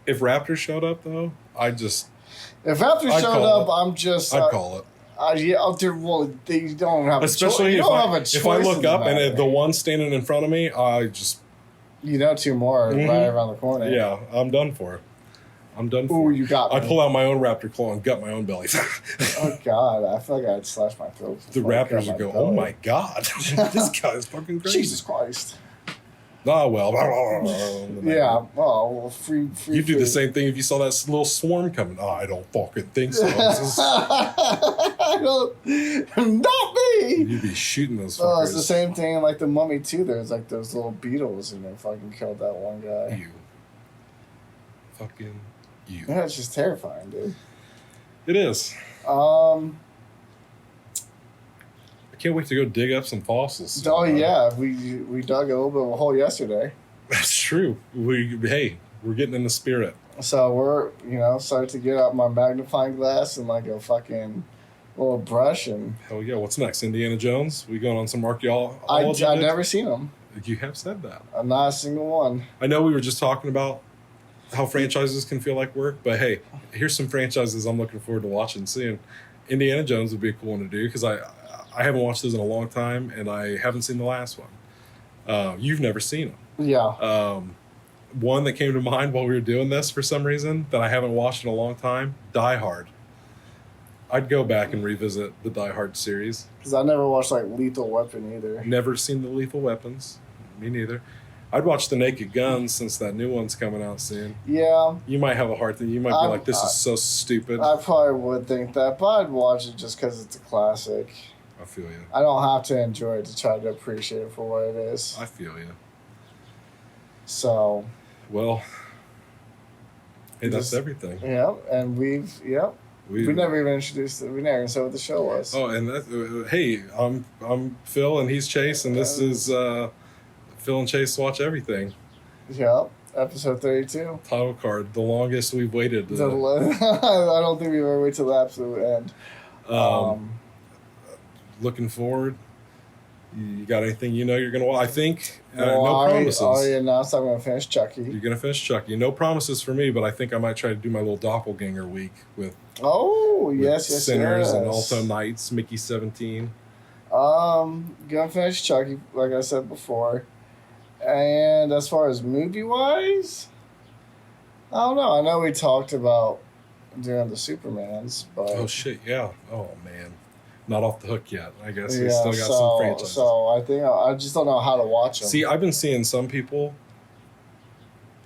raptors showed up, though, If raptors showed up, I'd call it. They don't have Especially a choice. If I look up and the one standing in front of me, I just... 2 more right around the corner. Yeah, I'm done for it. Ooh, you got me. I pull out my own raptor claw and gut my own belly. Oh, God. I feel like I'd slash my throat. The raptors would go, oh, my God. This guy's fucking crazy. Jesus Christ. Oh, well. Yeah. Oh, free. You'd do the same thing if you saw that little swarm coming. Oh, I don't fucking think so. Not me. You'd be shooting those fuckers. Oh, it's the same thing in like the Mummy too. There's like those little beetles and they fucking killed that one guy. You. Fucking you. Yeah, it's just terrifying, dude. It is. I can't wait to go dig up some fossils. Oh yeah, we dug a little bit of a hole yesterday. That's true. We're getting in the spirit. So we're started to get out my magnifying glass and like a fucking little brush and. Hell yeah! What's next? Indiana Jones? We going on some archaeology? I've never seen them. You have said that. Not a single one. I know we were just talking about how franchises can feel like work, but hey, here's some franchises I'm looking forward to watching and seeing. Indiana Jones would be a cool one to do because I haven't watched those in a long time and I haven't seen the last one. You've never seen them. Yeah. One that came to mind while we were doing this for some reason that I haven't watched in a long time, Die Hard. I'd go back and revisit the Die Hard series. Because I never watched like Lethal Weapon either. Never seen the Lethal Weapons. Me neither. I'd watch the Naked Guns since that new one's coming out soon. Yeah. You might have a hard thing. You might be like, this is so stupid. I probably would think that, but I'd watch it just because it's a classic. I feel you. I don't have to enjoy it to try to appreciate it for what it is. I feel you. So. Well, hey, that's everything. Yeah, and we never even introduced it. We never even said what the show was. Oh, and that, hey, I'm Phil and he's Chase, and this is Phil and Chase Watch Everything. Yeah, episode 32. Title card, the longest we've waited. I don't think we've ever waited till the absolute end. Looking forward. You got anything you're going to watch? I think no promises. I already announced I'm going to finish Chucky. You're going to finish Chucky. No promises for me, but I think I might try to do my little doppelganger week with Sinners and Alto Knights, Mickey 17. Gonna finish Chucky, like I said before. And as far as movie-wise, I don't know. I know we talked about doing the Supermans, but... Oh, shit, yeah. Oh, man. Not off the hook yet. I guess we still got some franchises. So I think I just don't know how to watch them. See, I've been seeing some people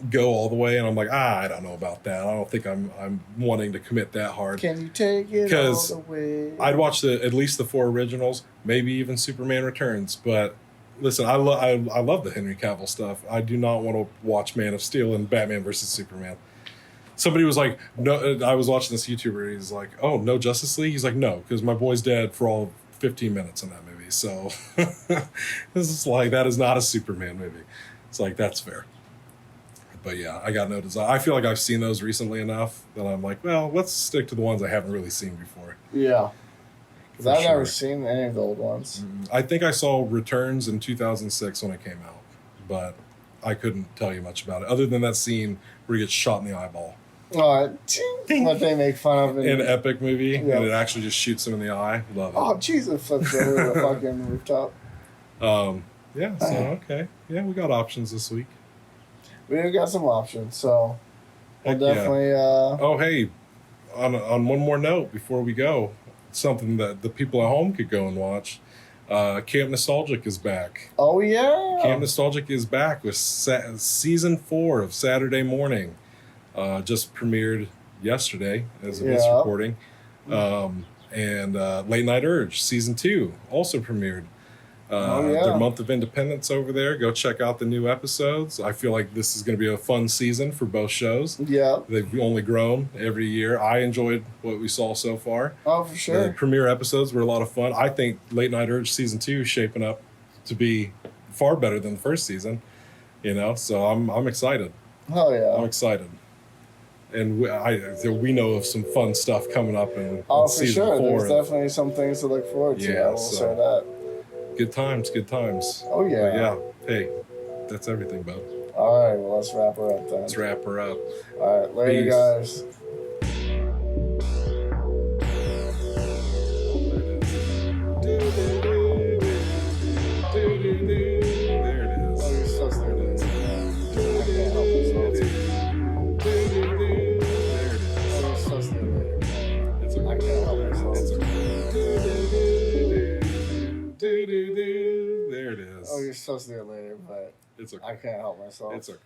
go all the way, and I'm like, I don't know about that. I don't think I'm wanting to commit that hard. Can you take it all the way? I'd watch at least the 4 originals, maybe even Superman Returns. But listen, I love the Henry Cavill stuff. I do not want to watch Man of Steel and Batman versus Superman. Somebody was like, no, I was watching this YouTuber. He's like, oh, no Justice League? He's like, no, because my boy's dead for all 15 minutes in that movie. So this is like, that is not a Superman movie. It's like, that's fair. But yeah, I got no desire. I feel like I've seen those recently enough that I'm like, well, let's stick to the ones I haven't really seen before. Yeah. Because I've never seen any of the old ones. I think I saw Returns in 2006 when it came out, but I couldn't tell you much about it, other than that scene where he gets shot in the eyeball. What they make fun of in an epic movie, and it actually just shoots him in the eye. Love it. Oh, Jesus, flips over the fucking rooftop. Yeah, so, okay. Yeah, we got options this week. We got some options, so we'll definitely... Oh, hey, on one more note before we go, something that the people at home could go and watch. Camp Nostalgic is back. Oh, yeah. Camp Nostalgic is back with season 4 of Saturday Morning. Just premiered yesterday as of this recording. And Late Night Urge, season 2, also premiered. Their month of independence over there. Go check out the new episodes. I feel like this is going to be a fun season for both shows. Yeah. They've only grown every year. I enjoyed what we saw so far. Oh, for sure. The premiere episodes were a lot of fun. I think Late Night Urge season 2 is shaping up to be far better than the first season. So I'm excited. Oh, yeah. I'm excited. And we know of some fun stuff coming up in season 4. There's definitely some things to look forward to. I will say that. Good times, good times. Oh, yeah. But yeah. Hey, that's everything, bud. All right, well, let's wrap her up then. Let's wrap her up. All right, later, guys. There it is. Oh, you're supposed to do it later, but it's okay. I can't help myself. It's okay.